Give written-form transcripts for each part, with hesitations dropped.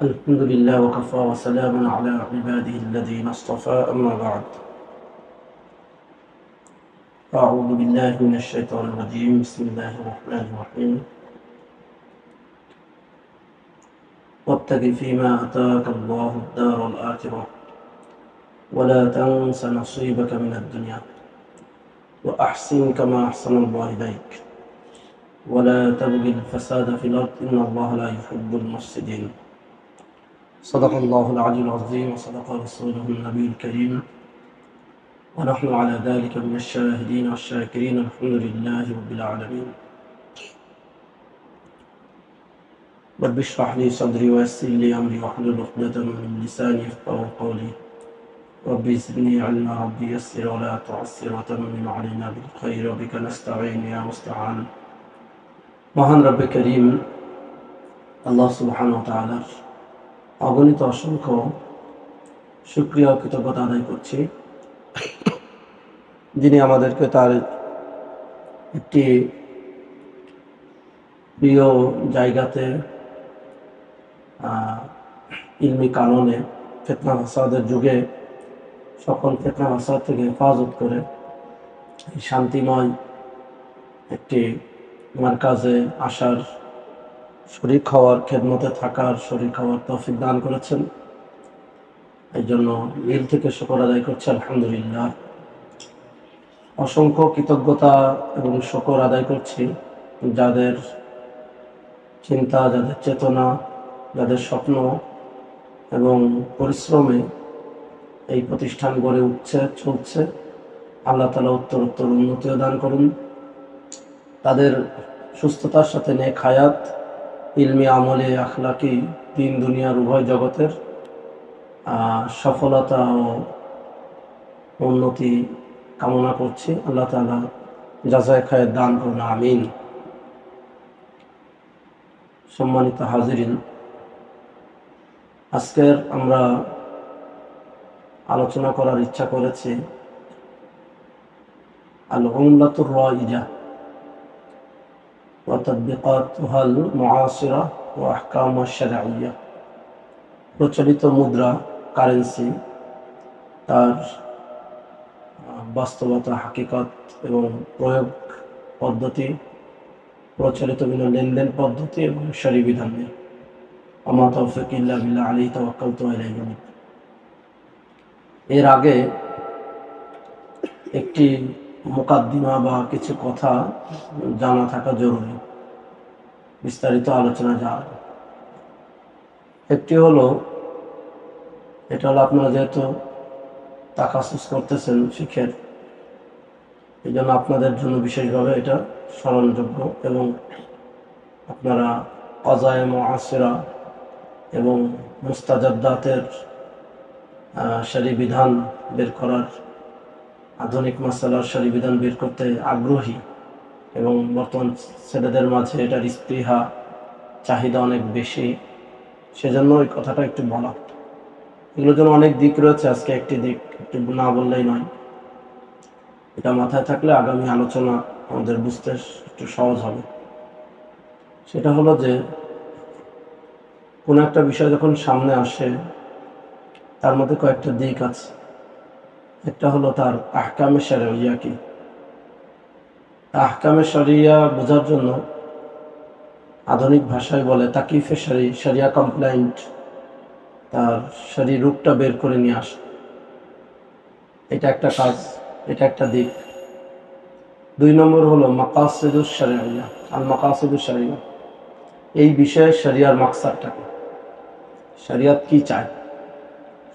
الحمد لله وكفى وسلام على عباده الذين اصطفى أما بعد. أعوذ بالله من الشيطان الرجيم. بسم الله الرحمن الرحيم. وابتغ فيما آتاك الله الدار الآخرة ولا تنس نصيبك من الدنيا وأحسن كما أحسن الله إليك ولا تبغ الفساد في الأرض إن الله لا يحب المفسدين. صدق الله العلي العظيم وصدق رسوله النبي الكريم ونحن على ذلك من الشاهدين والشاكرين. الحمد لله رب العالمين. رب اشرح لي صدري ويسر لي أمري واحلل عقدة من لساني يفقهوا قولي. رب زدني علما ربي يسر ولا تعسر وتمم علينا بالخير وبك نستعين يا مستعان. মহান রব্বে করিম আল্লাহ সুবহানাহু ওয়া তাআলার অগণিত অসংখ্য শুকরিয়া ও কৃতজ্ঞতা আদায় করছি, যিনি আমাদেরকে তার একটি প্রিয় জায়গাতে ইলমি কারণে ফিতনা ফাসাদের যুগে সকল ফিতনা ফাসাদ থেকে হেফাজত করে এই শান্তিময় একটি মারকাজে আসার, শরীক হওয়ার, খেদমতে থাকার, শরীক হওয়ার তৌফিক দান করেছেন। এই জন্য দিল থেকে শুকর আদায় করছি, আলহামদুলিল্লাহ। অসংখ্য কৃতজ্ঞতা এবং শুকর আদায় করছি যাদের চিন্তা, যাদের চেতনা, যাদের স্বপ্ন এবং পরিশ্রমে এই প্রতিষ্ঠান গড়ে উঠছে, চলছে। আল্লাহ তাআলা উত্তরোত্তর উন্নতিও দান করুন। তাদের সুস্থতার সাথে নেক হায়াত, ইলমি, আমলে, আখলাকি, দিন দুনিয়ার উভয় জগতের সফলতা ও উন্নতি কামনা করছি। আল্লাহ তাআলা জাযায়ে খায়ের দান করুন, আমিন। সম্মানিত হাজিরিন, আজকের আমরা আলোচনা করার ইচ্ছা করেছি আল উমলাতুর রাইজা ওয়া তাতবিকাতুহাল মুআসিরা ওয়া আহকামুশ শারঈয়্যা। প্রচলিত মুদ্রা, কারেন্সি, তার বাস্তবতা, হাকিকত এবং প্রয়োগ পদ্ধতি, প্রচলিত বিভিন্ন লেনদেন পদ্ধতি এবং শরঈ বিধান নিয়ে। আমা তাওফীক ইল্লা বিল্লাহ, আলাইহি তাওয়াক্কালতু ওয়া ইলাইহি উনীব। এর আগে একটি মুকাদ্দিমা বা কিছু কথা জানা থাকা জরুরি, বিস্তারিত আলোচনা যাওয়া। একটি হলো, এটা হলো আপনারা যেহেতু তাকাসুস করতেছেন ফিকহের, এই জন্য আপনাদের জন্য বিশেষভাবে এটা স্মরণযোগ্য এবং আপনারা কযায়ে মুআসিরা এবং মুস্তাজাদ্দাতের শরঈ বিধান বের করার, আধুনিক মাসালার শরঈ বিধান বের করতে আগ্রহী এবং বর্তমান ছেলেদের মাঝে এটার স্পৃহা, চাহিদা অনেক বেশি। সেজন্য ওই কথাটা একটু বলা। এগুলোর জন্য অনেক দিক রয়েছে, আজকে একটি দিক একটু না বললেই নয়। এটা মাথায় থাকলে আগামী আলোচনা আমাদের বুঝতে একটু সহজ হবে। সেটা হলো যে কোনো একটা বিষয় যখন সামনে আসে তার মধ্যে কয়েকটা দিক আছে। একটা হলো তার আহকামে শারঈয়্যা কি। আহকামে শরিয়া বোঝার জন্য আধুনিক ভাষায় বলে তাকিফে শরিয়া কমপ্লায়েন্ট, তার শরীর রূপটা বের করে নিয়ে আসে। এটা একটা কাজ, এটা একটা দিক। 2 নম্বর হলো মাকাসিদুশ শরিয়া, আল মাকাসিদুশ শরিয়া। এই বিষয়ে শরিয়ার মাকসাদটা কি, শরিয়ত কি চায়,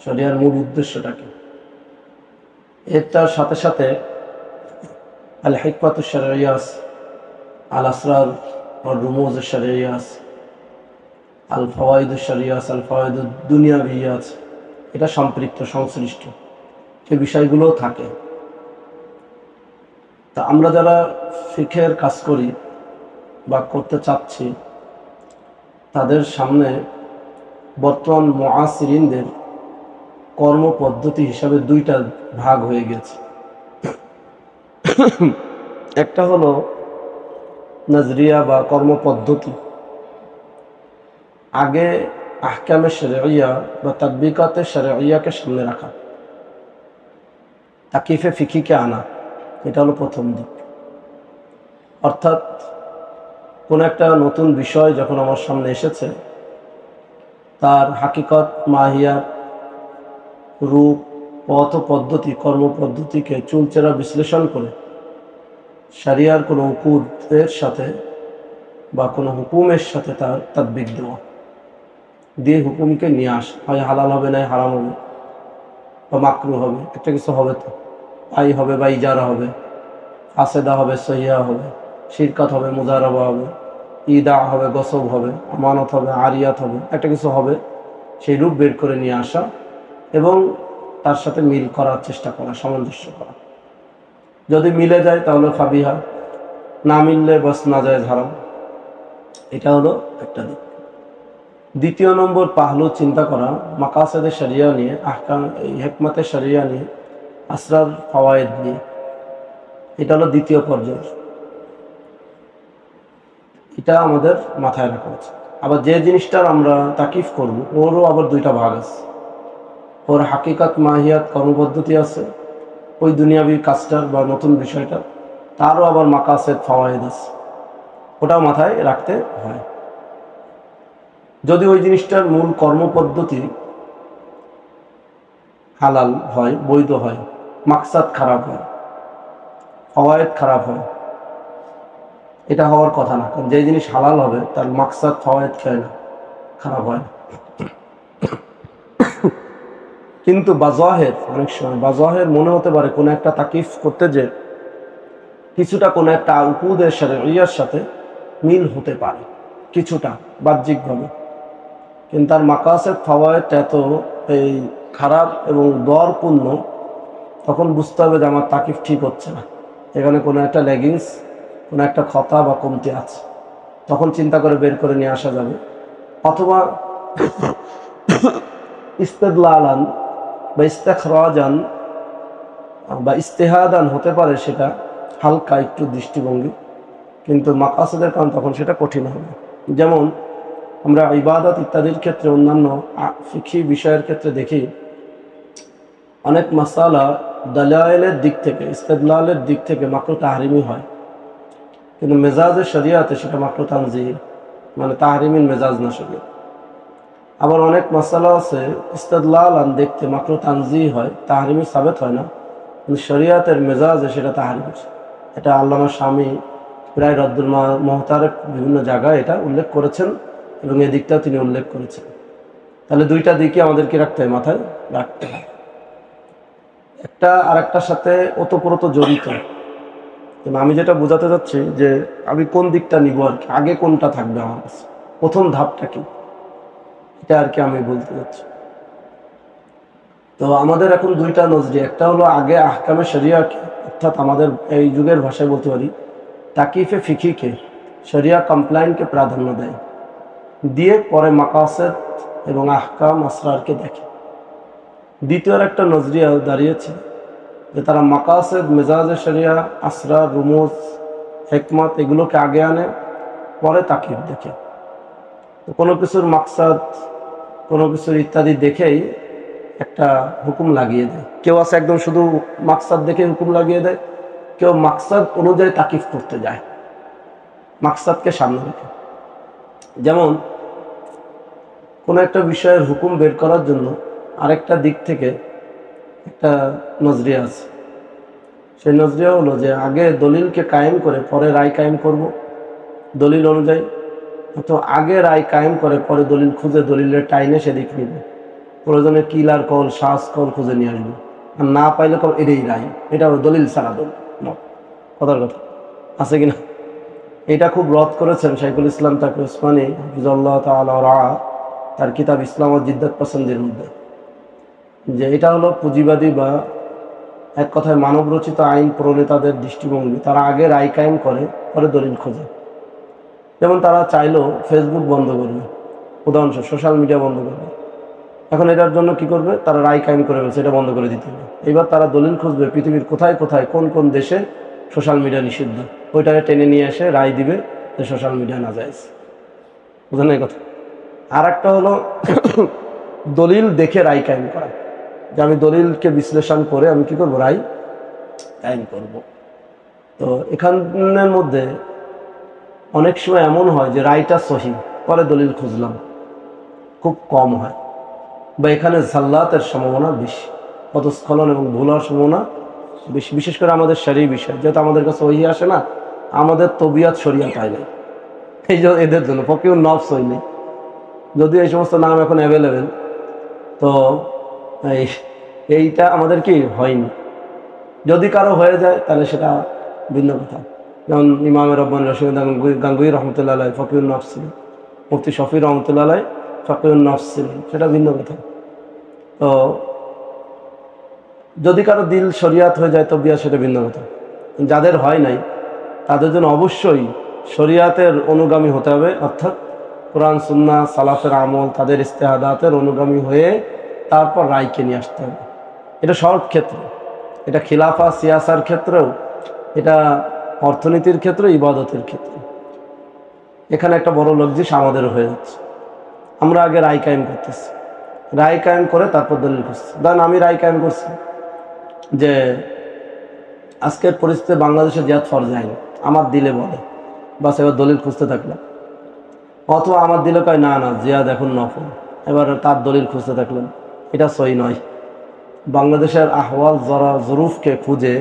শরিয়ার মূল উদ্দেশ্যটা কি। এটার সাথে সাথে আল হিকমাতুশ শরিয়া, আল আসরার ওয়া রুমুজুশ শরিয়া, আল ফাওয়াইদুশ শরিয়া, আল ফাওয়াইদুদ দুনিয়াবিয়্যা, এটা সম্পৃক্ত, সংশ্লিষ্ট এই বিষয়গুলোও থাকে। তা আমরা যারা ফিকহের কাজ করি বা করতে চাচ্ছি, তাদের সামনে বর্তমান মুআসিরিনদের কর্মপদ্ধতি হিসাবে 2টা ভাগ হয়ে গেছে। একটা হলো নজরিয়া বা কর্মপদ্ধতি। আগে আহকামে শরঈয়া বা তাদবিকাতে শরঈয়াকে সামনে রাখা, তাকিফে ফিকিকে আনা, এটা হলো প্রথম দিক। অর্থাৎ কোনো একটা নতুন বিষয় যখন আমার সামনে এসেছে, তার হাকিকত, মাহিয়াত, রূপ, পথ ও পদ্ধতি, কর্মপদ্ধতিকে চুলচেরা বিশ্লেষণ করে শরিয়ার কোনো উকুদের সাথে বা কোনো হুকুমের সাথে তার তাদবিক দেওয়া, দিয়ে হুকুমকে নিয়ে আসা, হয় হালাল হবে, না হারাম হবে, বা মাকরু হবে, একটা কিছু হবে, তো আই হবে বা ইজারা হবে, ফাসেদা হবে, সহিয়া হবে, শিরকাত হবে, মুজারাবা হবে, ইদা হবে, গসব হবে, আমানত হবে, আরিয়াত হবে, একটা কিছু হবে, সেই রূপ বের করে নিয়ে আসা এবং তার সাথে মিল করার চেষ্টা করা, সামঞ্জস্য করা। যদি মিলে যায় তাহলে খাবিহা, না মিললে বাস না যায় হারাম। এটা হলো একটা দিক। দ্বিতীয় নম্বর পাহলু চিন্তা করা মাকাসেদে শরিয়া নিয়ে, আহকাম হিকমতে শরিয়া নিয়ে, আসরার ফাওয়ায়েদ নিয়ে, এটা হলো দ্বিতীয় পর্যায়। এটা আমাদের মাথায় রাখা উচিত। আবার যে জিনিসটার আমরা তাকিফ করব, ওরও আবার দুইটা ভাগ আছে। ওর হাকিকাত, মাহিয়াত, কর্মপদ্ধতি আছে, ওই দুনিয়াবি কাজটার বা নতুন বিষয়টা, তারও আবার মাকাসেদ, ফাওয়ায়েদ আছে, ওটাও মাথায় রাখতে হয়। যদি ওই জিনিসটার মূল কর্মপদ্ধতি হালাল হয়, বৈধ হয়, মাকসাদ খারাপ হয়, ফাওয়ায়েদ খারাপ হয়, এটা হওয়ার কথা না। কারণ যে জিনিস হালাল হবে তার মাকসাদ, ফাওয়ায়েদ খারাপ হয়। কিন্তু বাজাহের, অনেক সময় বাজাহের মনে হতে পারে কোনো একটা তাকিফ করতে যে কিছুটা কোনো একটা উকুদের শরিয়ার সাথে মিল হতে পারে, কিছুটা বাহ্যিকভাবে, কিন্তু তার মাকাসেদ, ফাওয়ায়েদ এত এই খারাপ এবং দরপূর্ণ, তখন বুঝতে হবে যে আমার তাকিফ ঠিক হচ্ছে না, এখানে কোনো একটা লেগিংস, কোনো একটা খতা বা কমতি আছে। তখন চিন্তা করে বের করে নিয়ে আসা যাবে। অথবা ইস্তেদলালান বা ইস্তেখরাজান বা ইস্তেহাদান হতে পারে, সেটা হালকা একটু দৃষ্টিভঙ্গি, কিন্তু মাকাসেদের কারণ তখন সেটা কঠিন হবে। যেমন আমরা ইবাদত ইত্যাদির ক্ষেত্রে, অন্যান্য ফিকহি বিষয়ের ক্ষেত্রে দেখি অনেক মাসালা দালায়েলের দিক থেকে, ইস্তেদলালের দিক থেকে মাকরু তাহরিমি হয়, কিন্তু মেজাজের শরিয়াতে সেটা মাকরু তানজিহ, মানে তাহরিমিন মেজাজ না শরিয়া। আবার অনেক মাসালা আছে ইস্তেদলালান দেখতে মাকরু তানজিহ হয়, তাহরিমি সাবেত হয় না, কিন্তু শরিয়াতের মেজাজে সেটা তাহরিমি। এটা আল্লামা শামী প্রায় রদ্দুল মুহতারের বিভিন্ন জায়গায় এটা উল্লেখ করেছেন এবং এই দিকটাও তিনি উল্লেখ করেছেন। তাহলে দুইটা দিকে আমাদেরকে রাখতে হয়, মাথায় রাখতে হয়। একটা আরেকটার সাথে ওতপ্রোত জড়িত। কিন্তু আমি যেটা বোঝাতে যাচ্ছি যে আমি কোন দিকটা নিব আর কি, আগে কোনটা থাকবে আমার কাছে, প্রথম ধাপটা কি, এটা আর কি আমি বলতে যাচ্ছি। তো আমাদের এখন দুইটা নজরি, একটা হলো আগে আহকামে শরিয়াকে, অর্থাৎ আমাদের এই যুগের ভাষায় বলতে পারি তাকিফে ফিকিকে, শরিয়া কমপ্লায়েন্টকে প্রাধান্য দেয়, দিয়ে পরে মাকাসেদ এবং আহকাম, আসরারকে দেখে। দ্বিতীয় একটা নজরিয়া দাঁড়িয়েছে যে তারা মাকাসেদ, মেজাজে শরিয়া, আসরার, রুমুজ, হিকমত এগুলোকে আগে আনে, পরে তাকিফ দেখে। তো কোনো কিছুর মাকসাদ, কোনো কিছুর ইত্যাদি দেখেই একটা হুকুম লাগিয়ে দেয়। কেউ আছে একদম শুধু মাকসাদ দেখে হুকুম লাগিয়ে দেয়, কেউ মাকসাদ অনুযায়ী তাকিফ করতে যায়, মাকসাদকে সামনে রেখে। যেমন কোনো একটা বিষয়ের হুকুম বের করার জন্য আরেকটা দিক থেকে একটা নজরিয়া আছে। সেই নজরিয়া হলো যে আগে দলিলকে কায়েম করে পরে রায় কায়েম করব দলিল অনুযায়ী, তো আগে রায় কায়েম করে পরে দলিল খুঁজে দলিলের টাইনে সেদিক নিব, প্রয়োজনে কিলার কল, শ্বাস কল খুঁজে নিয়ে আসবো, আর না পাইলে কল এটাই রায়, এটা দলিল ছাড়া দলিল। কথার কথা আছে কিনা? এটা খুব রদ করেছেন শাইখুল ইসলাম তাকি উসমানী হাফিজাল্লাহ তাআলা রাআ তার কিতাব ইসলাম ও জিদ্দাত পছন্দের মধ্যে, যে এটা হলো পুঁজিবাদী বা এক কথায় মানবরচিত আইন প্রণেতাদের দৃষ্টিভঙ্গি। তারা আগে রায় কায়েম করে পরে দলিল খোঁজে। যেমন তারা চাইলো ফেসবুক বন্ধ করবে, উদাহরণস্বরূপ সোশ্যাল মিডিয়া বন্ধ করবে। এখন এটার জন্য কি করবে? তারা রায় কায়েম করে ফেলছে, এটা বন্ধ করে দিতে হবে। এবার তারা দলিল খুঁজবে পৃথিবীর কোথায় কোথায় কোন কোন দেশে সোশ্যাল মিডিয়া নিষিদ্ধ, ওইটাকে টেনে নিয়ে এসে রায় দিবে যে সোশ্যাল মিডিয়া না যায়জ। বুঝলেন এই কথা? আর একটা হলো দলিল দেখে রায় কায়েম করা, যে আমি দলিলকে বিশ্লেষণ করে আমি কি করবো, রায় কায়েম করব। তো এখানের মধ্যে অনেক সময় এমন হয় যে রায়টা সহি, পরে দলিল খুঁজলাম, খুব কম হয়, বা এখানে জাল্লাতের সম্ভাবনা বেশি, পদস্খলন এবং ভুল হওয়ার সম্ভাবনা বেশি, বিশেষ করে আমাদের শরীর বিষয়, যেহেতু আমাদের কাছে ওহি আসে না, আমাদের তবিয়াত শরিয়াত হয় না, এই যে এদের জন্য ফকিউন নফস হই নেই। যদিও এই সমস্ত নাম এখন অ্যাভেলেবেল, তো এইটা আমাদের কি হয়নি। যদি কারো হয়ে যায় তাহলে সেটা ভিন্ন কথা। যেমন ইমাম রব্বানী রশিদ গাঙ্গুই রহমতুল্লাহ আলাই ফকিউন নফস ছিলেন, মুফতি শফি রহমতুল্লাহ আলাই ফকিউন নফস ছিলেন, সেটা ভিন্ন কথা। তো যদি কারো দিল শরিয়াত হয়ে যায় তবিয়া, সেটা ভিন্ন কথা। যাদের হয় নাই তাদের জন্য অবশ্যই শরিয়াতের অনুগামী হতে হবে, অর্থাৎ কোরআন সুন্নাহ সালাফের আমল তাদের ইস্তেহাদাতের অনুগামী হয়ে তারপর রায়কে নিয়ে আসতে হবে। এটা সব ক্ষেত্রে, এটা খিলাফা সিয়াসার ক্ষেত্রেও, এটা অর্থনীতির ক্ষেত্রে, ইবাদতের ক্ষেত্রে। এখানে একটা বড় লজ্জিস আমাদের হয়ে যাচ্ছে, আমরা আগে রায় কায়েম করতেছি, রায় কায়েম করে তারপর দলিল করছি। ধরেন আমি রায় কায়েম করছি যে আজকের পরিস্থিতি বাংলাদেশে জিহাদ ফরজ আইন, আমার দিলে বলে, বাস এবার দলিল খুঁজতে থাকলাম। অথবা আমার দিলে কয় না না জিহাদ এখন নফল, এবার তার দলিল খুঁজতে থাকলাম, এটা সহি নয়। বাংলাদেশের আহওয়াল জরুফকে খুঁজে,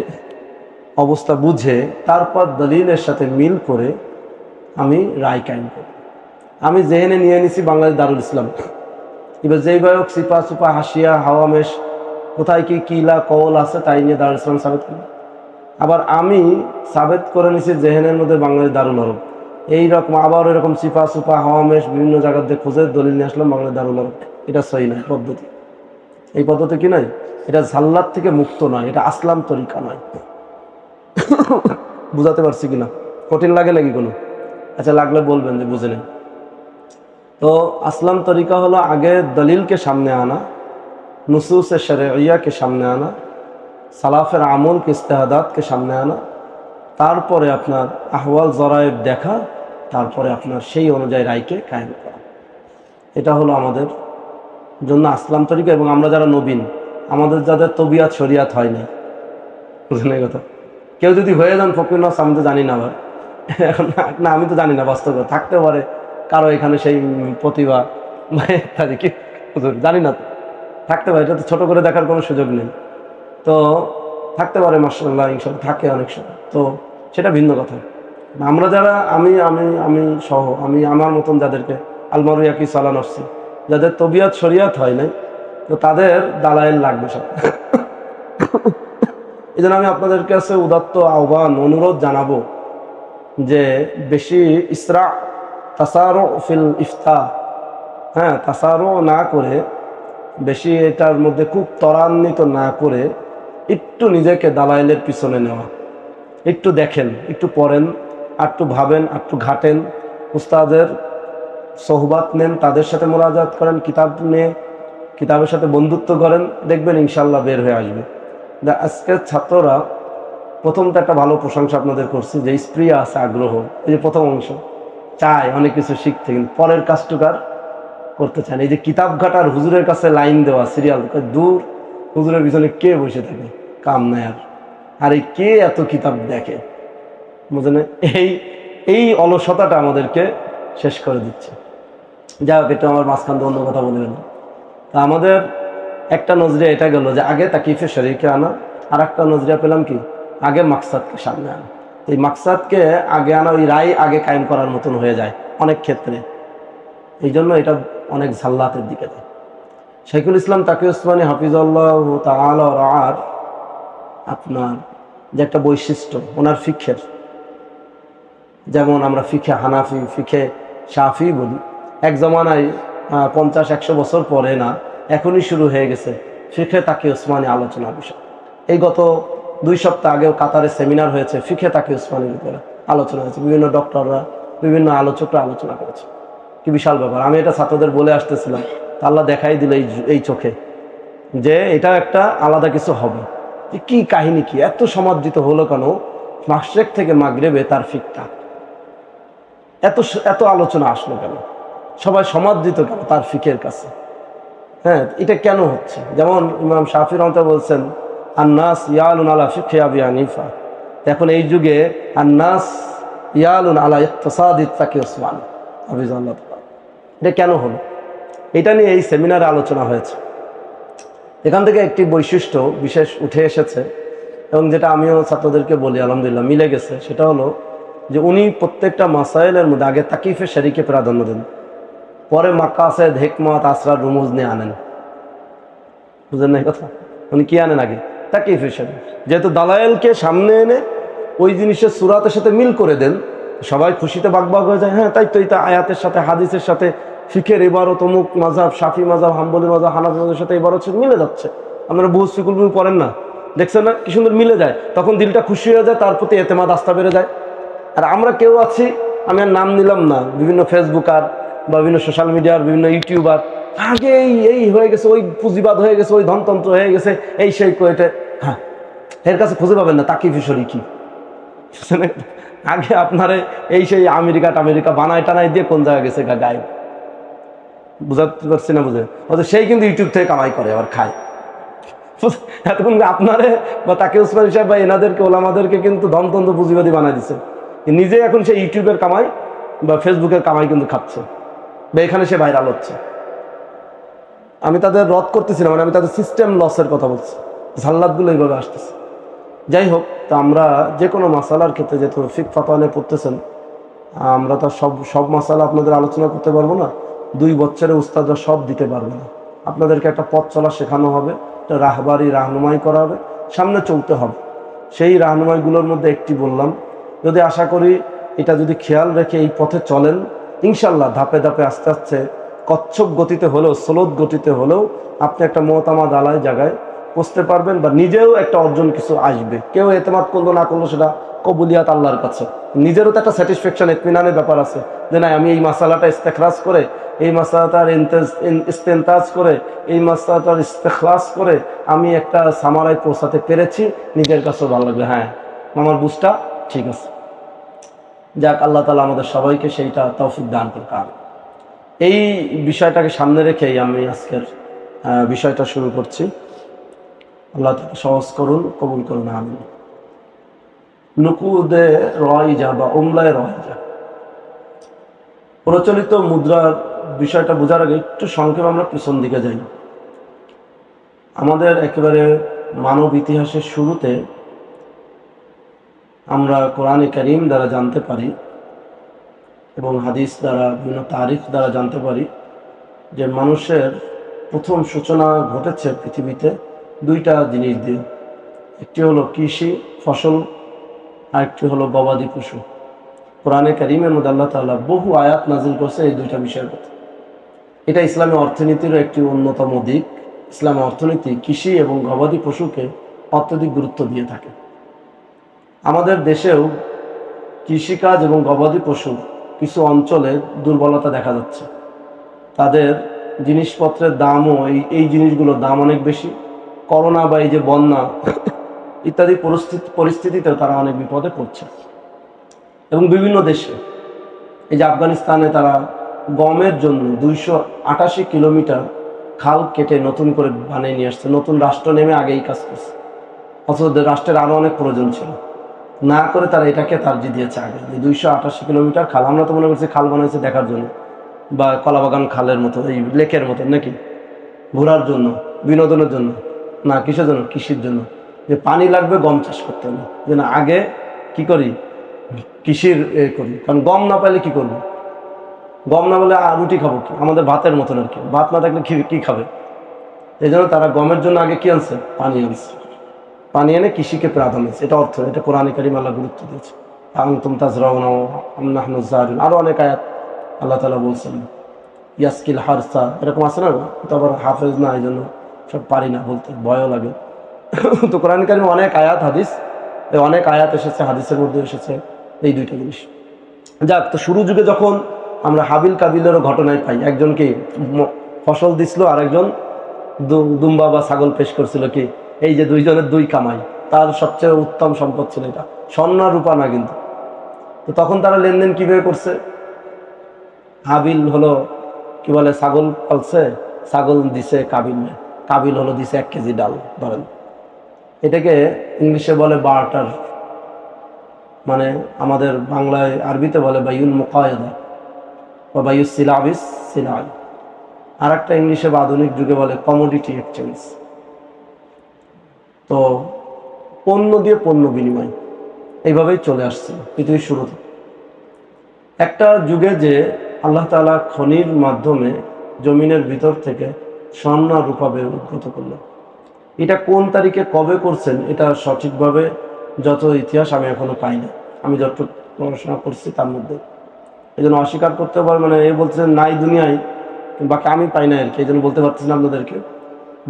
অবস্থা বুঝে, তারপর দলিলের সাথে মিল করে আমি রায় কায়েম করি। আমি জেহেনে নিয়ে নিছি বাংলাদেশ দারুল ইসলাম, এবার যেইভাবে হোক সিপা সুপা হাসিয়া হাওয়ামেশ কোথায় কি কিলা কওল আছে তাই নিয়ে দারুল ইসলাম সাবেত করি। আবার আমি সাবেত করে নিছি জেহেনের মধ্যে বাংলাদেশ দারুল হরব, এইরকম আবার এরকম সিপা সুপা হাওয়ামেশ বিভিন্ন জায়গাতে খুঁজে দলিল নিয়ে আসলাম বাংলাদেশ দারুল হরব। এটা সহি নয় পদ্ধতি, এই পদ্ধতি কি নয়, এটা জাল্লাত থেকে মুক্ত নয়, এটা আসলাম তরিকা নয়। বুঝাতে পারছি কিনা, কঠিন লাগে নাকি কোনো? আচ্ছা লাগলে বলবেন যে বুঝে নেন। তো আসলাম তরিকা হলো আগে দলিলকে সামনে আনা, নুসুসে শরঈয়াকে সামনে আনা, সালাফের আমলকে ইস্তেহাদাতকে সামনে আনা, তারপরে আপনার আহওয়াল জরায়েব দেখা, তারপরে আপনার সেই অনুযায়ী রায়কে কায়েম করা। এটা হলো আমাদের জন্য আসলাম তরিকা। এবং আমরা যারা নবীন, আমাদের যাদের তবিয়াত শরিয়াত হয় নাই, বুঝলেন এই কথা? কেউ যদি হয়ে যান ফকির নফস, আমি তো জানি না, আবার এখন না আমি তো জানি না, বাস্তব থাকতে পারে কারো এখানে সেই প্রতিভা বা ইত্যাদি, কি জানি না, থাকতে পারে, এটা তো ছোট করে দেখার কোনো সুযোগ নেই। তো থাকতে পারে, মাশাআল্লাহ ইনশাআল্লাহ থাকে অনেক সময়, তো সেটা ভিন্ন কথা। আমরা যারা আমি আমি আমি সহ আমি আমার মতন যাদেরকে আলমারু ইয়াকি সালা নফসি, যাদের তবিয়াত শরিয়াত হয় নাই, তো তাদের দালায়েল লাগবে সব। এই জন্য আমি আপনাদের কাছে উদাত্ত আহ্বান অনুরোধ জানাবো যে বেশি ইসরা তাসারু ফিল ইফতা, হ্যাঁ, তাসারু না করে, বেশি এটার মধ্যে খুব ত্বরান্বিত না করে, একটু নিজেকে দালাইলের পিছনে নেওয়া, একটু দেখেন, একটু পড়েন, একটু ভাবেন, একটু ঘাটেন, উস্তাদের সোহবাত নেন, তাদের সাথে মোরাজাত করেন, কিতাব নিয়ে কিতাবের সাথে বন্ধুত্ব করেন, দেখবেন ইনশাল্লাহ বের হয়ে আসবে। আজকের ছাত্ররা, প্রথমটা একটা ভালো প্রশংসা আপনাদের করছি যে স্প্রিয়া আছে, আগ্রহ, এই যে প্রথম অংশ, চায় অনেক কিছু শিখতে, কিন্তু পরের কাজটুকার করতে চান। এই যে কিতাব ঘাটার হুজুরের কাছে লাইন দেওয়া, সিরিয়াল দূর, হুজুরের পিছনে কে বসে থাকে, কাম নাই আর, আর এই কে এত কিতাব দেখে, বুঝলেন? এই অলসতাটা আমাদেরকে শেষ করে দিচ্ছে। যাই হোক, এটা আমার মাঝখান দিয়ে অন্য কথা বলবেন। তা আমাদের একটা নজরিয়া এটা গেল যে আগে তাকিফে শরীরকে আনা, আর একটা নজরিয়া পেলাম কি, আগে মাকসাদকে সামনে আনা। এই মাকসাদকে আগে আনা, ওই রায় আগে কায়েম করার মতন হয়ে যায় অনেক ক্ষেত্রে, এই জন্য এটা অনেক জাল্লাতের দিকে যায়। শাইখুল ইসলাম তাকি উসমানী হাফিজাল্লাহ তাআলা রাআর আপনার যে একটা বৈশিষ্ট্য ওনার ফিকহের, যেমন আমরা ফিখে হানাফি, ফিখে শাফি বলি, এক জমানায় 50-100 বছর পরে না, এখনই শুরু হয়ে গেছে ফিখে তাকি উসমানী আলোচনার বিষয়। এই গত 2 সপ্তাহ আগেও কাতারে সেমিনার হয়েছে, ফিখে তাকি উসমানীর উপরে আলোচনা হয়েছে, বিভিন্ন ডক্টররা, বিভিন্ন আলোচকরা আলোচনা করেছে। কি বিশাল ব্যাপার! আমি এটা ছাত্রদের বলে আসতেছিলাম, আল্লাহ দেখাই দিল এই চোখে যে এটা একটা আলাদা কিছু হবে। কি কাহিনী, কি এত সমাদৃত হলো কেন মাশরিক থেকে মাগরিবে তার ফিকটা, এত আলোচনা আসলো কেন? সবাই সমাদৃত কেন তার ফিকের কাছে? হ্যাঁ, এটা কেন হচ্ছে? যেমন ইমাম শাফি রহমাতুল্লাহ বলছেন, আন্নাস ইয়ালুন আলা ফিকহি আবি হানিফা। এখন এই যুগে আন্নাস ইয়ালুন আলা ইকতিসাদি তাকি উসমান হাফিজাহুল্লাহ। এটা কেন হলো? এটা নিয়ে এই সেমিনারে আলোচনা হয়েছে। এখান থেকে একটি বৈশিষ্ট্য বিশেষ উঠে এসেছে এবং যেটা আমিও ছাত্রদেরকে বলি, আলহামদুলিল্লাহ মিলে গেছে। সেটা হলো যে উনি প্রত্যেকটা মাসাইলের মধ্যে আগে তাকিফে শরীকে প্রাধান্য দেন, পরে মাকাসেদ, হিকমত, আসরার, রুমুজ নিয়ে আনেন। বুঝলেন না এই কথা? উনি কি আনেন আগে? তাকিফে শরীক। যেহেতু দালায়েলকে সামনে এনে ওই জিনিসের সুরাতের সাথে মিল করে দেন, সবাই খুশিতে বাগবাগ হয়ে যায়। হ্যাঁ, তাই তো, এটা আয়াতের সাথে, হাদিসের সাথে, ফিকের ইবারত, অমুক মাযহাব, শাফি মাযহাব, হাম্বলি মাযহাব, হানাফি মাযহাবের সাথে ইবারত মিলে যাচ্ছে। আপনারা বহু ফিকুল পড়েন না, দেখছেন না কি সুন্দর মিলে যায়? তখন দিলটা খুশি হয়ে যায়, তার প্রতি এতেমাদ, আস্থা বেড়ে যায়। আর আমরা কেউ আছি, আমি আর নাম নিলাম না, বিভিন্ন ফেসবুকার বা বিভিন্ন সোশ্যাল মিডিয়ার বিভিন্ন ইউটিউবার, আগে এই হয়ে গেছে, ওই পুঁজিবাদ হয়ে গেছে, ওই ধনতন্ত্র হয়ে গেছে, এই সেই কয়েটে। হ্যাঁ, এর কাছে খুঁজে পাবেন না তাকিফি শরীকি। আগে আপনারে এই সেই আমেরিকা বানায় টানায় দিয়ে কোন জায়গায় গেছে গায়ে, বুঝাতে পারছি না? বুঝে সেই কিন্তু ইউটিউব থেকে কামাই করে আবার খায়। এতক্ষণ আপনারে বা তাকে উসমান সাহেব বা এনাদেরকে, ওলামাদেরকে কিন্তু ধনতন্ত্র পুঁজিবাদী বানায় দিচ্ছে। নিজে এখন সে ইউটিউবের কামাই বা ফেসবুকের কামাই কিন্তু খাচ্ছে, বা এখানে সে ভাইরাল হচ্ছে। আমি তাদের রদ করতেছিলাম, মানে আমি তাদের সিস্টেম লসের কথা বলছি, ঝাল্লাতগুলো এইভাবে আসতেছে। যাই হোক, তো আমরা যে কোনো মাসালার ক্ষেত্রে, যেহেতু ফিক ফাতোয়া পড়তেছেন, আমরা তো সব মাসালা আপনাদের আলোচনা করতে পারবো না। 2 বছরে উস্তাদরা সব দিতে পারবে না। আপনাদেরকে একটা পথ চলা শেখানো হবে, একটা রাহবারি, রাহনুমাই করা হবে, সামনে চলতে হবে। সেই রাহনুমাইগুলোর মধ্যে একটি বললাম, যদি আশা করি এটা যদি খেয়াল রেখে এই পথে চলেন, ইনশাল্লাহ ধাপে ধাপে আস্তে আস্তে কচ্ছপ গতিতে হলেও, স্লোত গতিতে হলেও আপনি একটা মুতামাদ আলায় জায়গায় পৌঁছতে পারবেন, বা নিজেও একটা অর্জন কিছু আসবে। কেউ এতেমাদ করলো না করলো সেটা কবুলিয়াত আল্লাহর কাছে। নিজেরও তো একটা স্যাটিসফ্যাকশন, ইতমিনানের ব্যাপার আছে যে না, আমি এই মাসালাটা ইস্তেখরাজ করে, এই মাসালাটার ইস্তেনতাজ করে, এই মাসালাটার ইস্তেখলাস করে আমি একটা সামারায় পৌঁছাতে পেরেছি, নিজের কাছেও ভালো লাগবে। হ্যাঁ, আমার বুঝটা ঠিক আছে। যাক, আল্লাহ তাআলা আমাদের সবাইকে সেইটা তৌফিক দান করুন। এই বিষয়টাকে সামনে রেখেই আমি আজকের বিষয়টা শুরু করছি। আল্লাহ তাআলা সহজ করুন, কবুল করুন, আমিন। নুকুদে রাইজা বা উমলায় রাইজা, প্রচলিত মুদ্রার বিষয়টা বোঝার আগে একটু সংক্ষেপে আমরা পিছন দিকে যাই। আমাদের একেবারে মানব ইতিহাসের শুরুতে আমরা কোরআনে কারীম দ্বারা জানতে পারি এবং হাদিস দ্বারা, বিভিন্ন তারিখ দ্বারা জানতে পারি যে মানুষের প্রথম সূচনা ঘটেছে পৃথিবীতে 2টা জিনিস দিয়ে। একটি হলো কৃষি ফসল, আর একটি হলো গবাদি পশু। কোরআনে কারীমের মধ্যে আল্লাহ তাআলা বহু আয়াত নাজিল করছে এই 2টা বিষয়ের কথা। এটা ইসলামী অর্থনীতিরও একটি অন্যতম দিক। ইসলামী অর্থনীতি কৃষি এবং গবাদি পশুকে অত্যধিক গুরুত্ব দিয়ে থাকে। আমাদের দেশেও কৃষিকাজ এবং গবাদি পশু কিছু অঞ্চলে দুর্বলতা দেখা যাচ্ছে। তাদের জিনিসপত্রের দামও, এই জিনিসগুলোর দাম অনেক বেশি। করোনা বা এই যে বন্যা ইত্যাদি পরিস্থিতিতেও তারা অনেক বিপদে পড়ছে। এবং বিভিন্ন দেশে, এই যে আফগানিস্তানে তারা গমের জন্য 288 কিলোমিটার খাল কেটে নতুন করে বানিয়ে নিয়ে আসছে। নতুন রাষ্ট্র নেমে আগেই কাজ করছে, অথচ রাষ্ট্রের আরও অনেক প্রয়োজন ছিল, না করে তারা এটাকে তারজি দিয়েছে আগে। 288 কিলোমিটার খাল, আমরা তো মনে করছি খাল বানাইছে দেখার জন্য, বা কলাবাগান খালের মতো, এই লেকের মতো নাকি, ঘোরার জন্য, বিনোদনের জন্য না। কিসের জন্য? কৃষির জন্য। যে পানি লাগবে, গম চাষ করতে হবে, যে না আগে কি করি, কৃষির করি। কারণ গম না পাইলে কি করবো? গম না পেলে রুটি খাবো কি? আমাদের ভাতের মতন আর কি, ভাত না থাকলে কি খাবে? এই জন্য তারা গমের জন্য আগে কি আনছে? পানি আনছে। পানি এনে কৃষিকে প্রাধান্য দিয়েছে। এটা অর্থ, এটা কোরআনে কারীম আল্লাহ গুরুত্ব দিয়েছে। আনতুম তাজরাউনা আম নাহনু যারিউন, আরো অনেক আয়াত আল্লাহ তাআলা বলছেন। ইয়াসকিল হারসা, এরকম আছে না? তো আবার হাফেজ না, এই জন্য সব পারি না বলতে, ভয়ও লাগে। তো কোরআনে কারীম অনেক আয়াত, হাদিস, অনেক আয়াত এসেছে, হাদিসের মধ্যে এসেছে এই 2টা জিনিস। যাক, তো শুরু যুগে যখন আমরা হাবিল কাবিলেরও ঘটনায় পাই, একজনকে ফসল দিছিল, আর একজন দুম্বা বা ছাগল পেশ করছিল, কি এই যে 2 জনের 2 কামাই, তার সবচেয়ে উত্তম সম্পদ ছিল এটা, স্বর্ণ রূপা না কিন্তু। তো তখন তারা লেনদেন কিভাবে করছে? হাবিল হলো কি বলে, ছাগল পালছে, ছাগল দিছে কাবিল, কাবিল হলো দিছে 1 কেজি ডাল ধরেন। এটাকে ইংলিশে বলে বার্টার, মানে আমাদের বাংলায় আরবিতে বলে বাইউল মুকায়াদা বা বাইউস সিলাবিস সিলাই। আর একটা ইংলিশে বা আধুনিক যুগে বলে কমোডিটি এক্সচেঞ্জ। তো পণ্য দিয়ে পণ্য বিনিময় এইভাবেই চলে আসছে পৃথিবীর শুরু থেকে। একটা যুগে যে আল্লাহ তাআলা খনির মাধ্যমে জমিনের ভিতর থেকে স্বর্ণ রূপা বের উদ্গত করলেন। এটা কোন তারিখে কবে করছেন এটা সঠিকভাবে যত ইতিহাস আমি এখনো পাই না, আমি যতটুকু পড়াশোনা করছি তার মধ্যে। এই জন্য অস্বীকার করতে পার মানে এ বলছেন নাই দুনিয়ায়, বাকি আমি পাই না আর কি, এই জন্য বলতে পারতেছি না আপনাদেরকে।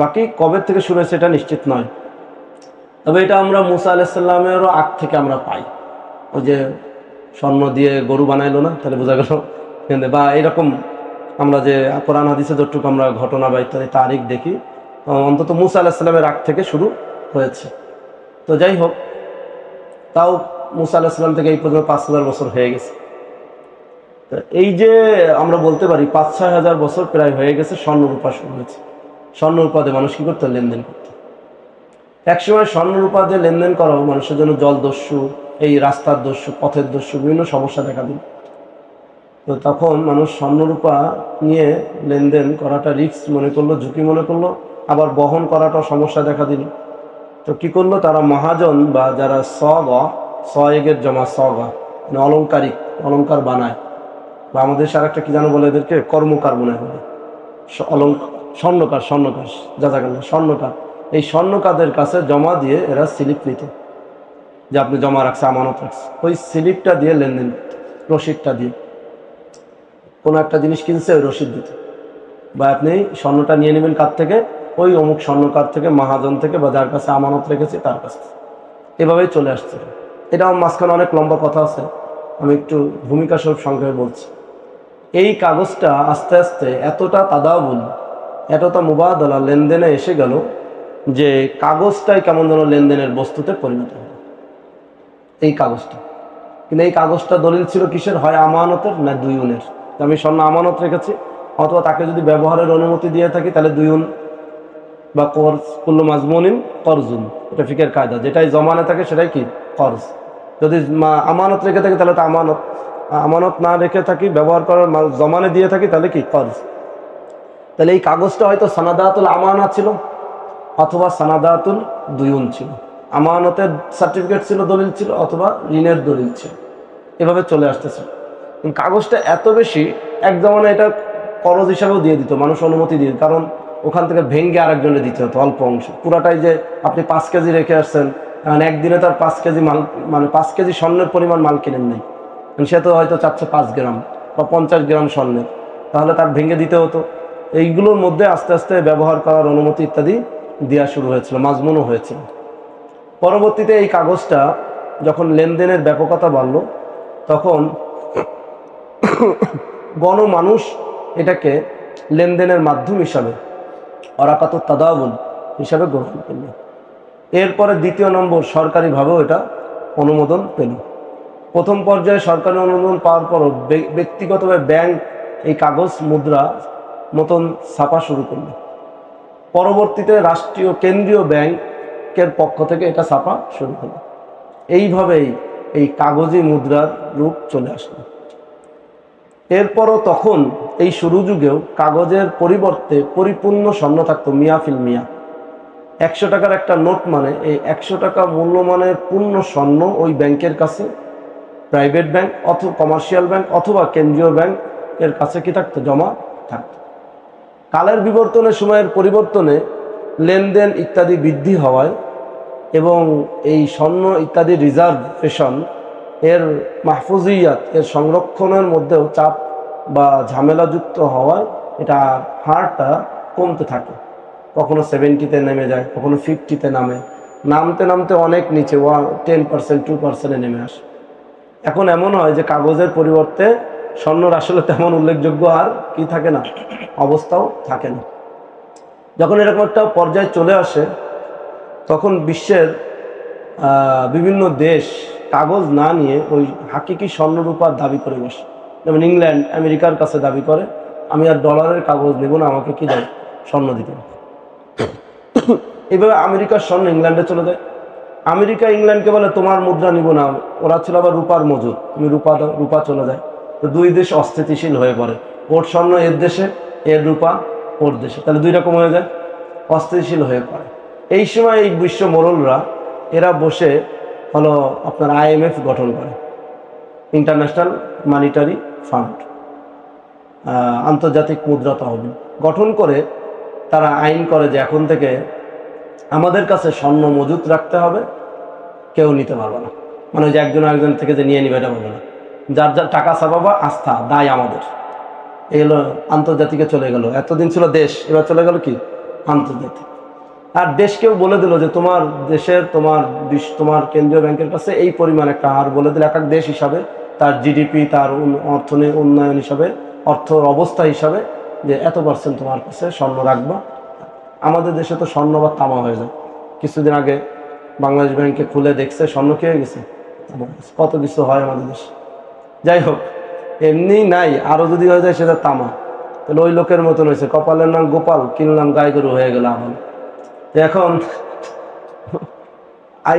বাকি কবে থেকে শুরু হয়েছে এটা নিশ্চিত নয়, তবে এটা আমরা মুসা আলাইহিস সালামেরও আগ থেকে আমরা পাই। ওই যে স্বর্ণ দিয়ে গরু বানাইলো না, তাহলে বোঝা গেল। বা এরকম আমরা যে কোরআন হাদিসে যতটুকু আমরা ঘটনা বা ইত্যাদি তারিখ দেখি, অন্তত মুসা আলাইহিস সালামের আগ থেকে শুরু হয়েছে। তো যাই হোক, তাও মুসা আলাইহিস সালাম থেকে এই পর্যন্ত 5000 বছর হয়ে গেছে। এই যে আমরা বলতে পারি 5-6 হাজার বছর প্রায় হয়ে গেছে স্বর্ণরূপা শুরু হয়েছে। স্বর্ণরূপা দিয়ে মানুষ কি করতো, লেনদেন করতো। একসময় স্বর্ণরূপা দিয়ে লেনদেন করাও মানুষের জন্য জলদস্যু, এই রাস্তার দস্যু, পথের দস্যু, বিভিন্ন সমস্যা দেখা দিল। তো তখন মানুষ স্বর্ণরূপা নিয়ে লেনদেন করাটা রিস্ক মনে করলো, ঝুঁকি মনে করলো, আবার বহন করাটা সমস্যা দেখা দিল। তো কি করলো তারা, মহাজন বা যারা সয়েগের জমা সগা মানে অলংকারিক, অলংকার বানায়, বা আমাদের দেশে আরেকটা কি জানো বলে, এদেরকে কর্মকার মনে হয়, স্বর্ণকার, স্বর্ণকার, জাযাকাল্লাহ, স্বর্ণকার। এই স্বর্ণকারদের কাছে জমা দিয়ে এরা স্লিপ নিত, যে আপনি জমা রাখছে, আমানত রাখছে, ওই স্লিপটা দিয়ে লেনদেন করত, রসিদটা দিয়ে। কোনো একটা জিনিস কিনছে ওই রসিদ দিত, বা আপনি স্বর্ণটা নিয়ে নেবেন কার থেকে, ওই অমুক স্বর্ণকার থেকে, মহাজন থেকে, বা যার কাছে আমানত রেখেছে তার কাছে। এভাবেই চলে আসছে। এটা আমার মাঝখানে অনেক লম্বা কথা আছে, আমি একটু ভূমিকা স্বরূপ সংক্ষেপে বলছি। এই কাগজটা আস্তে আস্তে এতটা তাদাউল, এতটা মুবাদলা, লেনদেনে এসে গেল যে কাগজটাই কেমন যেন লেনদেনের বস্তুতে পরিণত হল, এই কাগজটা। কিন্তু এই কাগজটা দলিল ছিল কিসের, হয় আমানতের না দুইউনের। আমি স্বর্ণ আমানত রেখেছি, অথবা তাকে যদি ব্যবহারের অনুমতি দিয়ে থাকি তাহলে দুইউন বা কর্জ, কুল্লু মাজমুনিন কর্জুন, এটা ফিকের কায়দা। যেটাই জমানে থাকে সেটাই কি, কর্জ। যদি আমানত রেখে থাকি তাহলে তো আমানত, আমানত না রেখে থাকি, ব্যবহার করার জমানে দিয়ে থাকি তাহলে কি, কর্জ। তাহলে এই কাগজটা হয়তো সানাদাতুল আমানা ছিল, অথবা সানাদাতুল দুইউন ছিল। আমানতের সার্টিফিকেট ছিল, দলিল ছিল, অথবা ঋণের দলিল ছিল। এভাবে চলে আসতেছে। কাগজটা এত বেশি, এক জমানায় এটা করজ হিসাবেও দিয়ে দিত, মানুষ অনুমতি দিয়ে, কারণ ওখান থেকে ভেঙ্গে আরেকজনে দিতে হতো অল্প অংশ। পুরাটাই যে আপনি 5 কেজি রেখে আসছেন, কারণ একদিনে তার 5 কেজি মাল, মানে 5 কেজি স্বর্ণের পরিমাণ মাল কিনেন নাই, সে তো হয়তো চাচ্ছে 5 গ্রাম বা 50 গ্রাম স্বর্ণের, তাহলে তার ভেঙে দিতে হতো। এইগুলোর মধ্যে আস্তে আস্তে ব্যবহার করার অনুমতি ইত্যাদি দেওয়া শুরু হয়েছিল, মাজমুনও হয়েছিল। পরবর্তীতে এই কাগজটা যখন লেনদেনের ব্যাপকতা বাড়ল, তখন গণমানুষ এটাকে লেনদেনের মাধ্যম হিসাবে, ওয়ারাকাতুত তাদাউল হিসাবে গ্রহণ করল। এরপরে দ্বিতীয় নম্বর, সরকারিভাবেও এটা অনুমোদন পেল। প্রথম পর্যায়ে সরকারি অনুমোদন পাওয়ার পরও ব্যক্তিগতভাবে ব্যাংক এই কাগজ মুদ্রা মতন ছাপা শুরু করল। পরবর্তীতে রাষ্ট্রীয় কেন্দ্রীয় ব্যাংকের পক্ষ থেকে এটা ছাপা শুরু হলো। এইভাবেই এই কাগজি মুদ্রার রূপ চলে আসলো। এরপরও তখন এই শুরু যুগেও কাগজের পরিবর্তে পরিপূর্ণ স্বর্ণ থাকতো, মিয়া ফিল মিয়া। 100 টাকার একটা নোট মানে এই 100 টাকা মূল্যমানের পূর্ণ স্বর্ণ ওই ব্যাংকের কাছে, প্রাইভেট ব্যাংক অথবা কমার্শিয়াল ব্যাংক অথবা কেন্দ্রীয় ব্যাংকের কাছে কি থাকতো, জমা থাকতো। কালের বিবর্তনে, সময়ের পরিবর্তনে, লেনদেন ইত্যাদি বৃদ্ধি হওয়ায় এবং এই স্বর্ণ ইত্যাদি রিজার্ভেশন এর মাহফুজিয়াত, এর সংরক্ষণের মধ্যেও চাপ বা ঝামেলাযুক্ত হওয়ায় এটা হারটা কমতে থাকে। কখনো 70-তে নেমে যায়, কখনো 50-তে নামে, নামতে নামতে অনেক নিচে 10%, 2%-এ নেমে আসে। এখন এমন হয় যে কাগজের পরিবর্তে স্বর্ণর আসলে তেমন উল্লেখযোগ্য আর কি থাকে না, অবস্থাও থাকে না। যখন এরকম একটা পর্যায়ে চলে আসে, তখন বিশ্বের বিভিন্ন দেশ কাগজ না নিয়ে ওই হাকিকি স্বর্ণরূপার দাবি করে বসে। যেমন ইংল্যান্ড আমেরিকার কাছে দাবি করে, আমি আর ডলারের কাগজ নেব না, আমাকে কি দেয়, স্বর্ণ দিতে। এইভাবে আমেরিকার স্বর্ণ ইংল্যান্ডে চলে যায়। আমেরিকা ইংল্যান্ডকে বলে তোমার মুদ্রা নিব না, ওরা ছিল আবার রূপার মজুদ, তুমি রূপা চলে যায়। তো দুই দেশ অস্থিতিশীল হয়ে পড়ে, ওর স্বর্ণ এর দেশে, এর রূপা ওর দেশে, তাহলে দুই রকম হয়ে যায়, অস্থিতিশীল হয়ে পড়ে। এই সময় এই বিশ্ব মোড়লরা এরা বসে হলো আপনার IMF গঠন করে, ইন্টারন্যাশনাল মনিটারি ফান্ড, আন্তর্জাতিক মুদ্রা তহবিল গঠন করে। তারা আইন করে যে এখন থেকে আমাদের কাছে স্বর্ণ মজুত রাখতে হবে, কেউ নিতে পারবে না, মানে যে একজন আরেকজন থেকে যে নিয়ে নিবে এটা বলবে না, যার যার টাকা ছাপাবা আস্থা দায় আমাদের। এগুলো আন্তর্জাতিকে চলে গেল, এতদিন ছিল দেশ, এবার চলে গেল কি আন্তর্জাতিক। আর দেশকেও বলে দিল যে তোমার দেশের তোমার কেন্দ্রীয় ব্যাংকের কাছে এই পরিমাণ একটা হার বলে দিল, এক এক দেশ হিসাবে তার জিডিপি, তার অর্থনীতি উন্নয়ন হিসাবে, অর্থ অবস্থা হিসাবে, যে এত% তোমার কাছে স্বর্ণ রাখবা। আমাদের দেশে তো স্বর্ণ বা তামা হয়ে যায়। কিছুদিন আগে বাংলাদেশ ব্যাংকে খুলে দেখছে স্বর্ণ কি হয়ে গেছে, কত কিছু হয় আমাদের দেশে। যাই হোক, এমনি নাই, আরো যদি হয়ে যায় সেটা তামা, তাহলে ওই লোকের মতন হয়েছে, কপালের নাম গোপাল, কিনলাম গাই গরু হয়ে গেল আমার। এখন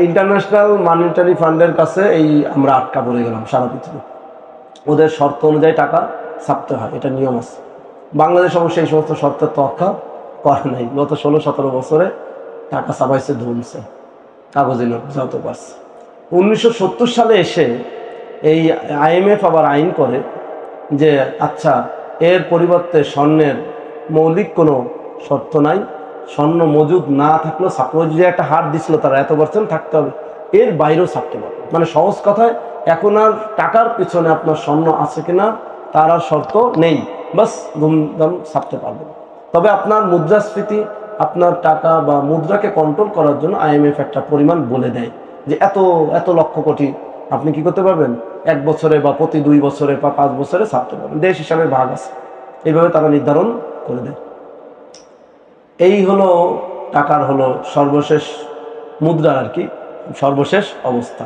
ইন্টারন্যাশনাল মনিটারি ফান্ডের কাছে এই আমরা আটকা পড়ে গেলাম সারা পৃথিবী। ওদের শর্ত অনুযায়ী টাকা ছাপতে হয়, এটা নিয়ম আছে। বাংলাদেশ অবশ্য এই সমস্ত শর্তের তোয়াক্কা করে নাই। গত 16-17 বছরে টাকা ছাপাইছে, ধুমছে, কাগজে নোট যত পারছে। 1970 সালে এসে এই IMF আবার আইন করে যে আচ্ছা, এর পরিবর্তে স্বর্ণের মৌলিক কোনো শর্ত নাই, স্বর্ণ মজুদ না থাকলেও ছাপতে, যে একটা হার দিছিল তারা এত% থাকতে হবে, এর বাইরেও ছাপতে পারবে। মানে সহজ কথায় এখন আর টাকার পিছনে আপনার স্বর্ণ আছে কিনা তার আর শর্ত নেই, বাস ধুমধাম ছাপতে পারবেন। তবে আপনার মুদ্রাস্ফীতি, আপনার টাকা বা মুদ্রাকে কন্ট্রোল করার জন্য IMF একটা পরিমাণ বলে দেয় যে এত এত লক্ষ কোটি আপনি কি করতে পারবেন, 1 বছরে বা প্রতি 2 বছরে বা 5 বছরে ছাপতে পারবেন, দেশ হিসাবে ভাগ আছে, এইভাবে তারা নির্ধারণ করে দেয়। এই হলো টাকার হলো সর্বশেষ মুদ্রা আর কি, সর্বশেষ অবস্থা।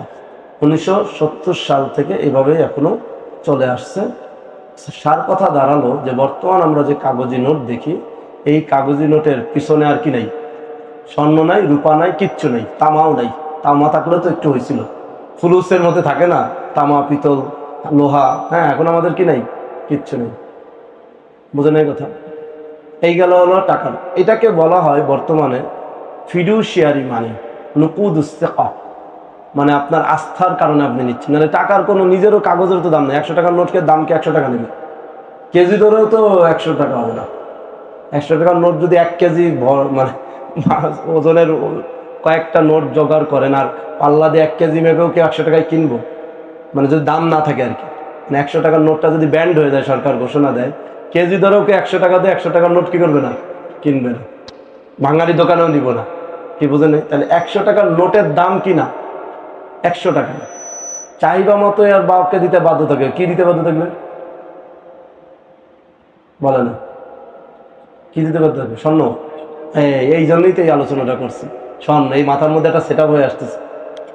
1970 সাল থেকে এভাবেই এখনো চলে আসছে। সার কথা দাঁড়ালো যে বর্তমান আমরা যে কাগজি নোট দেখি, এই কাগজি নোটের পিছনে আর কি নাই, স্বর্ণ নাই, রূপা নাই, কিচ্ছু নেই, তামাও নাই। তামা থাকলে তো একটু হয়েছিল, ফুলুসের মধ্যে থাকে না, তামা, পিতল, লোহা। হ্যাঁ, এখন আমাদের কি নাই, কিচ্ছু নেই। বুঝে নাই কথা। এই গেল হলো টাকার। এটাকে বলা হয় বর্তমানে ফিডুশিয়ারি মানি, নুকুদ ইস্তেকা, মানে আপনার আস্থার কারণে আপনি নিচ্ছেন। মানে টাকার কোনো নিজেরও কাগজের তো দাম নেই। 100 টাকার নোটকে দাম কি 100 টাকা নেবে? কেজি ধরেও তো 100 টাকা হবে না। 100 টাকার নোট যদি 1 কেজি মানে ওজনের কয়েকটা নোট জোগাড় করেন, আর পাল্লা দিয়ে 1 কেজি মেপেও কি 100 টাকায় কিনবো? মানে যদি দাম না থাকে আর কি। মানে 100 টাকার নোটটা যদি ব্যান্ড হয়ে যায়, সরকার ঘোষণা দেয়, কেজি ধরেও কি 100 টাকা দিয়ে 100 টাকার নোট কি করবে না, কিনবে না, বাঙালি দোকানেও নিব না। কি বুঝে নেই? তাহলে 100 টাকার নোটের দাম কি না 100 টাকা, চাহিদা মতো আর বাপকে দিতে বাধ্য থাকবে। কি দিতে বাধ্য থাকবে বলে না, কি দিতে বাধ্য থাকবে? স্বর্ণ। এই জন্যই তো এই আলোচনাটা করছি, স্বর্ণ। এই মাথার মধ্যে একটা সেট আপ হয়ে আসতেছে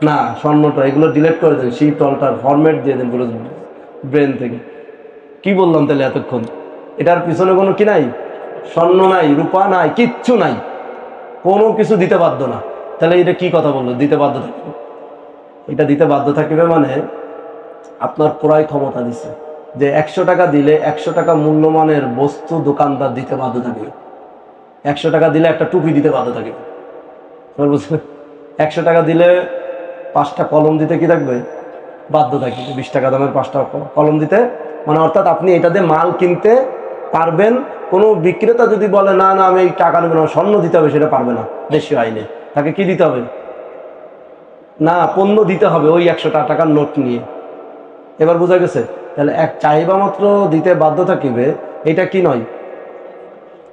না, স্বর্ণটা এগুলো ডিলিট করে দেন, শিফট অল্টার ফরম্যাট দিয়ে দেন পুরো ব্রেন থেকে। কি বললাম তাহলে এতক্ষণ? এটার পিছনে কোনো কি নাই, স্বর্ণ নাই, রূপা নাই, কিচ্ছু নাই, কোনো কিছু দিতে বাধ্য না। তাহলে এটা কি কথা বললো, দিতে বাধ্য থাকবে? এটা দিতে বাধ্য থাকবে মানে আপনার ক্রয় ক্ষমতা দিচ্ছে, যে 100 টাকা দিলে 100 টাকা মূল্যমানের বস্তু দোকানদার দিতে বাধ্য থাকবে। 100 টাকা দিলে একটা টুপি দিতে বাধ্য থাকবে। 100 টাকা দিলে 5টা কলম দিতে কি থাকবে, বাধ্য থাকবে। 20 টাকা দামের 5টা কলম দিতে, মানে অর্থাৎ আপনি এটা দিয়ে মাল কিনতে পারবেন। কোনো বিক্রেতা যদি বলে না না আমি এই টাকা নেব না, স্বর্ণ দিতে হবে, সেটা পারবে না দেশীয় আইনে। তাকে কি দিতে হবে, না পণ্য দিতে হবে ওই 100 টাকার নোট নিয়ে। এবার বোঝা গেছে? তাহলে এক চাহিদা মাত্র দিতে বাধ্য থাকিবে, এটা কি নয়,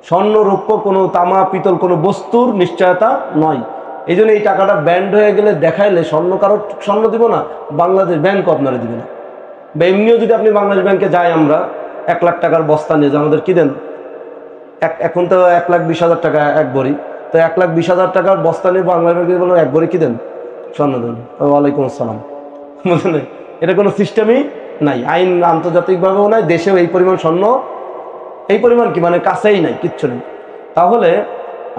স্বর্ণ রৌপ্য কোনো তামা পিতল কোনো বস্তুর নিশ্চয়তা নয়। এই জন্য এই টাকাটা ব্যান্ড হয়ে গেলে দেখাইলে স্বর্ণ কারো স্বর্ণ দিব না, বাংলাদেশ ব্যাংকও আপনারা দিবে না। বা এমনিও যদি আপনি বাংলাদেশ ব্যাংকে যাই, আমরা 1 লাখ টাকার বস্তা নিয়ে যাই, আমাদের কি দেন, এখন তো 1,20,000 টাকা এক ভরি, তো 1,20,000 টাকার বস্তা নিয়ে বাংলাদেশ ব্যাংকে বলুন 1 ভরি কি দেন, স্বর্ণ দেন। ওয়ালাইকুম আসসালাম। বুঝলেন? এটা কোনো সিস্টেমই নাই, আইন আন্তর্জাতিকভাবেও নাই, দেশেও এই পরিমাণ স্বর্ণ এই পরিমাণ কি, মানে কাছেই নাই, কিচ্ছু নেই। তাহলে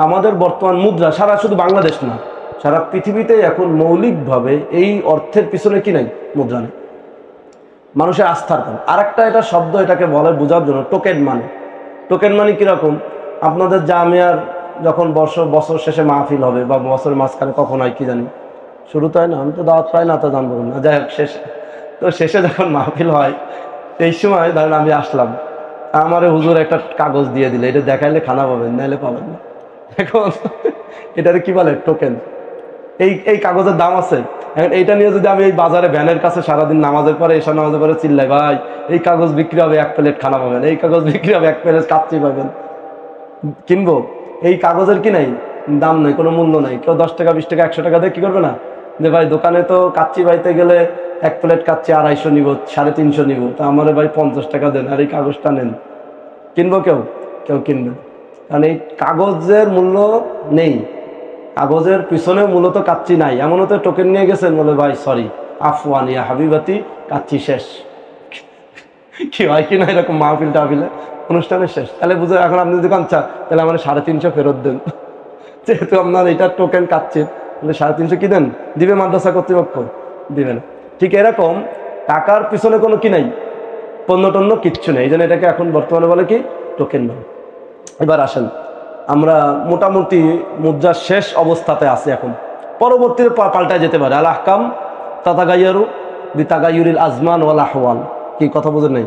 আমাদের বর্তমান মুদ্রা সারা শুধু বাংলাদেশ না, সারা পৃথিবীতে এখন মৌলিকভাবে এই অর্থের পিছনে কি নাই, মুদ্রা নেই, মানুষের আস্থার কারণ। আর একটা এটা শব্দ, এটাকে বলে বোঝার জন্য টোকেন মানি। টোকেন মানি কীরকম, আপনাদের জামিয়ার যখন বছর শেষে মাহফিল হবে বা বছরের মাঝখানে কখন হয় কি জানি, শুরু তো হয় না, আমি তো দাওয়াত পাই না, তো জানবো না, যাই হোক শেষে, তো শেষে যখন মাহফিল হয় এই সময় ধরেন আমি আসলাম, আমারে হুজুর একটা কাগজ দিয়ে দিলে, এটা দেখাইলে খানা পাবেন, নাইলে পাবেন না। এখন এটারে কি বলে, টোকেন। এই কাগজের দাম আছে। এখন এইটা নিয়ে যদি আমি এই বাজারে ভ্যানের কাছে সারাদিন নামাজের পরে, এসব নামাজের পরে চিল্লাই, ভাই এই কাগজ বিক্রি হবে 1 প্লেট খানা পাবেন, এই কাগজ বিক্রি হবে 1 প্লেট কাচ্চি পাবেন, কিনবো? এই কাগজের কি নাই, দাম নাই, কোনো মূল্য নাই। কেউ 10 টাকা 20 টাকা 100 টাকা দিয়ে কি করবে না, যে ভাই দোকানে তো কাচ্চি পাইতে গেলে 1 প্লেট কাচ্চি 250 নিব, 350 নিব, তা আমার ভাই 50 টাকা দেন আর এই কাগজটা নেন, কিনবো? কেউ কিনবে? কারণ এই কাগজের মূল্য নেই, কাগজের পিছনে মূলত কাচ্চি নাই। এমনও তো টোকেন নিয়ে গেছেন, বলে ভাই সরি, আফওয়ান ইয়া হাবিবাতি, কাচ্চি শেষ। কি হয় কি না, এরকম মাহফিল টাহফিলে অনুষ্ঠানের শেষ। তাহলে বুঝে, এখন আপনি যদি কাঁচা, তাহলে আমার 350 ফেরত দেন, যেহেতু আপনার এটা টোকেন কাচ্চির, তাহলে 350 কি দেন, দিবে মাদ্রাসা কর্তৃপক্ষ? দিবে না। ঠিক এরকম টাকার পিছনে কোনো কি নাই, পণ্য টন্য কিচ্ছু নেই, এই জন্য এটাকে এখন বর্তমানে বলে কি, টোকেন নয়। এবার আসেন, আমরা মোটামুটি মুদ্রার শেষ অবস্থাতে আছি এখন, পরবর্তীতে পাল্টায় যেতে পারে। আল আহকাম তাতাগাইয়ারু বিতাগাইয়ুরিল আজমান ওয়াল আহওয়াল, কি কথা বোঝেন নাই?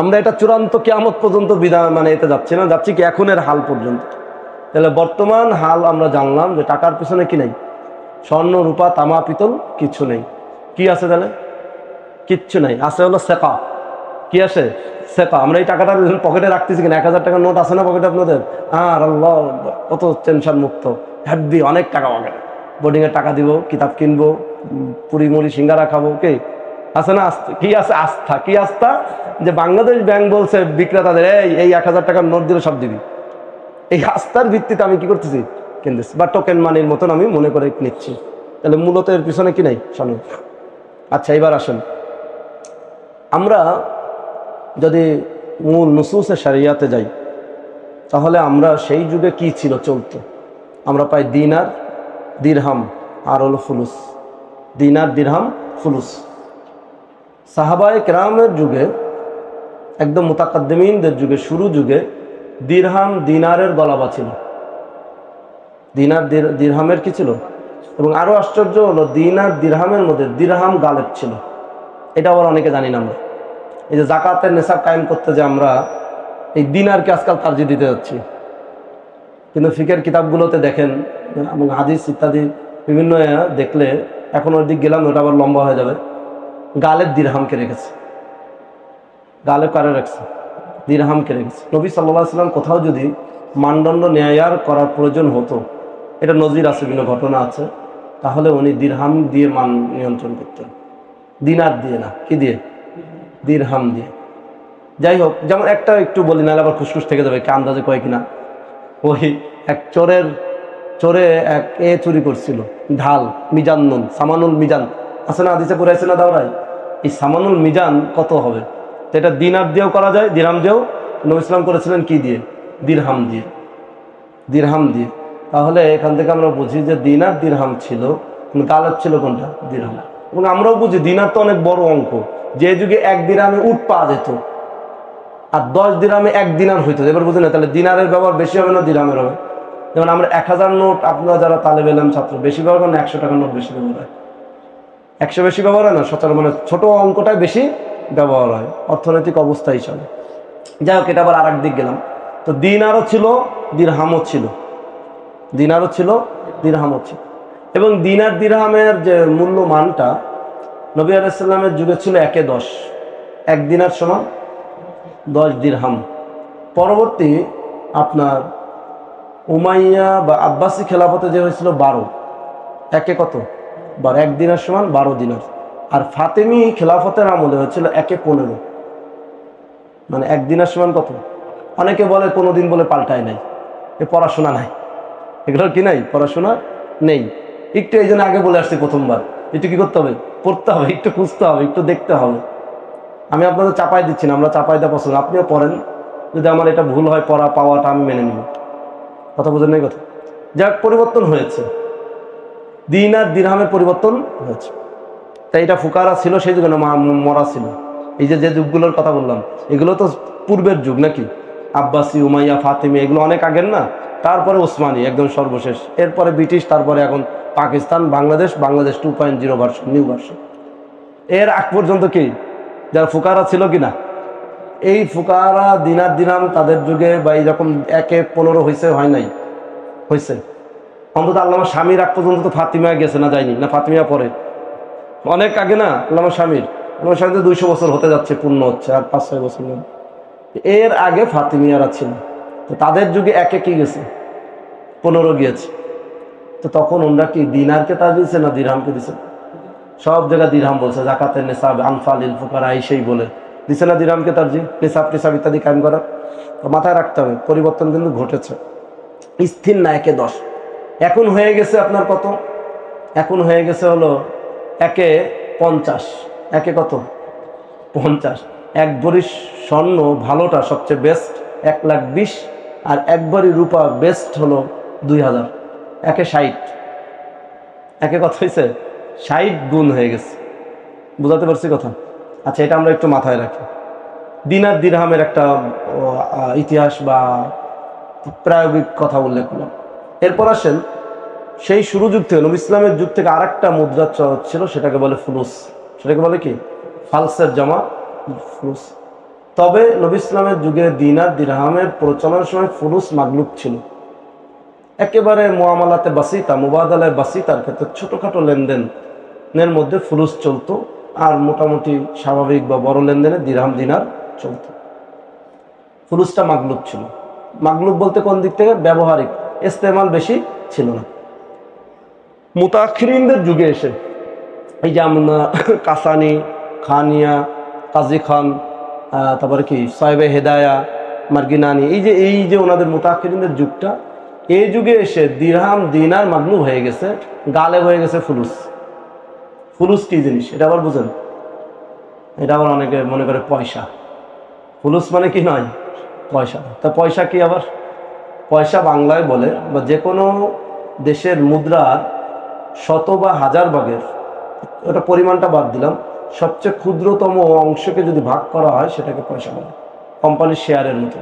আমরা এটা চূড়ান্ত কিয়ামত পর্যন্ত বিধান, মানে এতে যাচ্ছি না, যাচ্ছি কি এখনের হাল পর্যন্ত। তাহলে বর্তমান হাল আমরা জানলাম যে টাকার পিছনে কি নেই, স্বর্ণ রূপা তামা পিতল কিছু নেই। কি আছে তাহলে? কিচ্ছু নেই, আছে হলো সেকা। কি আছে? সেকা। আমরা এই টাকাটা পকেটে রাখতেছি কিনা, 1000 টাকার নোট আছে না পকেটে আপনাদের? আর আল্লাহ, কত টেনশন মুক্ত, হ্যাপি, অনেক টাকা পকেটে, বোর্ডিংয়ের টাকা দিব, কিতাব কিনবো, পুরি মুড়ি সিঙ্গারা খাবো, কে আছে না? কি আছে? আস্থা। কি আস্থা? যে বাংলাদেশ ব্যাংক বলছে বিক্রেতাদের, এই 1000 টাকার নোট দিলে সব দিবি। এই আস্থার ভিত্তিতে আমি কি করতেছি, কিনতেছি, বা টোকেন মানির মতন আমি মনে করে নিচ্ছি। তাহলে মূলত এর পিছনে কি নাই, স্বর্ণ। আচ্ছা, এবার আসেন, আমরা যদি মূল নুসুসে শরিয়াতে যাই, তাহলে আমরা সেই যুগে কি ছিল চলতো, আমরা পাই দিনার, দিরহাম আর হলো ফুলুস। দিনার, দিরহাম, ফুলুস। সাহাবায়ে কেরামের যুগে, একদম মুতাকাদ্দিমিনদের যুগে, শুরু যুগে দিরহাম দিনারের গলাবা ছিল। দিনার দিরহামের কি ছিল? এবং আরো আশ্চর্য হলো, দিনার দিরহামের মধ্যে দিরহাম গালেব ছিল। এটা আবার অনেকে জানি না আমরা। এই যে জাকাতের নেশাব কায়েম করতে, যে আমরা এই দিনারকে আজকাল তারজিহ দিতে যাচ্ছি, কিন্তু ফিকের কিতাবগুলোতে দেখেন এবং হাদিস ইত্যাদি বিভিন্ন দেখলে, এখন ওর দিক গেলাম, ওটা আবার লম্বা হয়ে যাবে, গালেব দিরহামকে রেখেছে। গালেব কারে রাখছে? দিরহামকে রেখেছে। নবী সাল্লাল্লাহু আলাইহি ওয়াসাল্লাম কোথাও যদি মানদণ্ড ন্যায়ার করার প্রয়োজন হতো, এটা নজির আছে, বিভিন্ন ঘটনা আছে, তাহলে উনি দিরহাম দিয়ে মান নিয়ন্ত্রণ করতেন, দিনার দিয়ে না। কি দিয়ে? দিরহাম দিয়ে। যাই হোক, যেমন একটা একটু বলি, নাহলে আবার খুশখুশ থেকে যাবে, কে আন্দাজে কয় কিনা। ওই এক চোরে এক চুরি করছিল, ঢাল, মিজান নুন, সামানুল মিজান আছে না, হাদিসে পড়াইছে না দাওরাই? এই সামানুল মিজান কত হবে? তো এটা দিনার দিয়েও করা যায়, দিরহাম দিয়েও। নবী ইসলাম করেছিলেন কি দিয়ে? দিরহাম দিয়ে। দিরহাম দিয়ে। তাহলে এখান থেকে আমরা বুঝি যে দিনার দিরহাম ছিল, গালেব ছিল কোনটা? দিরহাম। এবং আমরাও বুঝি দিনার তো অনেক বড় অঙ্ক, যে যুগে 1 দিরহামে উট পাওয়া যেত, আর 10 দিরহামে 1 দিনার হইতো। এবার বুঝি না, তাহলে দিনারের ব্যবহার বেশি হবে না দিরহামের হবে? যেমন আমরা 1000 নোট, আপনারা যারা তালেব ইলম ছাত্র, বেশি ব্যবহার করেন, 100 টাকার নোট বেশি ব্যবহার হয়। 100 বেশি ব্যবহার হয় না, 17, মানে ছোট অঙ্কটাই বেশি ব্যবহার হয় অর্থনৈতিক অবস্থা হিসাবে। যাই হোক, এটা আবার আর এক দিক গেলাম। তো দিনারও ছিল, দিরহামও ছিল। দিনারও ছিল, দিরহামও ছিল। এবং দিনার দিরহামের যে মূল্যমানটা নবী আলাইহিস সালামের যুগে ছিল 1-10। 1 দিনার সমান 10 দিরহাম। পরবর্তী আপনার উমাইয়া বা আব্বাসী খেলাফতে যে হয়েছিল 12, একে কত? 12। 1 দিনার সমান 12 দিনার। আর ফাতেমি খেলাফতের আমলে হয়েছিল 1-15, মানে 1 দিনার সমান কত? অনেকে বলে, কোনোদিন বলে পাল্টায় নাই, এ পড়াশোনা নাই, এগুলোর কি নাই? পড়াশোনা নেই। একটু এই জন্য আগে বলে আসছি প্রথমবার, একটু কি করতে হবে? পড়তে হবে, একটু খুঁজতে হবে, একটু দেখতে হবে। আমি আপনাদের চাপাই দিচ্ছি না, আমরা চাপাই দেওয়া পছন্দ, আপনিও পড়েন, যদি আমার এটা ভুল হয় পড়া পাওয়াটা আমি মেনে নিব। কথা বোঝেন নাই কথা? যাক, পরিবর্তন হয়েছে, দিনার দিরহামের পরিবর্তন হয়েছে। তাই এটা ফুকারা ছিল, সেই যুগে মরা ছিল। এই যে যুগগুলোর কথা বললাম, এগুলো তো পূর্বের যুগ নাকি, আব্বাসি, উমাইয়া, ফাতিমি, এগুলো অনেক আগের না। তারপরে ওসমানী একদম সর্বশেষ, এরপরে ব্রিটিশ, তারপরে এখন Pakistan, Bangladesh 2.0 version, new version. এর আগ পর্যন্ত কি যারা ফুকারা ছিল কিনা, এই ফুকারা দিনার দিরহাম তাদের যুগে বা এইরকম 1-15 হয়েছে, হয় নাই, হয়েছে অন্তত আল্লামা স্বামীর আগ পর্যন্ত তো ফাতিমা গেছে না, যায়নি না? ফাতিমা পরে অনেক আগে না আল্লামা স্বামীর 200 বছর হতে যাচ্ছে, পূর্ণ হচ্ছে আর 5-6 বছর। এর আগে ফাতিমিয়ারা ছিল, তো তাদের যুগে কি গেছে, 15 গিয়েছে। তো তখন ওনারা কি দিনারকে তা দিয়েছে না দিরহামকে দিছে? সব জায়গায় দিরহাম বলছে, যাকাতের নেশাব, আনফালিল ফুকারা, সেই বলে দিছে না দিরহামকে তারজি, নেশাব টেসাব ইত্যাদি কায়েম করা। তো মাথায় রাখতে হবে, পরিবর্তন কিন্তু ঘটেছে, স্থির না 1-10। এখন হয়ে গেছে আপনার কত, এখন হয়ে গেছে হলো 1-50, কত 50। 1 ভরি স্বর্ণ ভালোটা সবচেয়ে বেস্ট 1,20,000, আর 1 ভরি রূপা বেস্ট হলো 2,000। 1-60, কত হয়েছে, 60 গুণ হয়ে গেছে। বুঝাতে পারছি কথা? আচ্ছা, এটা আমরা একটু মাথায় রাখি। দিনার দিরহামের একটা ইতিহাস বা প্রায়োগিক কথা উল্লেখ করলাম। এরপর আসেন, সেই শুরু যুগ থেকে, নবী ইসলামের যুগ থেকে আরেকটা মুদ্রা ছিল, সেটাকে বলে ফুলুস। সেটাকে বলে কি, ফালসের জমা, ফুলুস। তবে নবী ইসলামের যুগে দিনার দিরহামের প্রচলনের সময় ফুলুস মাগলুব ছিল। একেবারে মুআমালাতে বাসিতা, মুবাদালায় বাসিতার ক্ষেত্রে ছোটোখাটো লেনদেনের মধ্যে ফুলুস চলতো, আর মোটামুটি স্বাভাবিক বা বড় লেনদেনে দিরহাম দিনার চলত। ফুলুসটা মাগলুব ছিল। মাগলুব বলতে কোন দিক থেকে, ব্যবহারিক, ইস্তেমাল বেশি ছিল না। মুতাআখিরিনদের যুগে এসে এই যে আমরা কাসানি, খানিয়া, কাজী খান, তারপরে কি সাহেবে হেদায়া, মার্গিনানি, এই যে ওনাদের মুতাআখিরিনদের যুগটা, এই যুগে এসে দিরহাম দিনার মাগলুব হয়ে গেছে, গালেব হয়ে গেছে ফুলুস। ফুলুস কি জিনিস এটা আবার বুঝেন? এটা আবার অনেকে মনে করে পয়সা। ফুলুস মানে কি নয়, পয়সা। তা পয়সা কি আবার? পয়সা বাংলায় বলে, বা যে কোনো দেশের মুদ্রার 100 বা 1000 ভাগের, ওটা পরিমাণটা বাদ দিলাম, সবচেয়ে ক্ষুদ্রতম অংশকে যদি ভাগ করা হয় সেটাকে পয়সা বলে, কোম্পানির শেয়ারের মতো।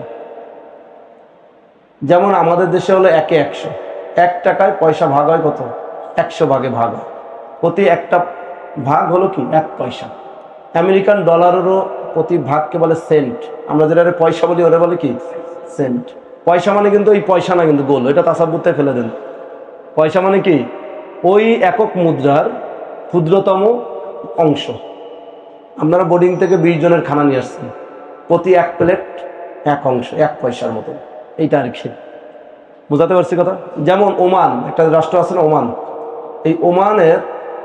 যেমন আমাদের দেশে হলো 1-100, 1 টাকায় পয়সা ভাগ হয় কত, 100 ভাগে ভাগ হয়, প্রতি একটা ভাগ হলো কি 1 পয়সা। আমেরিকান ডলারেরও প্রতি ভাগকে বলে সেন্ট। আমরা যেটা পয়সা বলি ওরা বলে কি, সেন্ট। পয়সা মানে কিন্তু ওই পয়সা না, কিন্তু গোল, এটা তাসাব্বুতে ফেলে দেন। পয়সা মানে কি, ওই একক মুদ্রার ক্ষুদ্রতম অংশ। আপনারা বোর্ডিং থেকে 20 জনের খানা নিয়ে আসছেন, প্রতি 1 প্লেট 1 অংশ, 1 পয়সার মতো, এইটা আর কি। বুঝাতে পারছি কথা? যেমন ওমান, একটা রাষ্ট্র আছে না ওমান, এই ওমানের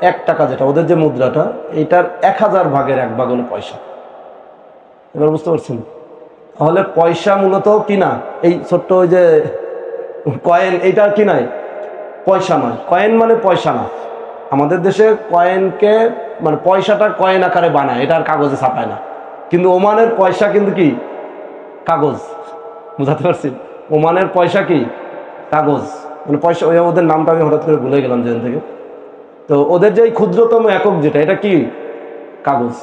1 টাকা যেটা, ওদের যে মুদ্রাটা, এইটার 1000 ভাগের 1 ভাগ হলো পয়সা। এবার বুঝতে পারছেন? তাহলে পয়সা মূলত কি না, এই ছোট্ট ওই যে কয়েন, এইটা কি নাই, পয়সা নয়। কয়েন মানে পয়সা না। আমাদের দেশে কয়েনকে মানে পয়সাটা কয়েন আকারে বানায়, এটা আর কাগজে ছাপায় না। কিন্তু ওমানের পয়সা কিন্তু কি, কাগজ। বুঝাতে পারছি? ওমানের পয়সা কি, কাগজ, মানে পয়সা। ওদের নামটা আমি হঠাৎ করে ভুলে গেলাম জেন থেকে। তো ওদের যে ক্ষুদ্রতম একক যেটা, এটা কি, কাগজ।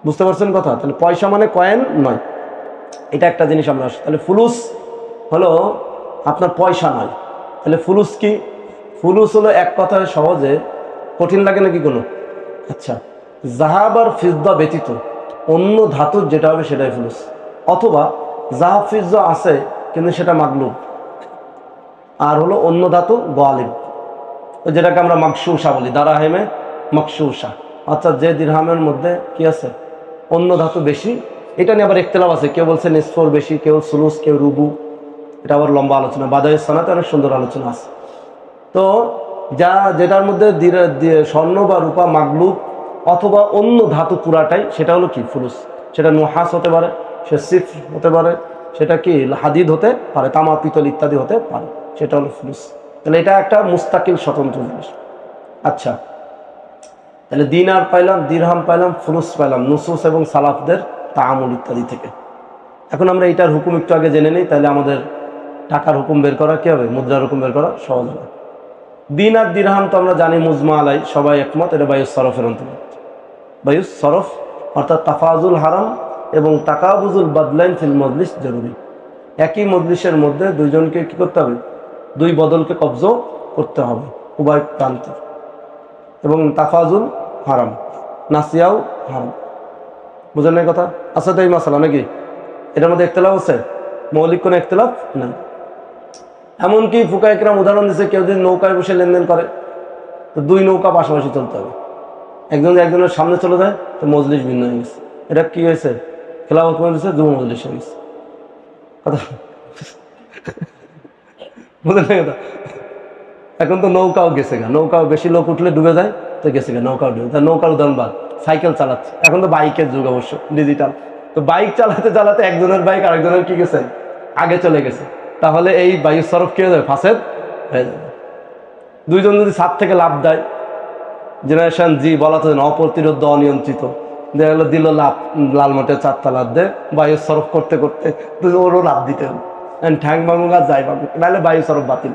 বুঝতে পারছেন কথা? তাহলে পয়সা মানে কয়েন নয়, এটা একটা জিনিস আমরা। তাহলে ফুলুস হলো আপনার পয়সা নয়। তাহলে ফুলুস কি? ফুলুস হলো এক কথায় সহজে, কঠিন লাগে নাকি কোনো? আচ্ছা, জাহাব আর ফিজ্জা ব্যতীত অন্য ধাতুর যেটা হবে সেটাই ফুলুস। অথবা জাহাব ফিজ্জা আছে কিন্তু সেটা মাগলুব, আর হলো অন্য ধাতু গালিব, যেটাকে আমরা মাকসুসা বলি, দারাহেমে মাকসুসা। অর্থাৎ যে দিরহামের মধ্যে কি আছে, অন্য ধাতু বেশি। এটা নিয়ে আবার ইখতিলাফ আছে, কেউ বলছে নিসফর বেশি, কেউ সুলুস, কেউ রুবু। এটা আবার লম্বা আলোচনা, বাদায়ের সানাতে অনেক সুন্দর আলোচনা আছে। তো যেটার মধ্যে স্বর্ণ বা রূপা মাগলুব অথবা অন্য ধাতু পুরাটাই, সেটা হলো কি, ফুলুস। সেটা নুহাস হতে পারে, সে সিফ হতে পারে, সেটা কি হাদিদ হতে পারে, তামা পিতল ইত্যাদি হতে পারে, সেটা হলো ফুলুস। তাহলে এটা একটা মুস্তাকিল স্বতন্ত্র জিনিস। আচ্ছা, তাহলে দিনার পাইলাম, দিরহাম পাইলাম, ফুলুস পাইলাম নুসুস এবং সালাফদের তাআমুল ইত্যাদি থেকে। এখন আমরা এইটার হুকুম একটু আগে জেনে নিই, তাহলে আমাদের টাকার হুকুম বের করা কী হবে, মুদ্রার হুকুম বের করা সহজ হবে। দিন আর দিরহাম তো আমরা জানি মুজমা আলাই, সবাই একমত, এটা বায়ুস সরফের অন্তর্গত। বায়ুস সরফ অর্থাৎ তাফাজুল হারাম এবং তাকাবুজুল বাদলাইন ফিল মজলিস জরুরি। একই মজলিসের মধ্যে দুইজনকে কী করতে হবে, দুই বদলকে কবজ করতে হবে উভয় প্রান্তে। এবং তাফাজুল হারাম, নাসিয়াও হারাম। বুঝলেন এই কথা? আচ্ছা, তো এই মাসালা নাকি এটার মধ্যে একতলাফ আছে? মৌলিক কোনো একতলাফ না। এমনকি ফুকায়ে কেরাম উদাহরণ দিচ্ছে, কেউ যদি নৌকায় বসে লেনদেন করে তো দুই নৌকা পাশাপাশি চলতে হবে। একজন একজনের সামনে চলে যায় তো মজলিস ভিন্ন হয়ে গেছে। এটা কি হয়েছে? খেলাফত মজলিসে যুব মজলিস হয়ে গেছে। কথা বুঝলেন কথা? এখন তো নৌকাও গেছে গা, নৌকাও বেশি লোক উঠলে ডুবে যায় তো গেছে গা, নৌকাও ডুবে। তার নৌকার উদাহরণ বাদ, সাইকেল চালাচ্ছে। এখন তো বাইকের যুগ অবশ্য, ডিজিটাল। তো বাইক চালাতে চালাতে একজনের বাইক আরেকজনের কি গেছে, আগে চলে গেছে। তাহলে এই বায়ু সরফ কি হয়ে যাবে, ফাসেদ হয়ে যাবে। দুইজন যদি ছাদ থেকে লাভ দেয়, জেনারেশন জি বলা তো অপ্রতিরোধ অনিয়ন্ত্রিত, দেখা গেলো দিল লাভ, লাল মাঠে 4টা লাভ দেয়, বায়ু সরফ করতে করতে ওরও লাভ দিতে হবে, ঠ্যাং ভাঙুক আর যাই ভাঙুক, নাহলে বায়ু সরফ বাতিল।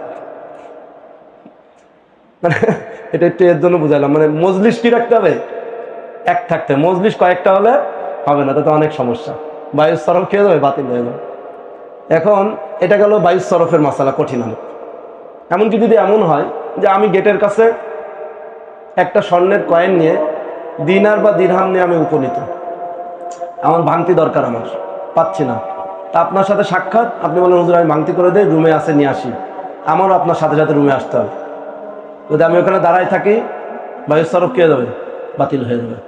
মানে এটা একটু এর জন্য বুঝাইলাম, মানে মজলিস কি রাখতে হবে, এক থাকতে। মজলিস কয়েকটা হলে হবে না, তাতে অনেক সমস্যা, বায়ু সরফ খেয়ে যাবে, বাতিল হয়ে যাবে। এখন এটা গেল বায়ু সরফের মাসালা, কঠিন অনেক। এমনকি যদি এমন হয় যে আমি গেটের কাছে একটা স্বর্ণের কয়েন নিয়ে, দিনার বা দিরহাম নিয়ে আমি উপনীত, আমার ভাঙতি দরকার, আমার পাচ্ছি না, তা আপনার সাথে সাক্ষাৎ, আপনি বলেন হুজুর আমি ভাঙতি করে দিই, রুমে আসে নিয়ে আসি, আমারও আপনার সাথে সাথে রুমে আসতে হবে। যদি আমি ওখানে দাঁড়ায় থাকি, বায়ু সরফ কে যাবে, বাতিল হয়ে যাবে।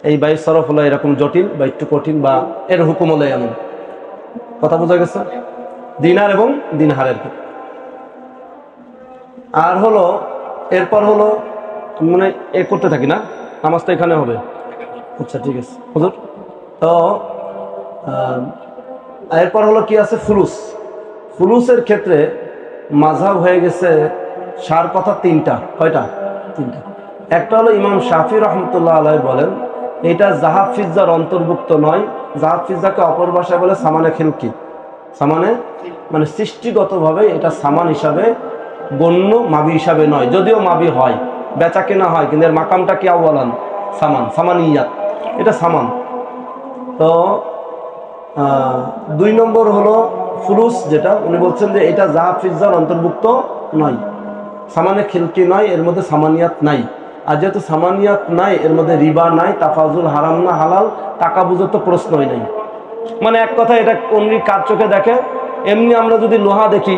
এই বায়ু সরফ হলো এরকম জটিল বা একটু কঠিন, বা এর হুকুম হলো এমন। কথা বোঝা গেছে? দিনার এবং দিনহারের। আর হলো এরপর হলো, মানে এ করতে থাকি না, নামাজ তো এখানে হবে। আচ্ছা ঠিক আছে হুজুর। তো এরপর হলো কি আছে, ফুলুস। ফুলুসের ক্ষেত্রে মাযহাব হয়ে গেছে সার কথা তিনটা। কয়টা? তিনটা। একটা হলো ইমাম শাফি রহমতুল্লাহ আলাইহি বলেন এটা জাহাব ফিজ্জার অন্তর্ভুক্ত নয়। জাহাব ফিজ্জাকে অপর ভাষায় বলে সামানে খিলকি। সামানে মানে সৃষ্টিগতভাবে এটা সামান হিসাবে গণ্য, মাবি হিসাবে নয়। যদিও মাবি হয়, বেচা কেনা হয়, কিন্তু এর মাকামটা কি আওয়ালান সামান, সামানিয়াত, এটা সামান। তো 2 নম্বর হলো ফুলুস, যেটা উনি বলছেন যে এটা জাহাব ফিজ্জার অন্তর্ভুক্ত নয়, সামানে খিলকি নয়, এর মধ্যে সামানিয়াত নাই। আর যেহেতু সামানিয়াত নাই, এর মধ্যে রিবা নাই, তাফাজুল হারাম না হালাল, টাকা বুঝার তো প্রশ্নই নাই। মানে এক কথা, এটা অমনি কার চোখে দেখে, এমনি আমরা যদি লোহা দেখি,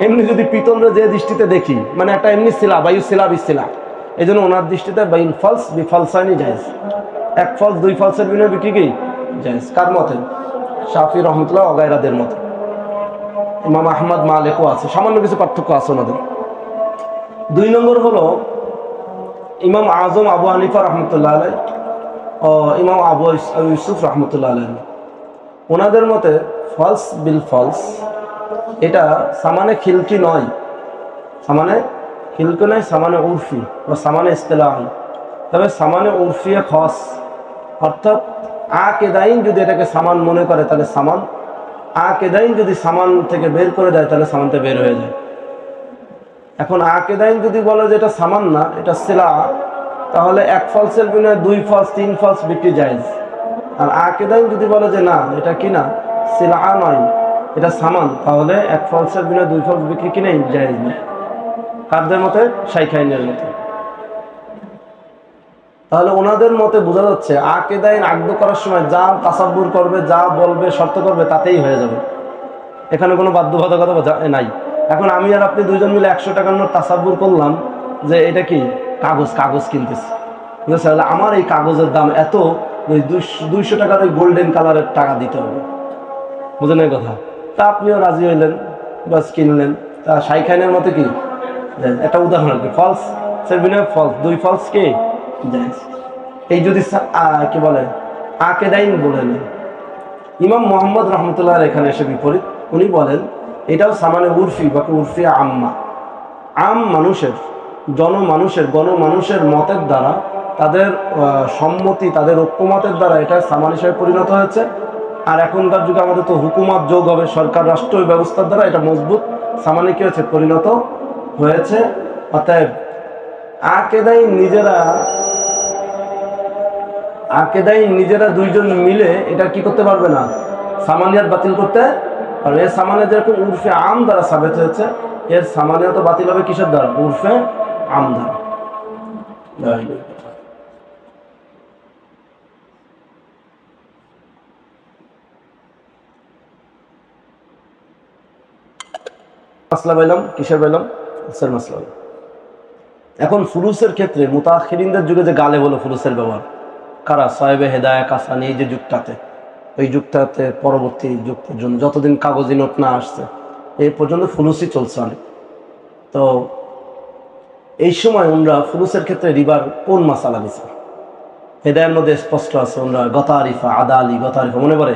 এমনি যদি পিতলের যে দৃষ্টিতে দেখি, মানে একটা এমনি শিলা, বায়ু শিলা বিশিলা। এই জন্য ওনার দৃষ্টিতে বাইল ফলস বি ফলসাইনি জায়েজ, এক ফলস 2 ফলসের বিনিময়ে বিক্রি কি জায়েজ। কার মতে? শাফি রহমতুল্লাহ অগায়রাদের মতে। ইমাম আহমদ মালিকও আছে, সামান্য কিছু পার্থক্য আছে ওনাদের। 2 নম্বর হলো ইমাম আজম আবু হানিফা রহমতুল্লাহ আলাই ও ইমাম আবু ইউসুফ রহমতুল্লাহ আলাই, ওনাদের মতে ফলস বিল ফলস এটা সামানে খিলকি নয়, সামানে খিলকি নয়, সামানে উরফি বা সামানে ইস্তেলাহি। তবে সামানে উরফিয়ে খস, অর্থাৎ আকেদাইন যদি এটাকে সামান মনে করে তাহলে সামান, আকেদাইন যদি সামান থেকে বের করে দেয় তাহলে সামানটা বের হয়ে যায়। এখন আকেদাইন যদি বলে যে এটা সামান না, এটা সিলা, তাহলে 1 ফলসের বিনিময়ে 2 ফলস 3 ফলস বিক্রি জায়েজ। আর আকেদাইন যদি বলে যে না এটা কি না, সিলা নয়, এটা সামান, তাহলে 1 ফলসের বিনিময়ে 2 ফলস বিক্রি কি নেই, জায়েজ নেই। কারদের মতে? শাইখাইনের মতে। তাহলে ওনাদের মতে বোঝা যাচ্ছে আকেদাইন আকদ করার সময় যা তাসাব্বুর করবে, যা বলবে, শর্ত করবে, তাতেই হয়ে যাবে, এখানে কোনো বাধ্যবাধকতা নাই। এখন আমি আর আপনি দুইজন মিলে 100 টাকার নোট তাসাব্বুর করলাম যে এটা কি কাগজ, কাগজ কিনতেছি, বুঝেছে, আমার এই কাগজের দাম এত, 200 টাকার ওই গোল্ডেন কালারের টাকা দিতে হবে, বুঝলেন এই কথা। তা আপনিও রাজি হইলেন, বাস কিনলেন। তা শাইখাইনের মতে কি, একটা উদাহরণ আর কি, ফলস সের বিনিময়ে ফলস 2 ফলস কে জায়েজ। এই যদি কি বলে আকেদাইন বলেন। ইমাম মোহাম্মদ রহমতুল্লাহ এখানে এসে বিপরীত, উনি বলেন এটাও সামানে উরফি বা উরফি আম্মা, আম মানুষের, জনমানুষের, গণমানুষের মতের দ্বারা, তাদের সম্মতি, তাদের ঐক্যমতের দ্বারা এটা সামান হিসেবে পরিণত হয়েছে। আর এখনকার যুগে আমাদের তো হুকুমত যোগ হবে, সরকার রাষ্ট্র ব্যবস্থার দ্বারা এটা মজবুত সামানে কি হয়েছে, পরিণত হয়েছে। অতএব আকেদাই নিজেরা দুইজন মিলে এটা কি করতে পারবে না, সামানিয়াত বাতিল করতে পারবে। এর সামানিয়াত যেরকম উর্ফে আম দ্বারা সাবেত হয়েছে, এর সামানিয়াত বাতিল হবে কিসের দ্বারা, উর্ফে আম দ্বারা। মাসলা পাইলাম, কিসের পাইলাম, মাসলা। এখন ফুলুসের ক্ষেত্রে মুতাখিরিনদের যুগে যে গালে বলো ফুলুসের ব্যবহার, কারা, সাহেবে হেদায়া কাসানি, এই যে যুগটাতে, ওই যুগটাতে পরবর্তী যুগ পর্যন্ত যতদিন কাগজি নোট না আসছে এই পর্যন্ত ফুলুসই চলছে অনেক। তো এই সময় ওনারা ফুলুসের ক্ষেত্রে রিবার কোন মাসালা দিচ্ছে, হেদায়ের মধ্যে স্পষ্ট আছে। ওনারা গতা আরিফা, আদা আলী, গতা আরিফা মনে পড়ে,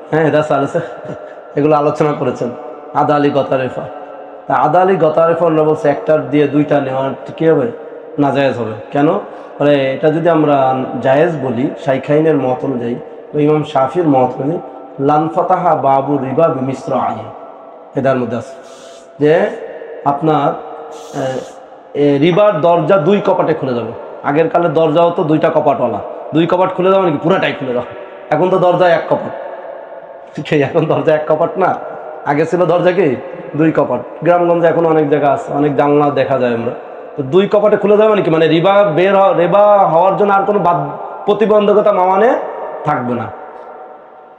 হ্যাঁ হেদা চালেছে, এগুলো আলোচনা করেছেন। আদা আলী, গতা আরিফা, তা আদা আলী, গতা আরিফা ওনারা বলছে একটার দিয়ে দুইটা নেওয়ার কী হবে, নাজায়েজ হবে। কেন, মানে এটা যদি আমরা জায়েজ বলি শাইখাইনের মত অনুযায়ী, ইমাম শাফির মত অনুযায়ী, লানফাতাহা বাবু রিবা বিমিশ্র আয়ে, এটার মধ্যে আছে যে আপনার রিবার দরজা দুই কপাটে খুলে যাবে। আগের কালে দরজা হতো দুইটা কপাটওয়ালা, দুই কপাট খুলে যাবে নাকি, পুরাটাই খুলে যাবে। এখন তো দরজা এক কপাট, ঠিক আছে, এখন দরজা এক কপাট না, আগে ছিল দরজা কি দুই কপাট। গ্রামগঞ্জে এখন অনেক জায়গা আছে, অনেক জানলা দেখা যায় আমরা, তো দুই কপাটে খুলে যাবে নাকি, মানে রিবা রিবা হওয়ার জন্য আর কোনো প্রতিবন্ধকতা মামানে থাকবে না।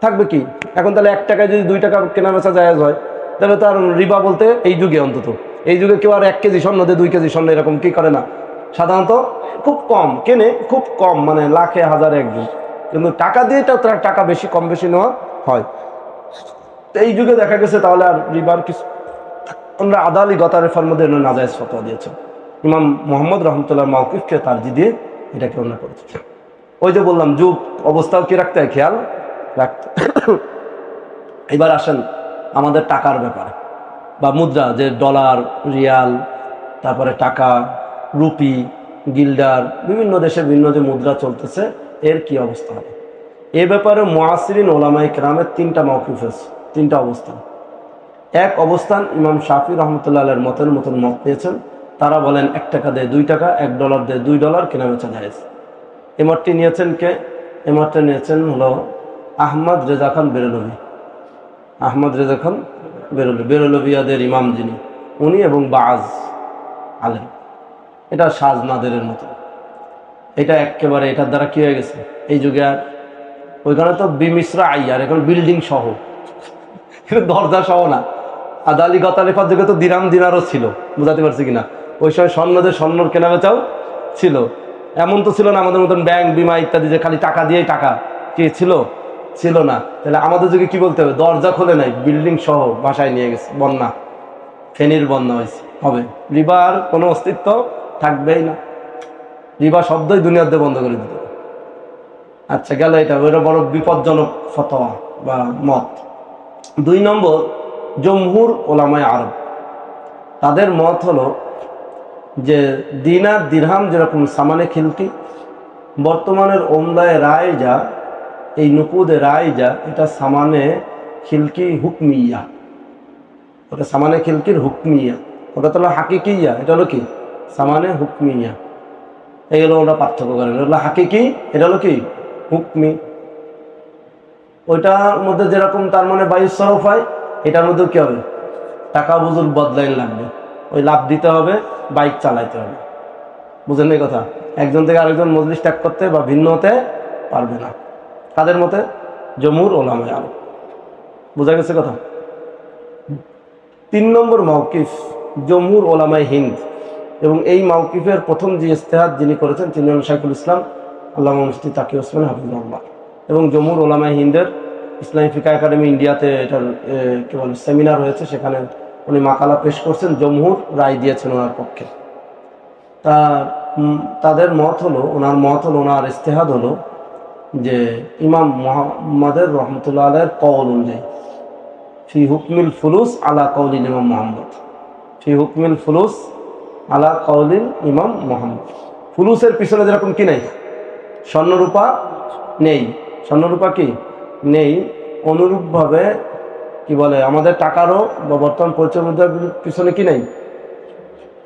থাকবে কি, এখন তাহলে 1 টাকায় যদি 2 টাকা কেনা বেচা জায়েজ হয়, তাহলে তার রিবা বলতে এই যুগে, অন্তত এই যুগে কেউ আর 1 কেজি স্বর্ণ দিয়ে 2 কেজি স্বর্ণ এরকম কি করে না, সাধারণত খুব কম কেনে, খুব কম, মানে লাখে হাজারে একজন, কিন্তু টাকা দিয়ে তার টাকা বেশি কম বেশি নেওয়া হয়। এই যুগে দেখা গেছে তাহলে আর রিবার কিছু, আমরা আদা আলী গতা রেফার মধ্যে নাজায়েজ ফতোয়া দিয়েছেন। ইমাম মোহাম্মদ রহমতুল্লাহ মাওকিফকে তারজি দিয়ে এটাকে অন্য করেছে। ওই যে বললাম যুগ অবস্থাও কি রাখতে হয়, খেয়াল রাখতে। এবার আসেন আমাদের টাকার ব্যাপারে, বা মুদ্রা, যে ডলার, রিয়াল, তারপরে টাকা, রুপি, গিল্ডার, বিভিন্ন দেশে বিভিন্ন যে মুদ্রা চলতেছে, এর কি অবস্থা হবে এ ব্যাপারে মুআসিরিন ওলামায়ে কেরামের 3টা মাওকিফ আছে, 3টা অবস্থান। এক অবস্থান ইমাম শাফি রহমতুল্লাহ আলাইহির মতের মতন মত নিয়েছেন, তারা বলেন 1 টাকা দিয়ে 2 টাকা, 1 ডলার দিয়ে 2 ডলার কেনা বেচা জায়েজ। এই মতটি নিয়েছেন কে, এই মতটা নিয়েছেন হলো আহমদ রেজা খান বেরলভী। আহমদ রেজা খান বেরলভিয়াদের ইমাম যিনি, উনি এবং বাজ আলেম, এটা সাজ নাদেরের মতো। এটা একেবারে এটার দ্বারা কি হয়ে গেছে এই যুগে, আর ওইখানে তো বিমিশ্রা আইয়ার, এখন বিল্ডিং সহ, দরজা সহ না। আদালি গতালিফার যুগে তো দিরাম দিনারও ছিল, বুঝাতে পারছি কিনা, ওই সময় স্বর্ণদের স্বর্ণর কেনা বেচাও ছিল। এমন তো ছিল না আমাদের মতন ব্যাংক, বিমা ইত্যাদি যে খালি টাকা দিয়েই টাকা, কি ছিল না। তাহলে আমাদের যুগে কি বলতে হবে, দরজা খোলে নাই, বিল্ডিং সহ বাসায় নিয়ে গেছে, বন্যা, ফেনীর বন্যা হয়েছে, হবে রিবার কোনো অস্তিত্ব থাকবেই না, রিবা শব্দই দুনিয়ার দিয়ে বন্ধ করে দিতে। আচ্ছা গেল এটা, ওইটা বড় বিপজ্জনক ফতোয়া বা মত। 2 নম্বর জমহুর ওলামায়ে আরব, তাদের মত হলো যে দিনার দিরহাম যেরকম সামানে খিলতি, বর্তমানের ওমদায় রায় যা, এই নুকুদে রায় যা, এটা সামানে খিলকি হুকমিয়া, ওটা সামানে খিলকির হুকমিয়া, ওটা তো হলো হাকিকিয়া, এটা হলো কি সামানে হুকমিয়া। এইগুলো ওরা পার্থক্য করেন, এটা হলো হাকিকি, এটা হলো কি হুকমি। ওইটার মধ্যে যেরকম তার মানে বায়ু সরফ হয়, এটার মধ্যেও কি হবে, টাকা বুঝুর বদলাইন লাগবে, ওই লাভ দিতে হবে, বাইক চালাইতে হবে। বুঝেন এই কথা, একজন থেকে আরেকজন মজলিস ত্যাগ করতে বা ভিন্ন হতে পারবে না। কাদের মতে, জমহুর ওলামায়ে আরব। বোঝা গেছে কথা। 3 নম্বর মাওকিফ জমহুর ওলামায়ে হিন্দ, এবং এই মাওকিফের প্রথম যে ইজতিহাদ যিনি করেছেন তিনি হলেন শাইখুল ইসলাম আল্লামা মুফতি তাকি ওসমান হাফিজাহুল্লাহ। এবং জমহুর ওলামায়ে হিন্দের ইসলামী ফিকহ একাডেমি ইন্ডিয়াতে এটার কি বলে সেমিনার হয়েছে, সেখানে উনি মাকালা পেশ করছেন, জমহুর রায় দিয়েছেন ওনার পক্ষে। তাদের মত হলো, ওনার মত হলো, ওনার ইজতিহাদ হলো যে ইমাম মুহাম্মদের রহমতুল্লাহ আলাইহির কওল অনুযায়ী, ফি হুকমিল ফুলুস আলা কওলিল ইমাম মুহাম্মদ, ফি হুকমিল ফুলুস আলা কওলিল ইমাম মুহাম্মদ। ফুলুসের পিছনে যেরকম কি নেই, স্বর্ণরূপা নেই, স্বর্ণরূপা কি নেই, অনুরূপভাবে কি বলে আমাদের টাকারও বা বর্তমান পরিচয় মুদ্রার পিছনে কি নেই,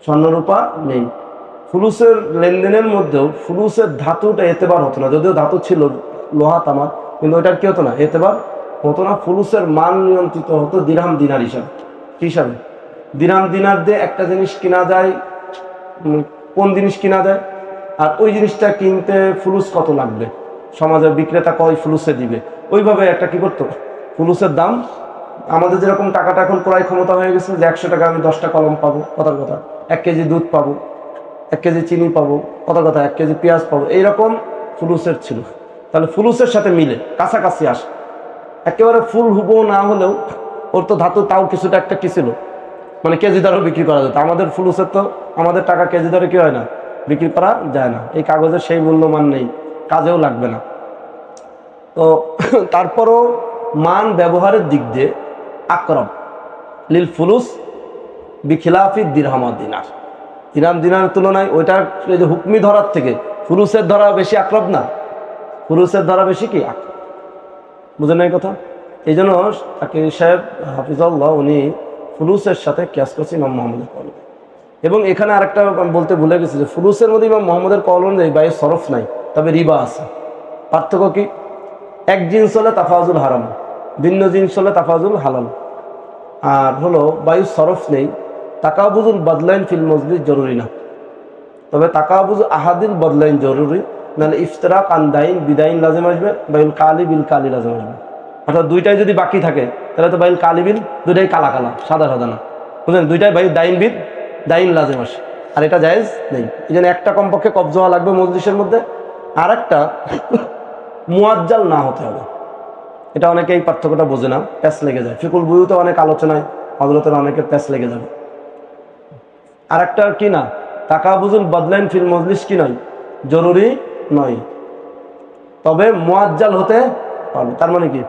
স্বর্ণরূপা নেই। ফুলুসের লেনদেনের মধ্যেও ফুলুসের ধাতুটা এতেবার হতো না, যদিও ধাতু ছিল লোহা তামার, কিন্তু ওইটার কি হতো না, এতেবার হতো না। ফুলুসের মান নিয়ন্ত্রিত হতো দিরহাম দিনার হিসাবে। কি হিসাবে? দিরহাম দিনার দিয়ে একটা জিনিস কিনা যায়, কোন জিনিস কিনা যায়, আর ওই জিনিসটা কিনতে ফুলুস কত লাগবে, সমাজের বিক্রেতা কয় ফুলুসে দিবে, ওইভাবে একটা কি করতো ফুলুসের দাম। আমাদের যেরকম টাকাটা এখন ক্রয় ক্ষমতা হয়ে গেছে যে 100 টাকা আমি 10টা কলম পাবো, কথার কথা, 1 কেজি দুধ পাবো, 1 কেজি চিনি পাবো, কথার কথা, 1 কেজি পেঁয়াজ পাবো, এইরকম ফুলুসের ছিল। তাহলে ফুলুসের সাথে মিলে কাছাকাছি আসে, একেবারে ফুল হুবো না হলেও ওর তো ধাতু তাও কিছুটা একটা কি ছিল, মানে কেজি দরেও বিক্রি করা যেত। আমাদের ফুলুসের তো আমাদের টাকা কেজি দরে কি হয় না, বিক্রি করা যায় না। এই কাগজের সেই মূল্যমান নেই, কাজেও লাগবে না। তো তারপরও মান ব্যবহারের দিক দিয়ে আকরম লিল ফুলুস বিখিলাফি দিরহাম দিনার, দিরহাম দিনারের তুলনায় ওইটার যে হুকমি ধরার থেকে ফুলুসের ধরা বেশি আকরব না, ফুলুসের ধরা বেশি কি আকরব। বুঝেন এই কথা? এই জন্য তাকে সাহেব হাফিজাল্লাহ উনি ফুলুসের সাথে কিয়াস করছে ইমাম মোহাম্মদের কওল। এবং এখানে আরেকটা বলতে ভুলে গেছি যে ফুলুসের মধ্যে ইমাম মোহাম্মদের কওল অনুযায়ী বাইরে সরফ নাই, তবে রিবা আছে। পার্থক্য কি? এক জিনিস হলে তাফাজুল হারাম, ভিন্ন জিনিস হলে তাফাজুল হালাল। আর হলো বায়ু সরফ নেই, তাকাবুজুল বদলাইন ফিল মজলিস জরুরি না, তবে তাকাবুজ আহাদিল বদলাইন জরুরি। নাহলে ইফতরাক আন্দাইন বিদাইন লাজেম আসবে, বাইল কালি বিল কালি লাজেম আসবে। অর্থাৎ দুইটাই যদি বাকি থাকে তাহলে তো বাইল কালি বিল দুইটাই কালা কালা, সাদা সাদা না, বুঝলেন? দুইটাই বাইল দাইন বিল দাইন লাজেম আসে, আর এটা জায়েজ নেই। এই জন্য একটা কমপক্ষে কবজ হওয়া লাগবে মজলিসের মধ্যে, আর একটা মুয়াজ্জাল না হতে হবে। এটা অনেকে এই পার্থক্যটা বোঝে না, প্যাচ লেগে যায়। ফিকুল বুয়ুতে অনেক আলোচনায় হযরতের অনেকের প্যাচ লেগে যাবে। আর একটা কি না, তাকাবুজুল বদলাইন ফিল মজলিস কি নয়, জরুরি নয়, তবে মুয়াজ্জাল হতে পারবে। তার মানে কি,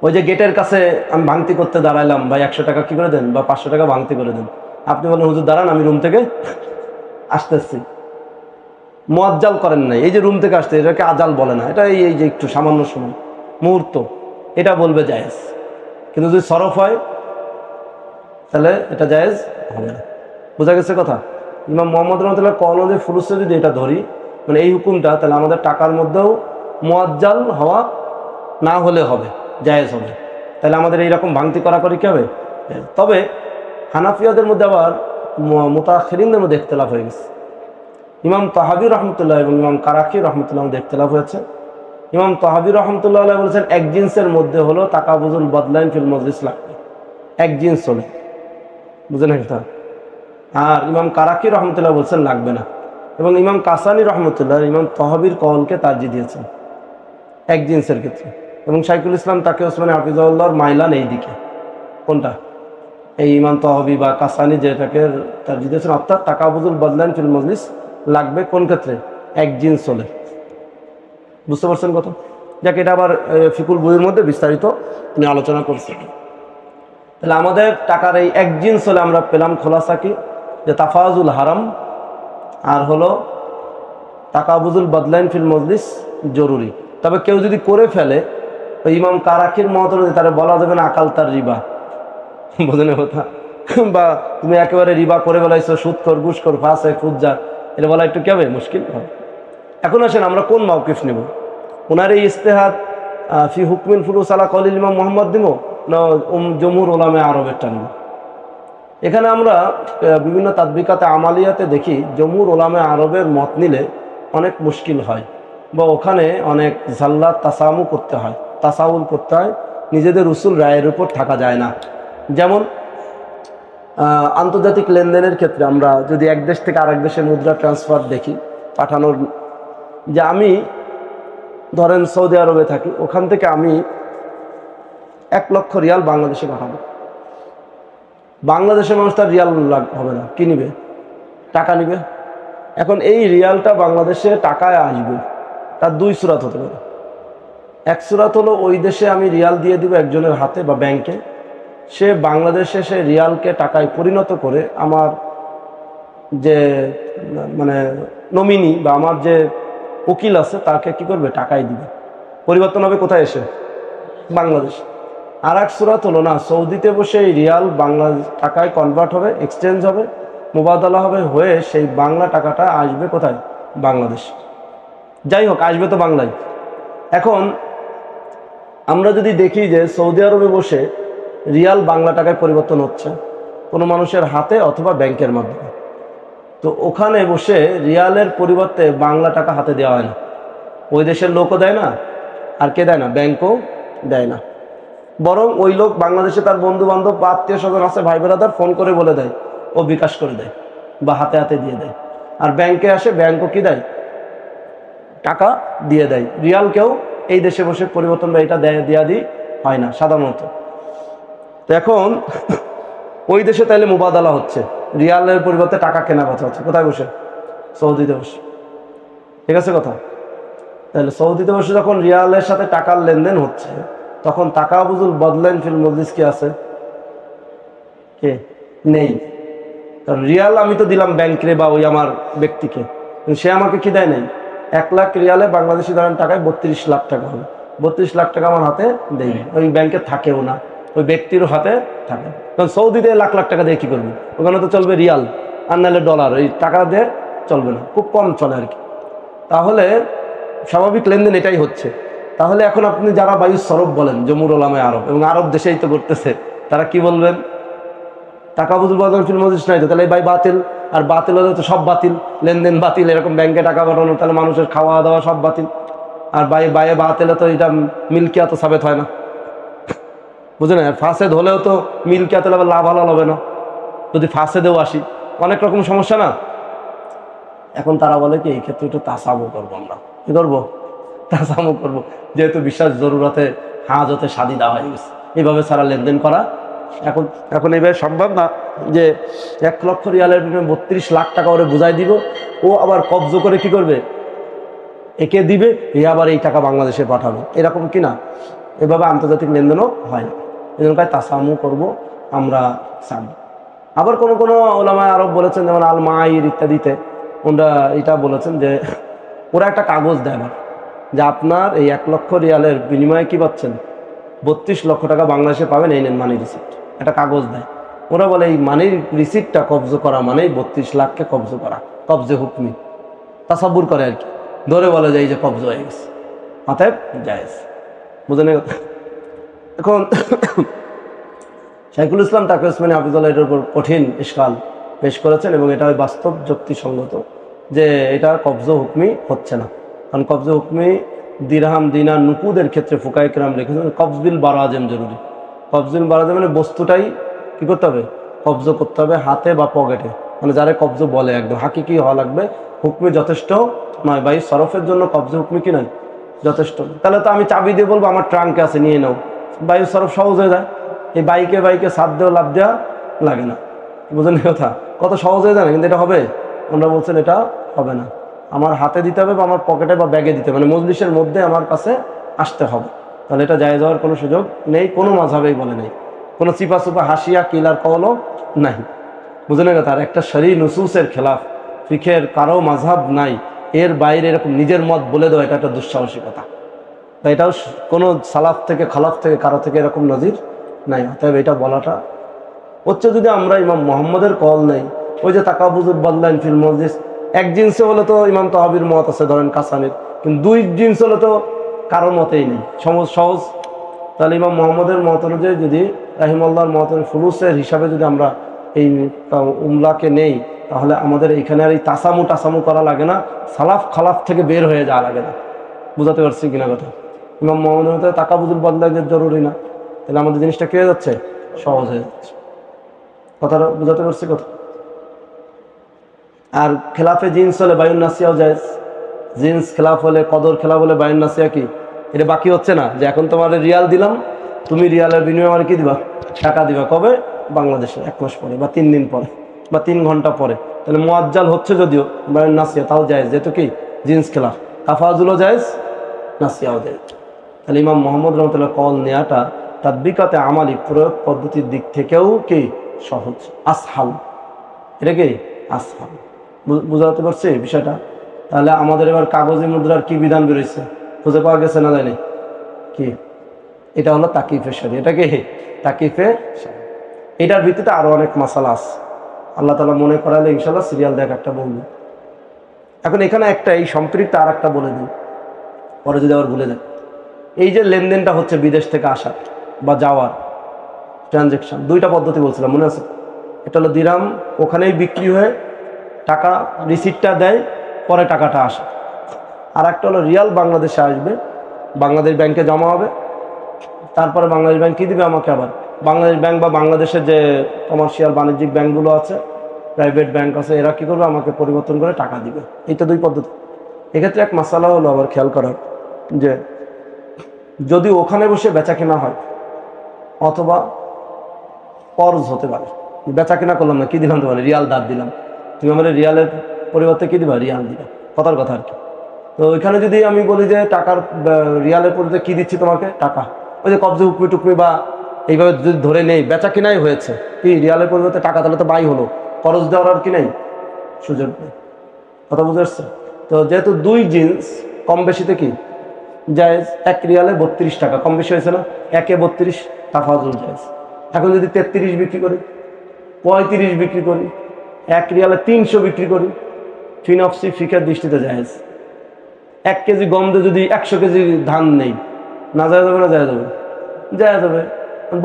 ওই যে গেটের কাছে আমি ভাঙতি করতে দাঁড়াইলাম, ভাই 100 টাকা কি করে দেন বা 500 টাকা ভাঙতি করে দেন, আপনি বলেন হুজুর দাঁড়ান আমি রুম থেকে আসতেছি, মুয়াজ্জাল করেন নাই। এই যে রুম থেকে আসতে, এটাকে আজাল বলে না, এটা এই যে একটু সামান্য সময় মুহূর্ত, এটা বলবে জায়েজ। কিন্তু যদি সরফ হয় তাহলে এটা জায়েজ হবে না। বোঝা গেছে কথা? ইমাম মোহাম্মদ রহমতুল্লাহ কওল যে ফুলুসে যদি এটা ধরি, মানে এই হুকুমটা, তাহলে আমাদের টাকার মধ্যেও মুয়াজ্জাল হওয়া না হলে হবে, জায়েজ হবে। তাহলে আমাদের এইরকম ভাঙতি করা করে কি হবে? তবে হানাফিয়াদের মধ্যে আবার মুতাআখিরিনদের মধ্যে ইখতিলাফ হয়ে গেছে। ইমাম তাহাবী রহমতুল্লাহ এবং ইমাম কারাকি রহমতুল্লাহ মধ্যে ইখতিলাফ হয়েছে। ইমাম তাহাবী রহমতুল্লাহ বলেছেন এক জিন্সের মধ্যে হলো তাকাবুজুল বদলাইন ফিল মজলিস লাগবে, এক জিন্স হলে, বুঝলেন এটা? আর ইমাম কারাকি রহমতুল্লাহ বলছেন লাগবে না, এবং ইমাম কাসানি রহমতুল্লাহ ইমাম তাহাবীর কওলকে তারজি দিয়েছেন এক জিন্সের ক্ষেত্রে। এবং শাইখুল ইসলাম তাকে ওসমানী হাফিজাহুল্লাহর মাইলান এই দিকে, কোনটা, এই ইমাম তাহাবী বা কাসানি যেটাকে তারজি দিয়েছেন, অর্থাৎ তাকাবুজুল বদলাইন ফিল মজলিস লাগবে কোন ক্ষেত্রে, এক জিন্স হলে। বুঝতে পারছেন কথা? যাকে এটা আবার ফিকুল বইয়ের মধ্যে বিস্তারিত উনি আলোচনা করছেন। তাহলে আমাদের টাকার এই এক জিন্স হলে আমরা পেলাম খোলাসা কি, যে তাফাজুল হারাম আর হলো তাকাবুজুল বদলাইন ফিল মজলিস জরুরি। তবে কেউ যদি করে ফেলে, ওই ইমাম কারাকির মত অনুযায়ী তারা বলা যাবে না আকাল তার রিবা, বোঝেন কথা? বা তুমি একেবারে রিবা করে বেলাইছো, সুদখোর ঘুষখোর ফাসেক ফুজ্জার, এটা বলা একটু কি হবে, মুশকিল হবে। এখন আসেন আমরা কোন মাওকিফ নেব, ওনার এই ইস্তেহাদ ফি হুকমিল ফুলুস আলা কওলিল ইমাম মুহাম্মদ দিব না জমহুর উলামায়ে আরবেরটা নেব? এখানে আমরা বিভিন্ন তাদবিকাতে আমালিয়াতে দেখি জমহুর উলামায়ে আরবের মত নিলে অনেক মুশকিল হয়, বা ওখানে অনেক জাল্লাত তাসামু করতে হয়, তাসাউল করতে হয়, নিজেদের উসুল রায়ের উপর থাকা যায় না। যেমন আন্তর্জাতিক লেনদেনের ক্ষেত্রে আমরা যদি এক দেশ থেকে আরেক দেশে মুদ্রা ট্রান্সফার দেখি, পাঠানোর, যে আমি ধরেন সৌদি আরবে থাকি, ওখান থেকে আমি 1 লক্ষ রিয়াল বাংলাদেশে পাঠাবো, বাংলাদেশের মানুষ তার রিয়াল হবে না, কি নিবে, টাকা নিবে। এখন এই রিয়ালটা বাংলাদেশে টাকায় আসবে, তার 2 সুরাত হতে পারে। এক সুরাত হলো ওই দেশে আমি রিয়াল দিয়ে দিব একজনের হাতে বা ব্যাংকে, সে বাংলাদেশে সে রিয়ালকে টাকায় পরিণত করে আমার যে মানে নমিনি বা আমার যে উকিল আছে তাকে কি করবে, টাকায় দিবে। পরিবর্তন হবে কোথায় এসে, বাংলাদেশ। আর এক সূরাত হলো না, সৌদিতে বসে এই রিয়াল বাংলা টাকায় কনভার্ট হবে, এক্সচেঞ্জ হবে, মোবাদলা হবে, হয়ে সেই বাংলা টাকাটা আসবে কোথায়? বাংলাদেশ। যাই হোক, আসবে তো বাংলায়। এখন আমরা যদি দেখি যে সৌদি আরবে বসে রিয়াল বাংলা টাকায় পরিবর্তন হচ্ছে কোনো মানুষের হাতে অথবা ব্যাংকের মাধ্যমে, তো ওখানে বসে রিয়ালের পরিবর্তে বাংলা টাকা হাতে দেওয়া হয় না। ওই দেশের লোকও দেয় না, আর কে দেয় না? ব্যাংকও দেয় না। বরং ওই লোক বাংলাদেশে তার বন্ধু বান্ধব বা আত্মীয় স্বজন আছে, ভাই বেড়াদার, ফোন করে বলে দেয়, ও বিকাশ করে দেয় বা হাতে হাতে দিয়ে দেয়। আর ব্যাংকে আসে, ব্যাংকও কি দেয়? টাকা দিয়ে দেয়। রিয়ালকেও এই দেশে বসে পরিবর্তন বা এটা দেয়া দিই হয় না সাধারণত। তো এখন ওই দেশে তাইলে মোবাদলা হচ্ছে, রিয়ালের পরিবর্তে টাকা কেনা বেচা হচ্ছে কোথায় বসে? সৌদিতে বসে। ঠিক আছে কথা? তাহলে সৌদিতে বসে যখন রিয়ালের সাথে টাকার লেনদেন হচ্ছে, তখন তাকাবুজুল বদলাইন ফিল মজলিস কি আছে? কে? নেই। কারণ রিয়াল আমি তো দিলাম ব্যাংকে বা ওই আমার ব্যক্তিকে, সে আমাকে কি দেয় নাই? 1 লাখ রিয়ালে বাংলাদেশি ধরেন টাকায় 32 লাখ টাকা হবে। 32 লাখ টাকা আমার হাতে দেয়, ওই ব্যাংকে থাকেও না, ওই ব্যক্তিরও হাতে থাকে। কারণ সৌদিতে লাখ লাখ টাকা দিয়ে কী করবে? ওখানে তো চলবে রিয়াল, আর নাহলে ডলার, এই টাকা দিয়ে চলবে না, খুব কম চলে আর কি। তাহলে স্বাভাবিক লেনদেন এটাই হচ্ছে। তাহলে এখন আপনি যারা বায়ু সরব বলেন, জমহুর উলামায়ে আরব, এবং আরব দেশেই তো করতেছে, তারা কি বলবেন? তাকাবুজুল বদলাইন ফিল মজলিস নাই তো, তাহলে এই বাই বাতিল। আর বাতিল হলে তো সব বাতিল, লেনদেন বাতিল, এরকম ব্যাংকে টাকা পাঠানো, তাহলে মানুষের খাওয়া দাওয়া সব বাতিল। আর বাইয়ে বাতিলে তো এটা মিল্কিয়াত সাবেত হয় না, বুঝলেন? আর ফাসেদ হলেও তো মিল্কিয়াত হলে লাভ হালাল হবে না, যদি ফাসেদেও আসি, অনেক রকম সমস্যা না। এখন তারা বলে কি, এই ক্ষেত্রে একটু তাসামু করবো, আমরা কি করবো? তাসামু করবো, যেহেতু বিশ্বাস জরুরতে হাজতে সাদিদা হয়ে গেছে, এইভাবে সারা লেনদেন করা এখন এইভাবে সম্ভব না যে 1 লক্ষ রিয়ালের বিনিময়ে 32 লাখ টাকা ওরে বুঝাই দিব, ও আবার কবজ করে কি করবে? একে দিবে, এ আবার এই টাকা বাংলাদেশে পাঠাবে, এরকম কি না? এভাবে আন্তর্জাতিক লেনদেনও হয় না। এই জন্য তাসামু করবো আমরা চাই। আবার কোনো ওলামায়ে আরব বলেছেন, যেমন আল মাইর ইত্যাদিতে ওরা এটা বলেছেন যে ওরা একটা কাগজ দেয় না যে আপনার এই 1 লক্ষ রিয়ালের বিনিময়ে কি পাচ্ছেন? 32 লক্ষ টাকা বাংলাদেশে পাবেন, এই নেন মানি রিসিপ্ট, একটা কাগজ দেয়। ওরা বলে এই মানির রিসিপ্টটা কবজ করা মানেই 32 লাখকে কবজ করা, কবজে হুকমি তাসাব্বুর করে আর কি, ধরে বলে যে এই যে কবজ হয়ে গেছে, অতএব জায়েজ। বুঝলেন? এখন শাইখুল ইসলাম তাকি উসমানী হাফিজুল্লাহ এটার উপর কঠিন ইশকাল পেশ করেছেন, এবং এটা বাস্তব যুক্তিসঙ্গত যে এটা কবজ হুকমি হচ্ছে না। কারণ কবজ হুকমি দিরহাম, দিনার, নুকুদের ক্ষেত্রে ফুকায়ে কেরাম লিখেছেন কবজ বিল বারাজেম জরুরি। কবজ বিল বারাজেম মানে বস্তুটাই কী করতে হবে? কবজ করতে হবে, হাতে বা পকেটে, মানে যারা কবজ বলে একদম হাকিকি হওয়া লাগবে। হুকমি যথেষ্ট নয়, বা এই সরফের জন্য কবজ হুকমি কি নয়? যথেষ্ট। তাহলে তো আমি চাবি দিয়ে বলবো আমার ট্রাঙ্কে আছে, নিয়ে নাও, বায়ু সরফ সহজ হয়ে যায়। এই বাইকে সাথ দেওয়া লাভ দেওয়া লাগে না। বুঝলেন কথা? কত সহজ হয়ে যায় না, কিন্তু এটা হবে? ওনারা বলছেন এটা হবে না, আমার হাতে দিতে হবে বা আমার পকেটে বা ব্যাগে দিতে হবে, মানে মজলিসের মধ্যে আমার কাছে আসতে হবে। তাহলে এটা জায়েজ হওয়ার কোনো সুযোগ নেই, কোনো মাযহাবেই বলে নেই, কোনো চিপা চুপা হাসিয়া কিলার কওলও নাই। বুঝলেন কথা? আর একটা শরঈ নুসুসের খেলাফ, ফিখের কারো মাযহাব নাই, এর বাইরে এরকম নিজের মত বলে দেওয়া, এটা একটা দুঃসাহসিকতা। তাই এটাও কোনো সালাফ থেকে খালাফ থেকে কারো থেকে এরকম নজির নাই। অতএব এটা বলাটা হচ্ছে, যদি আমরা ইমাম মুহাম্মদের কল নেই, ওই যে তাকাবুজুল বদলাইন ফিল মজলিস, এক জিন্সে হলে তো ইমাম তাহাবির মত আছে, ধরেন কাসানির, কিন্তু 2 জিন্স হলে তো কারোর মতেই নেই, সহজ। তাহলে ইমাম মুহাম্মদের মত অনুযায়ী যদি রাহিমাহুল্লাহর মত ফুলুসের হিসাবে যদি আমরা এই উমলাকে নেই, তাহলে আমাদের এইখানে আর এই তাসামু করা লাগে না, সালাফ খালাফ থেকে বের হয়ে যাওয়া লাগে না। বুঝাতে পারছি কিনা কথা? ইমাম মুহাম্মদের মতে তাকাবুজুল বদলাইনের জরুরি না, তাহলে আমাদের জিনিসটা কি হয়ে যাচ্ছে? সহজ হয়ে যাচ্ছে। কথাটা বুঝাতে পারছি কথা? আর খেলাফে জিন্স হলে বায়ুন নাসিয়াও জায়েজ। জিন্স খেলাফ হলে, কদর খেলাফ হলে বায়ুন নাসিয়া কি এটা বাকি হচ্ছে না, যে এখন তোমার রিয়াল দিলাম, তুমি রিয়ালের বিনিময়ে আমার কি দিবা? টাকা দিবা। কবে? বাংলাদেশে 1 মাস পরে বা 3 দিন পরে বা 3 ঘন্টা পরে। তাহলে মুআজ্জাল হচ্ছে যদিও, বায়ুন নাসিয়া তাও জায়েজ, যেহেতু কি জিন্স খেলাফ। তাফাজুলও জায়েজ, নাসিয়াও জায়েজ। তাহলে ইমাম মুহাম্মদ রাহমাতুল্লাহ কল নেওয়াটা তাদবিকাতে আমালি প্রয়োগ পদ্ধতির দিক থেকেও কি সহজ, আসহাল। এটা কি আসহাল। বুঝাতে পারছি বিষয়টা? তাহলে আমাদের এবার কাগজি মুদ্রার কি বিধান বেরোচ্ছে খুঁজে পাওয়া গেছে না? জানি কি এটা হলো তাকিফে শরী। এটা কি তাকিফে শরী। এটার ভিত্তিতে আরো অনেক মাসালা আছে, আল্লাহ তাআলা মনে করালে ইনশাআল্লাহ সিরিয়াল দেখ একটা বলবো। এখন এখানে একটা এই সম্পৃক্ত আর একটা বলে দিই, পরে যদি আবার ভুলে যায়। এই যে লেনদেনটা হচ্ছে বিদেশ থেকে আসার বা যাওয়ার ট্রানজেকশন, দুইটা পদ্ধতি বলছিলাম মনে আছে। এটা হলো দিরহাম, ওখানেই বিক্রি হয়ে টাকা রিসিপ্টটা দেয়, পরে টাকাটা আসে। আর একটা হলো রিয়াল বাংলাদেশে আসবে, বাংলাদেশ ব্যাংকে জমা হবে, তারপরে বাংলাদেশ ব্যাংক কী দিবে আমাকে, আবার বাংলাদেশ ব্যাংক বা বাংলাদেশের যে কমার্শিয়াল বাণিজ্যিক ব্যাংকগুলো আছে, প্রাইভেট ব্যাংক আছে, এরা কী করবে আমাকে পরিবর্তন করে টাকা দিবে। এইটা দুই পদ্ধতি। এক্ষেত্রে এক মাসালা হলো আবার খেয়াল করার, যে যদি ওখানে বসে বেচা কেনা হয় অথবা কর্জ হতে পারে, বেচা কেনা করলাম না, কী দিলাম তোমার রিয়াল ধার দিলাম, তুমি আমার রিয়ালের পরিবর্তে কী দিবা, রিয়াল দিবা, কথার কথা আর কি। তো ওইখানে যদি আমি বলি যে টাকার রিয়ালের পরিবর্তে কী দিচ্ছি তোমাকে, টাকা, ওই যে কবজে হুকমি টুকমি বা এইভাবে যদি ধরে নেই, বেচা কেনাই হয়েছে, কি রিয়ালের পরিবর্তে টাকা, তাহলে তো বাই হলো, খরচ দেওয়ার আর কি নেই, সুযোগ নেই। কথা বুঝতে পারছে? তো যেহেতু দুই জিন্স কম বেশিতে কি জায়েজ, এক রিয়ালে 32 টাকা, কম বেশি হয়েছে না, একে 32 তাফাজুল জায়েজ। এখন যদি 33 বিক্রি করি, 35 বিক্রি করি, এক রিয়ালে 300 বিক্রি করি, ফিনফসি ফিকের দৃষ্টিতে জায়েজ। 1 কেজি গম দিয়ে যদি 100 কেজি ধান নেই, না জায়েজ হবে না জায়েজ হবে? জায়েজ হবে।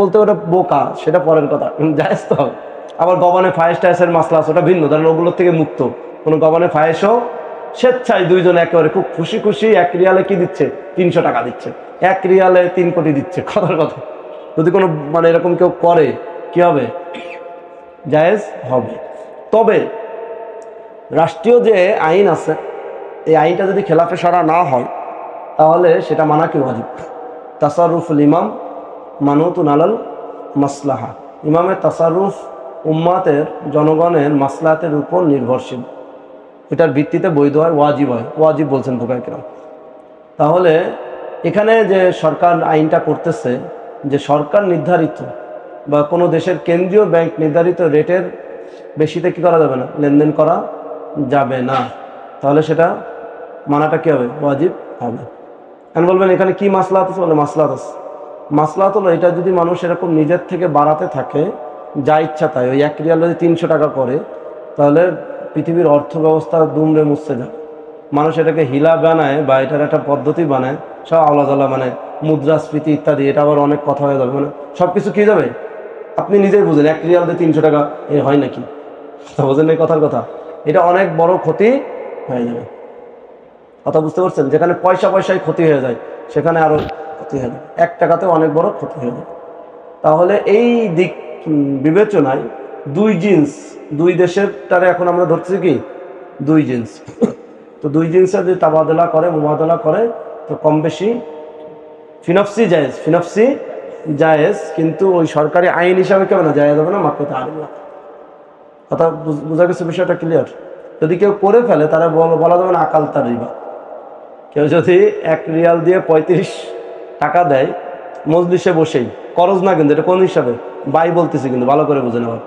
বলতে ওটা বোকা, সেটা পরের কথা, জায়েজ তো হবে। আবার গবানে ফায়েস টায়েসের মাসলা আছে, ওটা ভিন্ন, কারণ ওগুলোর থেকে মুক্ত। কোনো গবানে ফায়েসও স্বেচ্ছায় দুইজন একেবারে খুব খুশি খুশি 1 রিয়ালে কি দিচ্ছে, 300 টাকা দিচ্ছে, 1 রিয়ালে 3 কোটি দিচ্ছে, কথার কথা। যদি কোনো মানে এরকম কেউ করে, কি হবে, জায়েজ হবে। তবে রাষ্ট্রীয় যে আইন আছে, এই আইনটা যদি খেলাফে সারা না হয়, তাহলে সেটা মানা কি ওয়াজিব। তাসাররুফুল ইমাম মানুতুন আলাল মাসলাহা, ইমামের তাসাররুফ উম্মাতের জনগণের মাসলাহাতের উপর নির্ভরশীল, এটার ভিত্তিতে বৈধ হয়, ওয়াজিব হয়, ওয়াজিব বলছেন ফুকাহায়ে কেরাম। তাহলে এখানে যে সরকার আইনটা করতেছে, যে সরকার নির্ধারিত বা কোনো দেশের কেন্দ্রীয় ব্যাংক নির্ধারিত রেটের বেশিতে কি করা যাবে না, লেনদেন করা যাবে না, তাহলে সেটা মানাটা কী হবে, ওয়াজিব হবে। এখন বলবেন এখানে কি মাসলাহাত আছে, বলে মাসলাহাত আছে। মাসলাহাত হলো এটা, যদি মানুষ এরকম নিজের থেকে বাড়াতে থাকে যা ইচ্ছা তাই, ওই 1 রিয়াল যদি 300 টাকা করে, তাহলে পৃথিবীর অর্থ ব্যবস্থা দুমড়ে মুছতে যায়। মানুষ এটাকে হিলা বানায় বা এটার একটা পদ্ধতি বানায়, সব আলাদা মানে মুদ্রাস্ফীতি ইত্যাদি, এটা আবার অনেক কথা হয়ে যাবে, মানে সব কিছু কী যাবে, আপনি নিজেই বুঝেন 1 রিয়াল দিয়ে 300 টাকা এ হয় নাকি, বোঝেন এই কথার কথা, এটা অনেক বড় ক্ষতি হয়ে যাবে। কথা বুঝতে পারছেন? যেখানে পয়সায় ক্ষতি হয়ে যায়, সেখানে আরও ক্ষতি হয়ে যায়, 1 টাকাতেও অনেক বড় ক্ষতি হয়ে যায়। তাহলে এই দিক বিবেচনায় দুই জিন্স, দুই দেশের তারা এখন আমরা ধরছি কি দুই জিন্স, তো দুই জিন্সের যদি তাবাদলা করে, মুবাদলা করে, তো কম বেশি ফিনফসি জায়েজ, ফিনফসি জায়েজ, কিন্তু ওই সরকারি আইন হিসাবে কেমন না জায়েজ হবে না, মাত্র তারিল্লা। কথা বোঝা গেছে? বিষয়টা ক্লিয়ার? যদি কেউ করে ফেলে, তারা বলা যাবে না আকাল তার রিবা। কেউ যদি 1 রিয়াল দিয়ে 35 টাকা দেয় মজলিসে বসেই, খরচ না, কিন্তু এটা কোন হিসাবে, বাই বলতেছি, কিন্তু ভালো করে বুঝে নেওয়ার,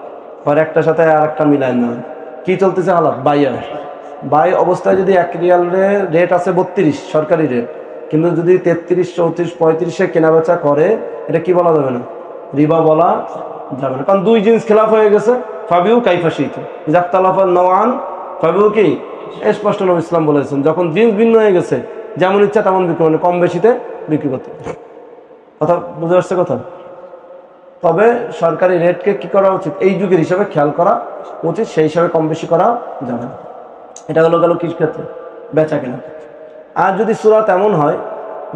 আর একটার সাথে আর একটা মিলায় না, কি চলতেছে হালাত, বাই অবস্থায় যদি 1 রিয়ালের রেট আছে 32 সরকারি রেট, কিন্তু যদি 33, 34, 35-এ কেনাবেচা করে, এটা কি বলা যাবে না, রিবা বলা যাবে না, কারণ দুই জিনিস খেলাফ হয়ে গেছে। ফাবিউ কাইফাশিত জাক্তালাফাল নওয়ান, ফাবিউ কি স্পষ্ট নবী ইসলাম বলেছেন, যখন জিন্স ভিন্ন হয়ে গেছে, যেমন ইচ্ছা তেমন বিক্রি করবে, কম বেশিতে বিক্রি করতে। কথা বুঝে আসছে কথা? তবে সরকারি রেটকে কি করা উচিত, এই যুগের হিসাবে খেয়াল করা উচিত, সেই হিসাবে কম বেশি করা যাবে না। এটা গেল কি ক্ষেত্রে, বেচা কেনা ক্ষেত্রে। আর যদি সূরা এমন হয়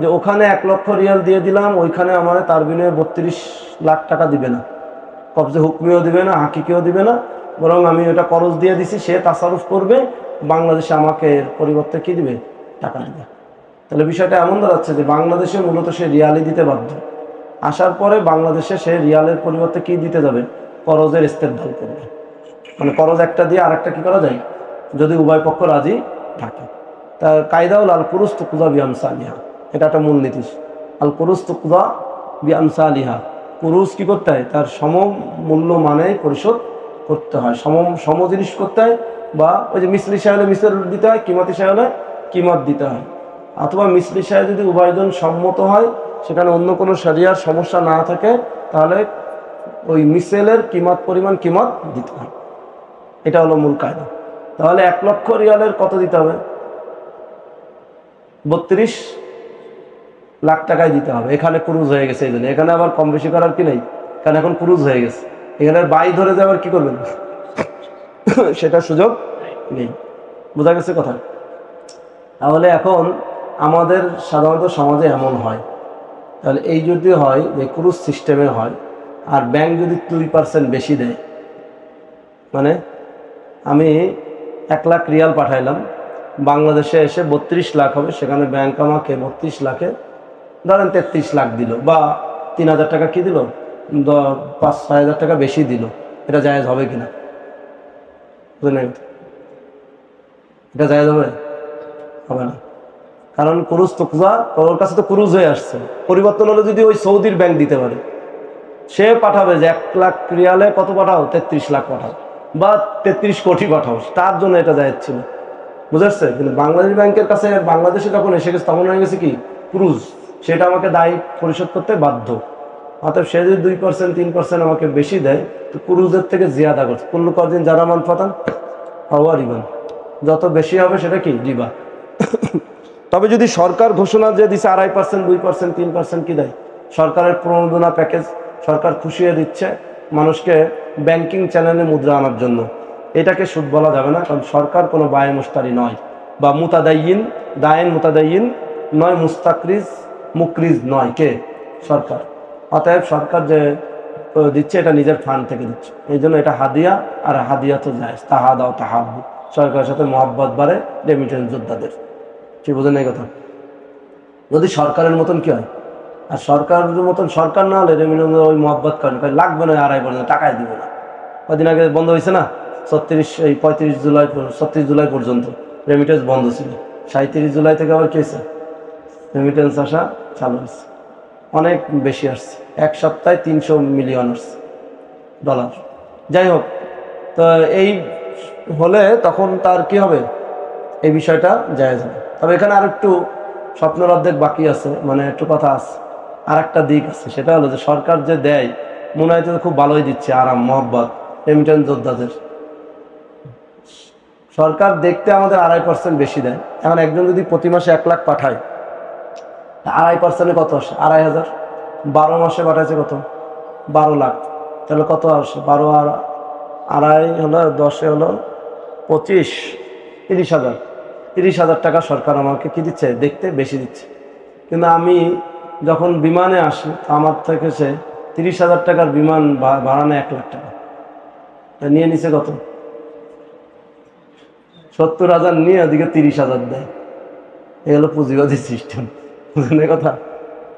যে ওখানে 1 লক্ষ রিয়াল দিয়ে দিলাম, ওইখানে আমার তার বিনিময়ে 32 লাখ টাকা দিবে না, কবজে হুকমিও দিবে না, হাকিকেও দিবে না, বরং আমি ওটা করজ দিয়ে দিছি, সে তাসারুফ করবে, বাংলাদেশে আমাকে পরিবর্তে কি দিবে, টাকা দিবে। তাহলে বিষয়টা এমন দাঁড়াচ্ছে যে বাংলাদেশে মূলত সে রিয়ালই দিতে বাধ্য, আসার পরে বাংলাদেশে সে রিয়ালের পরিবর্তে কি দিতে যাবে, করজের ইস্তেদলাল করবে। মানে করজ একটা দিয়ে আরেকটা কি করা যায়, যদি উভয় পক্ষ রাজি থাকে। তার কায়দা হল আল কুরুস তুকজা বিআমসালিহা, এটা একটা মূল নীতি। আল কুরুস তুকজা বিআমসালিহা, কুরুস কি করতে হয়, তার সম মূল্য মানে পরিশোধ করতে হয়, সম জিনিস করতে হয়, বা ওই যে মিসলি সাহেলে মিসল দিতে হয়, কিমতি সাহেলে কিমত দিতে হয়, অথবা মিসলি সাহেব যদি উভয়জন সম্মত হয় সেখানে অন্য কোনো শরিয়ার সমস্যা না থাকে, তাহলে ওই মিসেলের কিমত পরিমাণ কিমত দিতে হবে। এটা হলো মূল কায়দা। তাহলে 1 লক্ষ রিয়ালের কত দিতে হবে? 32 লাখ টাকায় দিতে হবে। এখানে ক্রুজ হয়ে গেছে, এই জন্য এখানে আবার কম বেশি করার কি নেই, কারণ এখন ক্রুজ হয়ে গেছে। এখানে বাই ধরে যাওয়ার কি করবেন সেটা সুযোগ নেই। বোঝা গেছে কথা? তাহলে এখন আমাদের সাধারণত সমাজে এমন হয়, তাহলে এই যদি হয় যে ক্রুজ সিস্টেমে হয়, আর ব্যাংক যদি 2% বেশি দেয়, মানে আমি 1 লাখ রিয়াল পাঠাইলাম, বাংলাদেশে এসে 32 লাখ হবে, সেখানে ব্যাংক আমাকে 32 লাখে ধরেন 33 লাখ দিল, বা 3000 টাকা কি দিল, 5-6 হাজার টাকা বেশি দিল, এটা জায়েজ হবে কিনা? বুঝলেন? এটা জায়েজ হবে? হবে না, কারণ ক্রুজ তো ওর কাছে তো ক্রুজ হয়ে আসছে। পরিবর্তন হলে যদি ওই সৌদির ব্যাংক দিতে পারে, সে পাঠাবে যে 1 লাখ রিয়ালে কত পাঠাও, 33 লাখ পাঠাও, বা 33 কোটি পাঠাও, তার জন্য এটা জায়েজ ছিল। বুঝাচ্ছে? কিন্তু বাংলাদেশ ব্যাংকের কাছে বাংলাদেশে যখন এসে গেছে, তখন হয়ে গেছে কি ক্রুজ, সেটা আমাকে দায় পরিশোধ করতে বাধ্য। অর্থাৎ সে যদি 2% 3% আমাকে বেশি দেয়, তো ক্রুজের থেকে জিয়াদা করছে। কুল্লু করদিন যারা মান পাতান হওয়া রিবান, যত বেশি হবে সেটা কি রিবা। তবে যদি সরকার ঘোষণা যে দিচ্ছে 2.5%, 2%, 3% কি দেয়, সরকারের প্রণোদনা প্যাকেজ, সরকার খুশিয়ে দিচ্ছে মানুষকে ব্যাংকিং চ্যানেলে মুদ্রা আনার জন্য, এটাকে সুদ বলা যাবে না, কারণ সরকার কোনো বায়ে মুস্তারি নয়, বা মুতাদাইয়িন দায়েন মুতাদাইয়িন নয়, মুস্তাকরিজ মুকরিজ নয়, কে? সরকার। অতএব সরকার যে দিচ্ছে এটা নিজের ফান্ড থেকে দিচ্ছে, এই জন্য এটা হাদিয়া, আর হাদিয়া তো যায় তাহাদাও তাহাব্বু, সরকারের সাথে মহব্বত বাড়ে রেমিটেন্স যোদ্ধাদের। কি বোঝেন এই কথা? যদি সরকারের মতন কি হয়, আর সরকারের মতন সরকার না হলে রেমিটেন্স ওই মহব্বত করেন, লাগবে না 2.5% টাকায় দিব না। কদিন আগে বন্ধ হয়েছে না, 35 জুলাই 36 জুলাই পর্যন্ত রেমিটেন্স বন্ধ ছিল। 37 জুলাই থেকে আবার কি হয়েছে, রেমিটেন্স আসা চালু হয়েছে, অনেক বেশি আসছে, 1 সপ্তাহে 300 মিলিয়ন আসছে ডলার। যাই হোক, তো এই হলে তখন তার কি হবে, এই বিষয়টা জায়েজ হবে। তবে এখানে আর একটু স্বপ্নের অর্ধেক বাকি আছে, মানে একটু কথা আছে, আর একটা দিক আছে, সেটা হলো যে সরকার যে দেয় মনে হয় তো খুব ভালোই দিচ্ছে, আরাম মহব্বত রেমিটেন্স যোদ্ধাদের। সরকার দেখতে আমাদের 2.5% বেশি দেয়। এখন একজন যদি প্রতি মাসে 1 লাখ পাঠায়, 2.5% কত আসে, 2,500, 12 মাসে পাঠাচ্ছে কত, 12 লাখ, তাহলে কত আসে, 12 আর 2.5 হলো 10 হলো 25, 30,000। 30,000 টাকা সরকার আমাকে কি দিচ্ছে, দেখতে বেশি দিচ্ছে। কিন্তু আমি যখন বিমানে আসি, আমার থেকে সে 30,000 টাকার বিমান ভাড়া নেয় 1 লাখ টাকা, তা নিয়ে নিছে কত, 70,000 নিয়ে ওদিকে 30,000 দেয়। এই হলো পুঁজিবাদী সিস্টেম, বুঝলেন কথা?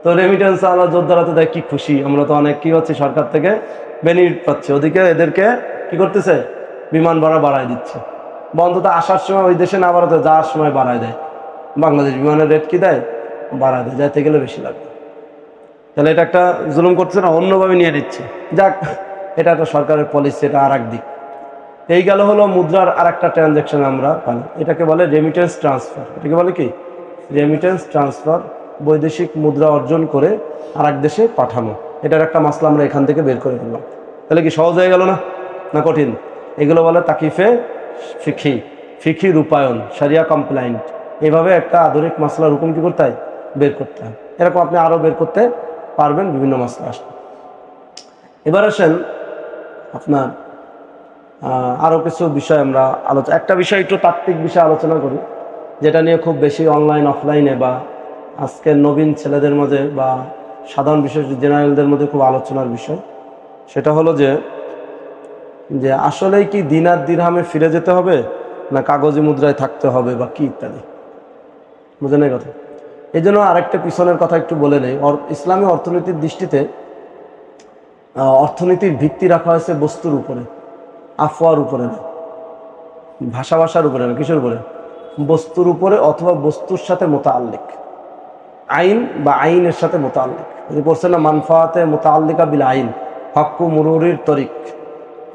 তো রেমিটেন্স আলা যোদ্ধারা তো দেয় কি খুশি, আমরা তো অনেক কি হচ্ছে সরকার থেকে বেনিফিট পাচ্ছি, ওদিকে এদেরকে কি করতেছে, বিমান ভাড়া বাড়ায় দিচ্ছে। বন্ধুটা আসার সময় ওই দেশে না বাড়াতে, যাওয়ার সময় বাড়ায় দেয়। বাংলাদেশ বিমানের রেট কি দেয়, বাড়ায় দেয়, যাইতে গেলে বেশি লাগবে। তাহলে এটা একটা জুলুম করছে না, অন্যভাবে নিয়ে নিচ্ছে। যাক, এটা একটা সরকারের পলিসি, এটা আর এক দিক। এই গেল হলো মুদ্রার আর একটা ট্রানজ্যাকশন আমরা পাই, এটাকে বলে রেমিটেন্স ট্রান্সফার। এটাকে বলে কি, রেমিটেন্স ট্রান্সফার, বৈদেশিক মুদ্রা অর্জন করে আর এক দেশে পাঠানো। এটার একটা মাসলা আমরা এখান থেকে বের করে ফেললাম। তাহলে কি সহজ হয়ে গেল না, না কঠিন? এগুলো বলে তাকিফে ফিখি রূপায়ণ, শরিয়া কমপ্লায়েন্ট। এইভাবে একটা আধুনিক মাসলার হুকুম কি করতে হয়, বের করতে হয়। এরকম আপনি আরও বের করতে পারবেন বিভিন্ন মাসলা আসলে। এবার আসেন আপনার আরও কিছু বিষয় আমরা একটা বিষয় একটু তাত্ত্বিক বিষয় আলোচনা করি, যেটা নিয়ে খুব বেশি অনলাইন অফলাইনে বা আজকের নবীন ছেলেদের মধ্যে বা সাধারণ বিশেষ জেনারেলদের মধ্যে খুব আলোচনার বিষয়। সেটা হলো যে আসলেই কি দিনার দিরহামে ফিরে যেতে হবে, না কাগজি মুদ্রায় থাকতে হবে, বা কি ইত্যাদি। বুঝেন এই কথা? এই জন্য আরেকটা পিছনের কথা একটু বলে নেই। ইসলামী অর্থনীতির দৃষ্টিতে অর্থনীতির ভিত্তি রাখা হয়েছে বস্তুর উপরে, আফওয়ার উপরে না, ভাষার উপরে না, কিসের উপরে, বস্তুর উপরে, অথবা বস্তুর সাথে মোতাল্লিক, আইন বা আইনের সাথে মোতাল্লিক। যদি বলছেন না মানফাতে মোতাল্লিকা বিল আইন, হক্কু মুরুরির তরিক,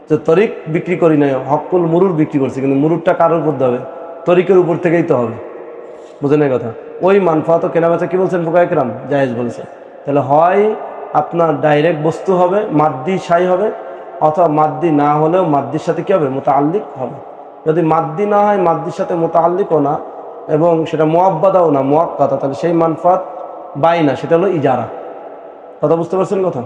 যে তরিক বিক্রি করি নাই, হক্কুল মুরুর বিক্রি করছে, কিন্তু মুরুরটা কারোর উপর হবে, তরিকের উপর থেকেই তো হবে। বুঝেন এই কথা? ওই মানফাত কেনাবেচা কি বলছেন ফুকায়ে কেরাম, জায়েজ বলেছে। তাহলে হয় আপনার ডাইরেক্ট বস্তু হবে, মাদ্দি সাই হবে, অথবা মাদ্দি না হলেও মাদ্দির সাথে কী হবে, মুতাআল্লিক হবে। যদি মাদ্দি না হয়, মাদ্দির সাথে মুতাআল্লিকও না, এবং সেটা মুআব্বাদাও না, মুআক্কাদা, তাহলে সেই মানফাত বাইনা, সেটা হলো ইজারা। কথা বুঝতে পারছেন কথা?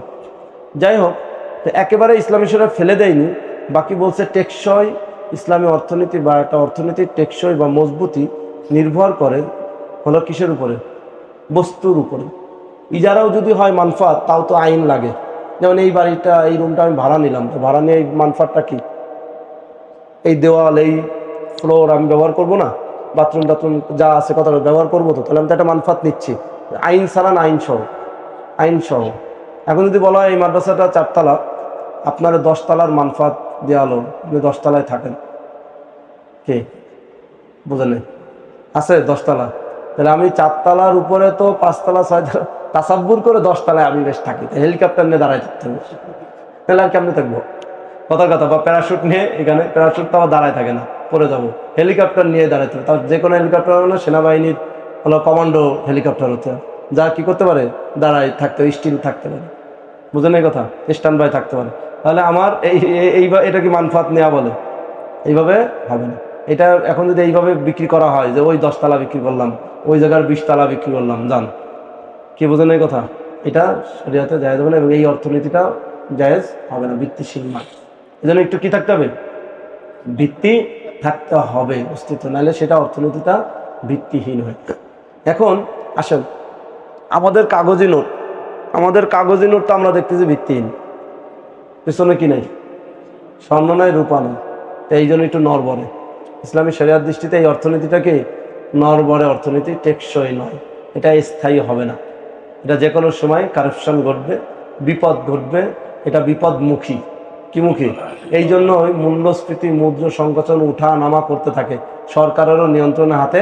যাই হোক, তো একেবারে ইসলামী শরিয়া ফেলে দেয়নি, বাকি বলছে টেকসই ইসলামী অর্থনীতি বা একটা অর্থনীতির টেকসই বা মজবুতি নির্ভর করে হলো কিসের উপরে, বস্তুর উপরে। ইজারাও যদি হয় মানফাত, তাও তো আইন লাগে। যেমন এই বাড়িটা, এই রুমটা আমি ভাড়া নিলাম, তো ভাড়া নিয়ে এই মানফাতটা কি, এই দেওয়াল, এই ফ্লোর আমি ব্যবহার করব না, বাথরুম টাথরুম যা আছে কথা ব্যবহার করবো, তো তাহলে আমি তো একটা মানফাত নিচ্ছি, আইন ছাড়া না, আইন সহ। এখন যদি বলা হয় এই মাদ্রাসাটা 4 তলা, আপনার 10 তলার মানফাত দেওয়া হলো, আপনি 10 তলায় থাকেন, কে বুঝে নেই আছে 10 তলা, তাহলে আমি 4 তলার উপরে তো 5 তলা 6 তলা তাসাব্বুর করে 10 তলায় আমি বেশ থাকি, হেলিকপ্টার নিয়ে দাঁড়ায় থাকতে হবে, তাহলে আর কেমনি থাকবো, কথার কথা। বা প্যারাশুট নিয়ে, এখানে প্যারাশুট তো আবার দাঁড়ায় থাকে না, পড়ে যাবো, হেলিকপ্টার নিয়ে দাঁড়ায় থাকে। তার যে কোনো হেলিকপ্টার হলো সেনাবাহিনীর হলো কমান্ডো হেলিকপ্টার হতে, যা কি করতে পারে, দাঁড়ায় থাকতে, স্টিল থাকতে পারে, বুঝেন এই কথা, স্ট্যান্ড বাই থাকতে পারে। তাহলে আমার এটা কি মানফাত নেওয়া বলে? এইভাবে হবে না। এটা এখন যদি এইভাবে বিক্রি করা হয়, যে ওই 10 তলা বিক্রি করলাম, ওই জায়গার 20 তলা বিক্রি করলাম, জান কি বুঝেন এই কথা, এটা শরিয়াতে জায়েজ হবে না, এবং এই অর্থনীতিটা জায়েজ হবে না, ভিত্তিশীল নয়। এই জন্য একটু কি থাকতে হবে, ভিত্তি থাকতে হবে অস্তিত্ব, নাহলে সেটা অর্থনীতিটা ভিত্তিহীন হয়। এখন আসেন, আমাদের কাগজি নোট তো আমরা দেখতেছি ভিত্তিহীন, পেছনে কি নাই, স্বর্ণ নাই, রূপা নাই, তো এই জন্য একটু নড়বড়ে। ইসলামী শরিয়ার দৃষ্টিতে এই অর্থনীতিটাকে নড়বড়ে অর্থনীতি, টেকসই নয়, এটা স্থায়ী হবে না, এটা যে কোনো সময় কারাপশন ঘটবে, বিপদ ঘটবে, এটা বিপদমুখী, কি মুখী, এই জন্য ওই মূল্যস্ফীতি, মুদ্রা সংকোচন, উঠা নামা করতে থাকে, সরকারেরও নিয়ন্ত্রণের হাতে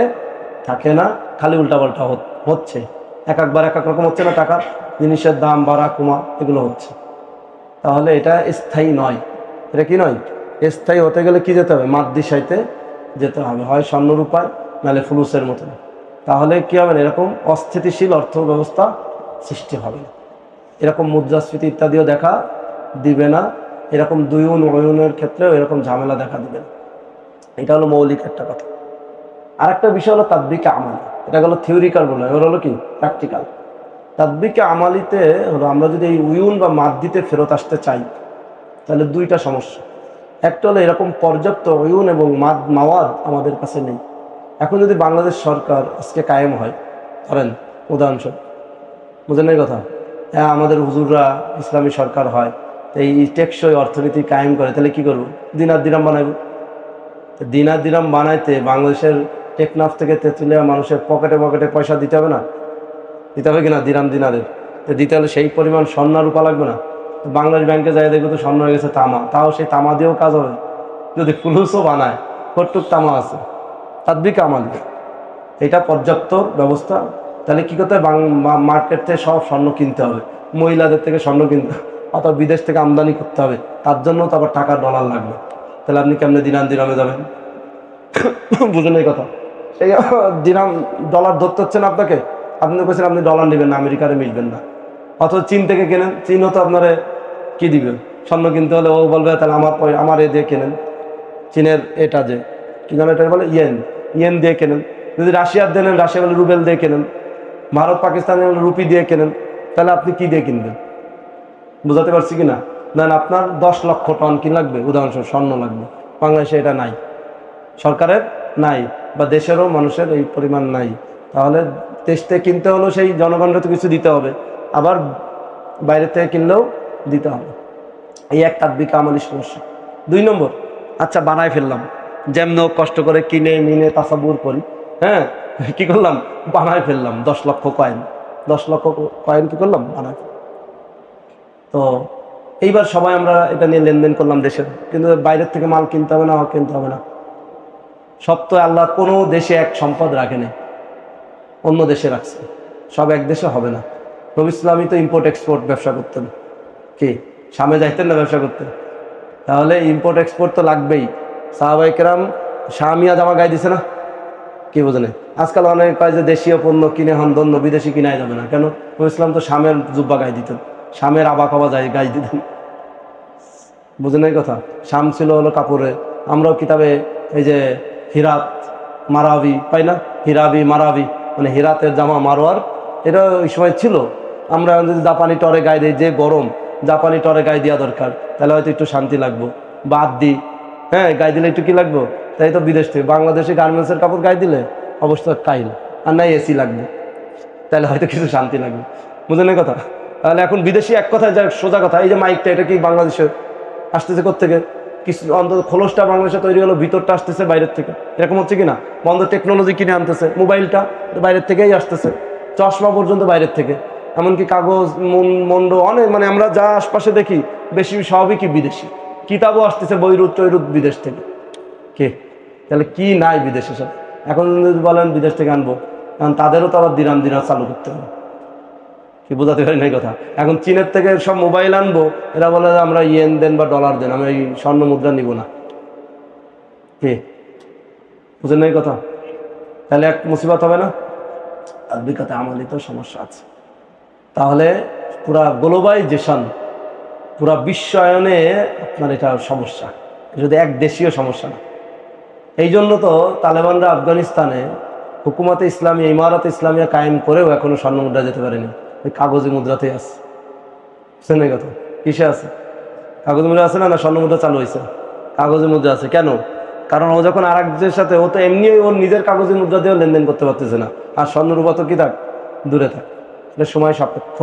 থাকে না, খালি উল্টাপাল্টা হচ্ছে, একবার এক এক রকম হচ্ছে না, টাকা জিনিসের দাম বাড়া কমা এগুলো হচ্ছে। তাহলে এটা স্থায়ী নয়, এটা কি নয়, স্থায়ী হতে গেলে কি যেতে হবে, মাদ্দি সাইতে যেতে হবে, হয় স্বর্ণরূপায়, নাহলে ফুলুসের মতো। তাহলে কি হবে, এরকম অস্থিতিশীল অর্থ ব্যবস্থা সৃষ্টি হবে না, এরকম মুদ্রাস্ফীতি ইত্যাদিও দেখা দিবে না, এরকম দুইউন অয়ুনের ক্ষেত্রেও এরকম ঝামেলা দেখা দিবে না। এটা হলো মৌলিক একটা কথা। আর একটা বিষয় হলো তাদবিকে আমালি, এটা হলো থিওরিক্যাল বলে, এবার হলো কি প্র্যাকটিক্যাল। তাদবিকে আমালিতে হলো আমরা যদি এই উয়ুন বা মাদ্দিতে ফেরত আসতে চাই, তাহলে দুইটা সমস্যা। একটা হলো এরকম পর্যাপ্ত উয়ুন এবং মাওয়াদ আমাদের কাছে নেই। এখন যদি বাংলাদেশ সরকার আজকে কায়েম হয়, ধরেন উদাহরণস্বরূপ, বুঝেন এই কথা, হ্যাঁ আমাদের হুজুররা ইসলামী সরকার হয়, এই টেকসই অর্থনীতি কায়েম করে, তাহলে কি করবো, দিনার দিরাম বানাইব। দিনার দিরাম বানাইতে বাংলাদেশের টেকনাফ থেকে তেঁতুলিয়া মানুষের পকেটে পকেটে পয়সা দিতে হবে না, দিতে হবে কিনা, দিরাম দিনারের, তো দিতে হলে সেই পরিমাণ স্বর্ণ রূপা লাগবে না। বাংলাদেশ ব্যাংকে যাই দেখবো তো স্বর্ণ হয়ে গেছে তামা, তাও সেই তামা দিয়েও কাজ হবে, যদি ফুলুসও বানায় কটুক তামা আছে, তাদবিকে আমালি, এটা পর্যাপ্ত ব্যবস্থা। তাহলে কী করতে হবে, মার্কেট থেকে সব স্বর্ণ কিনতে হবে, মহিলাদের থেকে স্বর্ণ কিনতে হবে, অথবা বিদেশ থেকে আমদানি করতে হবে, তার জন্য তো আবার টাকা ডলার লাগবে। তাহলে আপনি কেমনে দিরামে যাবেন, বুঝলেন এই কথা, সেই দিরাম ডলার ধরতে হচ্ছে না আপনাকে, আপনি বলছেন আপনি ডলার নেবেন না, আমেরিকারে মিলবেন না, অথবা চীন থেকে কেনেন, চীনও তো আপনারে কি দিবে, স্বর্ণ কিনতে হলে ও বলবে তাহলে আমার এ দিয়ে কেনেন, চীনের এটা যে কি জানো এটা বলে ইয়েন দিয়ে কেনেন। যদি রাশিয়ার দেন, রাশিয়া বলে রুবেল দিয়ে কেনেন, ভারত পাকিস্তানের রুপি দিয়ে কেনেন, তাহলে আপনি কি দিয়ে কিনবেন, বুঝাতে পারছি কিনা? না, আপনার 10 লক্ষ টন কি লাগবে, উদাহরণস্বরূপ স্বর্ণ লাগবে, বাংলাদেশে এটা নাই, সরকারের নাই, বা দেশেরও মানুষের এই পরিমাণ নাই। তাহলে দেশ থেকে কিনতে হলেও সেই জনগণের তো কিছু দিতে হবে, আবার বাইরে থেকে কিনলেও দিতে হবে, এই এক তাদবিকে আমালি সমস্যা। 2 নম্বর, আচ্ছা বানায় ফেললাম, যেমন কষ্ট করে কিনে মিনে তাসাব্বুর করি, হ্যাঁ কি করলাম, বানায় ফেললাম 10 লক্ষ কয়েন, 10 লক্ষ কয়েন কি করলাম, বানায়। তো এইবার সবাই আমরা এটা নিয়ে লেনদেন করলাম দেশের, কিন্তু বাইরের থেকে মাল কিনতে হবে না, কিনতে হবে না, সব তো আল্লাহ কোনো দেশে এক সম্পদ রাখেনি, অন্য দেশে রাখছে, সব এক দেশে হবে না। নবী ইসলামী তো ইম্পোর্ট এক্সপোর্ট ব্যবসা করতেন, কি সামনে যাইতেন না ব্যবসা করতে, তাহলে ইম্পোর্ট এক্সপোর্ট তো লাগবেই। সাহাবায়ে কেরাম শামিয়া জামা গায়ে দিছে না, কি বোঝেন? আজকাল অনেক কয় যে দেশীয় পণ্য কিনে হন ধন্য, বিদেশি কিনাই যাবে না। কেন? ইসলাম তো শামের জুব্বা গায়ে দিতেন, শামের আবা কাবা গায়ে দিতেন। বুঝেন এই কথা? শাম ছিল হলো কাপড়ে। আমরাও কিতাবে এই যে হিরাত মারাবি পাই না, হিরাবি মারাবি মানে হিরাতের জামা মারোয়ার, এটা ওই সময় ছিল। আমরা যদি জাপানি টরে গায়ে দিই, যে গরম, জাপানি টরে গায়ে দেওয়া দরকার, তাহলে হয়তো একটু শান্তি লাগবো। বাদ দিই, হ্যাঁ, গায়ে দিলে একটু কি লাগবো? তাই তো বিদেশ থেকে বাংলাদেশে গার্মেন্টসের কাপড় গায়ে দিলে অবস্থা কাইল, আর নাই এসি লাগবে, তাহলে হয়তো কিছু শান্তি লাগবে। বুঝলেন এই কথা? তাহলে এখন বিদেশি এক কথায় যা সোজা কথা, এই যে মাইকটা, এটা কি বাংলাদেশে আসতেছে কোত্থেকে? কিছু অন্তত খোলসটা বাংলাদেশে তৈরি হলো, ভিতরটা আসতেছে বাইরের থেকে। এরকম হচ্ছে কিনা? বন্ধ টেকনোলজি কিনে আনতেছে, মোবাইলটা বাইরের থেকেই আসতেছে, চশমা পর্যন্ত বাইরের থেকে, এমনকি কাগজ মন্ড অনেক, মানে আমরা যা আশপাশে দেখি বেশি সবই কি বিদেশি। কিতাবও আসতেছে বৈরুত টৈরুত বিদেশ থেকে। কে? তাহলে কি নাই বিদেশে সব? এখন যদি বলেন বিদেশ থেকে আনবো, কারণ তাদেরও তো আবার দিরাম চালু করতে হবে। কি বোঝাতে পারি না কথা? এখন চীনের থেকে সব মোবাইল আনবো, এরা বলে আমরা ইয়েন দেন বা ডলার দেন, আমি এই স্বর্ণ মুদ্রা নিব না। কে? বুঝেন না এই কথা? তাহলে এক মুসিবত হবে না? আর বিকাতে আমাদের তো সমস্যা আছে। তাহলে পুরা গ্লোবালাইজেশন, পুরা বিশ্বায়নে আপনার এটা সমস্যা, যদি এক দেশীয় সমস্যা না। এই জন্য তো তালেবানরা আফগানিস্তানে হুকুমতে ইসলামী, ইমারত ইসলামিয়া কায়েম করেও এখনো স্বর্ণ মুদ্রা যেতে পারেনি, ওই কাগজি মুদ্রাতেই আছে। বুঝছেন এই কথা? কিসে আছে? কাগজ মুদ্রা আছে না? না স্বর্ণ মুদ্রা চালু হয়েছে? কাগজি মুদ্রা আছে। কেন? কারণ ও যখন আর একজনের সাথে, ও তো এমনি ওর নিজের কাগজি মুদ্রা দিয়েও লেনদেন করতে পারতেছে না, আর স্বর্ণরূপা তো কি থাক, দূরে থাক। এটা সময় সাপেক্ষ,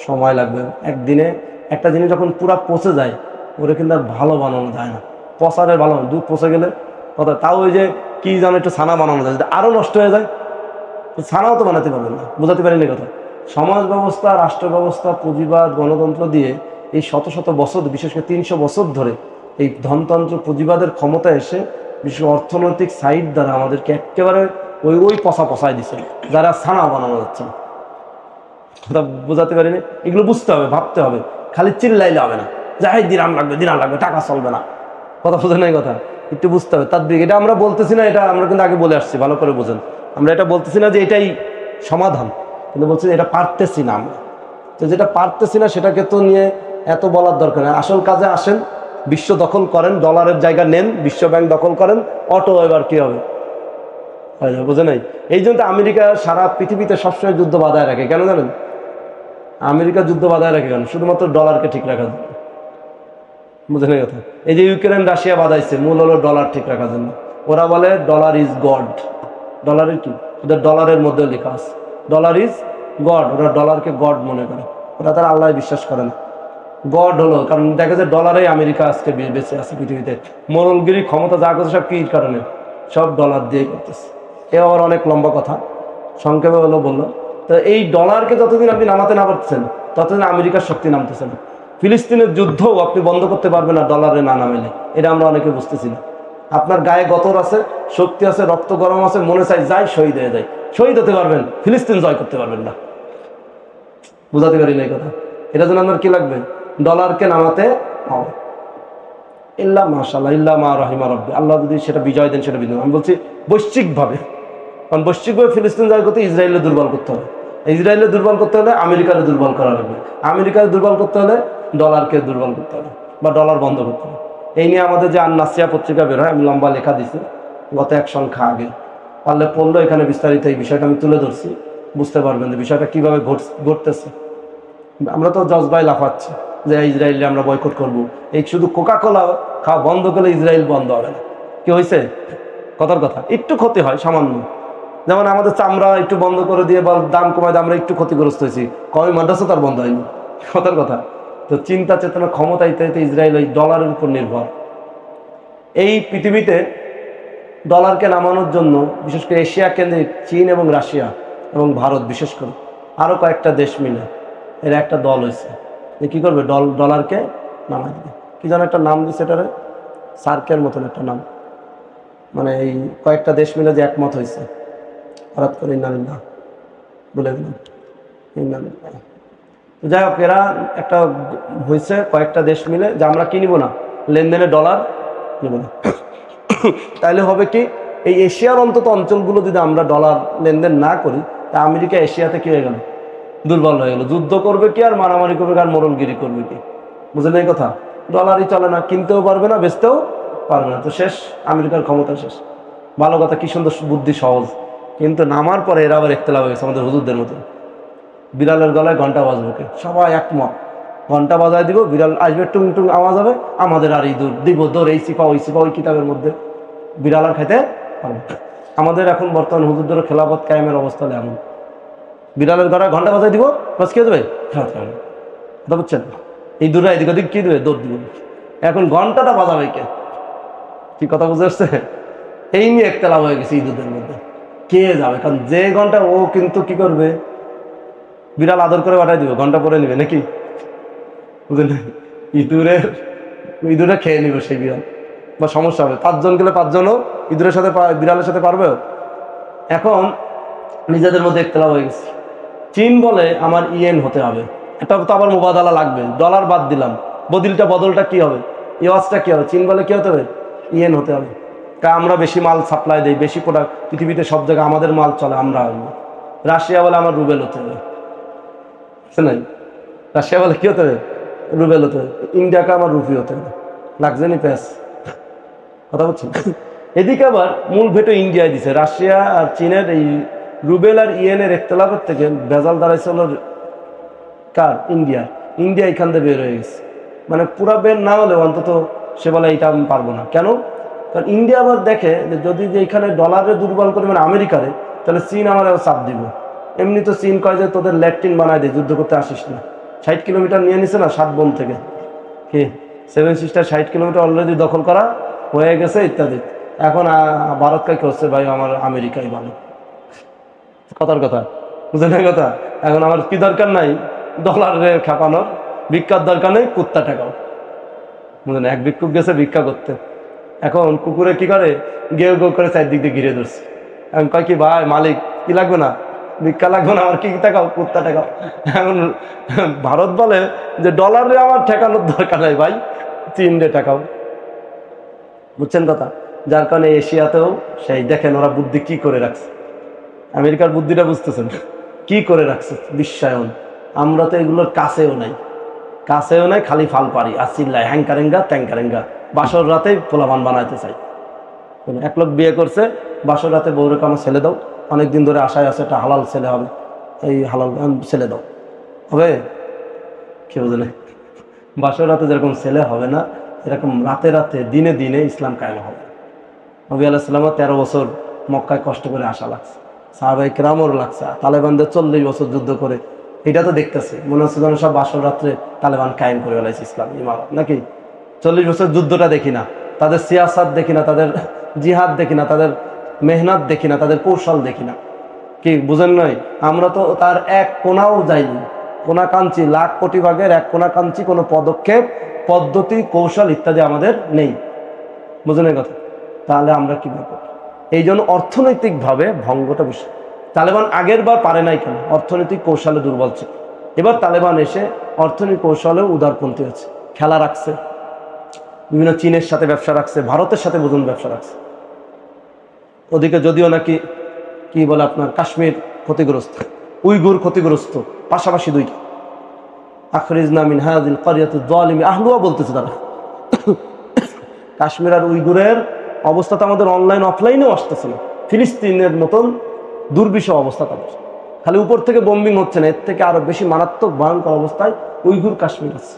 সময় লাগবে। একদিনে একটা জিনিস যখন পুরা পচে যায়, ওরে কিন্তু আর ভালো বানানো যায় না। পচারের ভালো, দুধ পচে গেলে কথা, তাও ওই যে কি জানো একটু ছানা বানানো যায়, যদি আরও নষ্ট হয়ে যায় ছানাও তো বানাতে পারবেন না। বোঝাতে পারিনি কথা? সমাজ ব্যবস্থা, রাষ্ট্র ব্যবস্থা, পুঁজিবাদ, গণতন্ত্র দিয়ে এই শত শত বছর, বিশেষ করে 300 বছর ধরে এই ধনতন্ত্র পুঁজিবাদের ক্ষমতা এসে বিশেষ অর্থনৈতিক সাইড দ্বারা আমাদেরকে একেবারে ওই পচায় দিচ্ছে, যারা ছানা বানানো যাচ্ছে না। কথা বোঝাতে পারিনি? এগুলো বুঝতে হবে, ভাবতে হবে, খালি চিল্লাইলে হবে না। যাই দিরাম লাগবে, টাকা চলবে না। কথা বোঝেন না? কথা একটু বুঝতে হবে। তাদবিক, এটা আমরা বলতেছি না, এটা আমরা কিন্তু আগে বলে আসছি, ভালো করে বোঝেন। আমরা এটা বলতেছি না যে এটাই সমাধান, কিন্তু বলছি এটা পারতেছি না আমরা। তো যেটা পারতেছি না সেটাকে তো নিয়ে এত বলার দরকার নেই। আসল কাজে আসেন, বিশ্ব দখল করেন, ডলারের জায়গা নেন, বিশ্ব ব্যাংক দখল করেন, অটো এবার কি হবে? বোঝে নাই? এই জন্য আমেরিকা সারা পৃথিবীতে সবসময় যুদ্ধ বাধায় রাখে। কেন জানেন? আমেরিকা যুদ্ধ বাধায় রাখে কেন? শুধুমাত্র ডলারকে ঠিক রাখার জন্য। বুঝে নাই কথা? এই যে ইউক্রেন রাশিয়া বাধাইছে, মূল হলো ডলার ঠিক রাখার জন্য। ওরা বলে ডলার ইজ গড। ডলারের কি? ওদের ডলারের মধ্যে লেখা আছে ডলার ইজ গড। ওরা ডলারকে গড মনে করে, ওরা তারা আল্লাহ বিশ্বাস করে না। গড হলো, কারণ দেখা যায় ডলারেই আমেরিকা আজকে বেঁচে আছে পৃথিবীতে। মোরলগিরি ক্ষমতা যা করছে সব কি কারণে? সব ডলার দিয়ে করতেছে। এ আবার অনেক লম্বা কথা, সংক্ষেপে হলো বললো। তো এই ডলারকে যতদিন আপনি নামাতে না পারছেন, ততদিন আমেরিকার শক্তি নামতেছে না। ফিলিস্তিনের যুদ্ধও আপনি বন্ধ করতে পারবেন না ডলারে না নামেলে, এটা আমরা অনেকে বুঝতেছি না। আপনার গায়ে গতর আছে, শক্তি আছে, রক্ত গরম আছে, মনে চাই যাই শহীদ হয়ে যায়, শহীদ হতে পারবেন, ফিলিস্তিন জয় করতে পারবেন না। বুঝাতে পারি না এই কথা? এটা জন্য আপনার কি লাগবে? ডলারকে নামাতে হবে। ইল্লা মাশাআল্লাহ, ইল্লা মা রাহিমা রাব্বি, আল্লাহ যদি সেটা বিজয় দেন সেটা বিজয়। আমি বলছি বৈশ্বিকভাবে, কারণ বৈশ্বিকভাবে ফিলিস্তিন জয় করতে ইসরায়েলের দুর্বল করতে হবে। ইসরায়েলের দুর্বল করতে হলে আমেরিকার দুর্বল করা লাগবে, আমেরিকার দুর্বল করতে হলে ডলারকে দুর্বল করতে হবে বা ডলার বন্ধ করতে হবে। এই নিয়ে আমাদের যে আন-নাসিয়া পত্রিকা বের হয়, আমি লম্বা লেখা দিছি গত এক সংখ্যা আগে, পারলে পড়লো, এখানে বিস্তারিত এই বিষয়টা আমি তুলে ধরছি, বুঝতে পারবেন যে বিষয়টা কীভাবে ঘটতেছে। আমরা তো জজবাই লাফাচ্ছি যে ইসরায়েলে আমরা বয়কট করব, এই শুধু কোকা কোলা খাওয়া বন্ধ করলে ইসরায়েল বন্ধ হবে না। কি হয়েছে? কথার কথা, একটু ক্ষতি হয় সামান্য, যেমন আমাদের চামড়া একটু বন্ধ করে দিয়ে বা দাম কমায় দিয়ে আমরা একটু ক্ষতিগ্রস্ত হয়েছি, কমই মাদ্রাসা তার বন্ধ হয়নি। কথার কথা। তো চিন্তা চেতনা ক্ষমতা ইত্যাদিতে ইসরায়েল ওই ডলারের উপর নির্ভর। এই পৃথিবীতে ডলারকে নামানোর জন্য বিশেষ করে এশিয়া কেন্দ্রিক চীন এবং রাশিয়া এবং ভারত, বিশেষ করে আরও কয়েকটা দেশ মিলে এর একটা দল হয়েছে যে কী করবে, ডলারকে নামাই দিবে। কী যেন একটা নাম দিচ্ছে এটারে, সার্কের মতন একটা নাম, মানে এই কয়েকটা দেশ মিলে যে একমত হয়েছে, হঠাৎ করে ইন্নালিল্লাহ বলে দিলাম, ইন্নালিল্লাহ। যাই হোক, এরা একটা হয়েছে কয়েকটা দেশ মিলে যে আমরা কি নিব না, লেনদেনে ডলার নিব না। তাইলে হবে কি, এই এশিয়ার অন্তত অঞ্চলগুলো যদি আমরা ডলার লেনদেন না করি, তা আমেরিকা এশিয়াতে কি হয়ে গেল? দুর্বল হয়ে গেল। যুদ্ধ করবে কি আর মারামারি করবে আর মোড়লগিরি করবে কি? বুঝলেন এই কথা? ডলারই চলে না, কিনতেও পারবে না, বেচতেও পারবে না, তো শেষ, আমেরিকার ক্ষমতা শেষ। ভালো কথা, কি সুন্দর বুদ্ধি, সহজ। কিন্তু নামার পরে এরা আবার একতলা হয়ে গেছে আমাদের হুজুরদের মতো। বিড়ালের গলায় ঘন্টা বাজবে কে? সবাই একমত, ঘন্টা বাজায় দিব, বিড়াল আসবে, টুং টুং আওয়াজ হবে, আমাদের আর এই দৌড় দিব, দৌড়, এই সিপা ওই সিপা, ওই কিতাবের মধ্যে বিড়াল আর খাইতে পারবে। আমাদের এখন বর্তমান হুজুরদের খেলাফত কায়েমের অবস্থা এমন, বিড়ালের গলায় ঘন্টা বাজায় দিব, বাস কে দেবে? কথা বুঝছেন? এই দূরে এদিক ওদিক কি দেবে? দৌড় দিব। এখন ঘন্টাটা বাজাবে কে? কি কথা বুঝে আসছে? এই নিয়ে একটা লাভ হয়ে গেছে ঈদের মধ্যে, কে যাবে? কারণ যে ঘন্টা, ও কিন্তু কি করবে, বিড়াল আদর করে পাঠাই দিবে, ঘন্টা পরে নিবে নাকি? বুঝলেন? ইঁদুরে খেয়ে নিবে সেই বিড়াল, বা সমস্যা হবে। 5 জন গেলে 5 জনও ইঁদুরের সাথে, বিড়ালের সাথে পারবে। এখন নিজেদের মধ্যে একতলাপ হয়ে গেছে। চীন বলে আমার ইয়েন হতে হবে, এটা তো আবার মোবাদালা লাগবে, ডলার বাদ দিলাম, বদলটা কি হবে, ইওয়াজটা কি হবে? চীন বলে কি হতে হবে? ইয়েন হতে হবে। আমরা বেশি মাল সাপ্লাই দেই, বেশি প্রোডাক্ট, পৃথিবীতে সব জায়গায় আমাদের মাল চলে, আমরা। রাশিয়া বলে আমার রুবেল হতে হবে, নাই? রাশিয়া বলে কি হতে হবে? রুবেল হতে হবে। ইন্ডিয়াকে আমার রুপি হতে হবে, লাগছে নি প্যাস? কথা বলছি। এদিকে আবার মূল ভেটো ইন্ডিয়ায় দিছে। রাশিয়া আর চীনের এই রুবেল আর ইয়েনের একতলাপের থেকে ভেজাল দাঁড়াইছে হলো কার? ইন্ডিয়া এখান থেকে বের হয়ে গেছে। মানে পুরা বের না হলেও অন্তত সে বলে এইটা আমি পারবো না। কেন? কারণ ইন্ডিয়া আবার দেখে যে যদি যে এখানে ডলারে দুর্বল করে, মানে আমেরিকারে, তাহলে চীন আমার চাপ দিব। এমনি তো চীন কয় যে তোদের ল্যাট্রিন বানায় দে, যুদ্ধ করতে আসিস না। 60 কিলোমিটার নিয়ে নিছে না 7 বোন থেকে, কি 7 সিস্টার 60 কিলোমিটার অলরেডি দখল করা হয়ে গেছে ইত্যাদি। এখন ভারতকে কি হচ্ছে, ভাই আমার আমেরিকাই ভালো। কথার কথা, বুঝলেন কথা? এখন আমার কি দরকার নাই ডলারে খেপানোর, ভিক্ষার দরকার নেই, কুত্তা ঠেকাও। বুঝলেন? এক ভিক্ষুক গেছে ভিক্ষা করতে, এখন কুকুরে কি করে, গেউ গেউ করে চারদিক দিয়ে ঘিরে ধরছে। এখন কয় কি, ভাই মালিক কি লাগবে না, ভিক্ষা লাগবে না, আমার কি ঠেকাও, কুত্তা ঠেকাও। এখন ভারত বলে যে ডলারে আমার ঠেকানোর দরকার নাই ভাই, চীন রে ঠেকাও। বুঝছেন কথা? যার কারণে এশিয়াতেও সেই দেখেন ওরা বুদ্ধি কি করে রাখছে। আমেরিকার বুদ্ধিটা বুঝতেছেন কি করে রাখছে, বিশ্বায়ন। আমরা তো এগুলোর কাছেও নাই, খালি ফাল পারি আর চিল্লাই, হ্যাংকারেঙ্গা ট্যাংকারেঙ্গা। বাসর রাতে পোলাপান বানাইতে চাই। এক লোক বিয়ে করছে, বাসর রাতে বউরে আমার ছেলে দাও, অনেকদিন ধরে আশায় আছে একটা হালাল ছেলে হবে, এই হালাল ছেলে দাও, হবে? কি বুঝলেন? বাসর রাতে যেরকম ছেলে হবে না, এরকম রাতে রাতে দিনে দিনে ইসলাম কায়েম হবে। নবী আলাইহিস সালাম 13 বছর মক্কায় কষ্ট করে আসা লাগছে, সাহাবায়ে কেরামর লাগছে, তালেবানদের 40 বছর যুদ্ধ করে। এটা তো দেখতেছে মনে হচ্ছে যেন সব বাসর রাত্রে তালেবান কায়েম করে ফেলাইছে ইসলাম ইমারত, নাকি? 40 বছর যুদ্ধটা দেখি না, তাদের সিয়াসাত দেখি না, তাদের জিহাদ দেখি না, তাদের মেহনত দেখি না, তাদের কৌশল দেখি না। কি বুঝেন? নয়, আমরা তো তার এক কোনাও যাইনি, কোনা কাঞ্চি, লাখ কোটি ভাগের এক কোনা কাঞ্চি, কোনো পদক্ষেপ, পদ্ধতি, কৌশল ইত্যাদি আমাদের নেই। বুঝেন কথা? তাহলে আমরা কি করব? এই জন্য অর্থনৈতিকভাবে ভঙ্গটা বেশি। তালেবান আগের বার পারে নাই কেন? অর্থনৈতিক কৌশলে দুর্বল ছিল। এবার তালেবান এসে অর্থনৈতিক কৌশলেও উদারপন্থী হচ্ছে, খেলা রাখছে, বিভিন্ন চীনের সাথে ব্যবসা রাখছে, ভারতের সাথে বুঝুন ব্যবসা রাখছে। ওদিকে যদিও নাকি কি বলে আপনার কাশ্মীর ক্ষতিগ্রস্ত, উইগুর ক্ষতিগ্রস্ত, পাশাপাশি দুইটা। আখরিজনা মিন হাযিল ক্বরিয়াতিজ যালিমি আহলুহা বলতেছে তারা। কাশ্মীর আর উইগুরের অবস্থা তো আমাদের অনলাইন অফলাইনেও আসতেছে না, ফিলিস্তিনের মতন দুর্বিষহ অবস্থা তাদের। খালি উপর থেকে বোম্বিং হচ্ছে না, এর থেকে আরো বেশি মারাত্মক ভয়ঙ্কর অবস্থায় উইগুর কাশ্মীর আছে।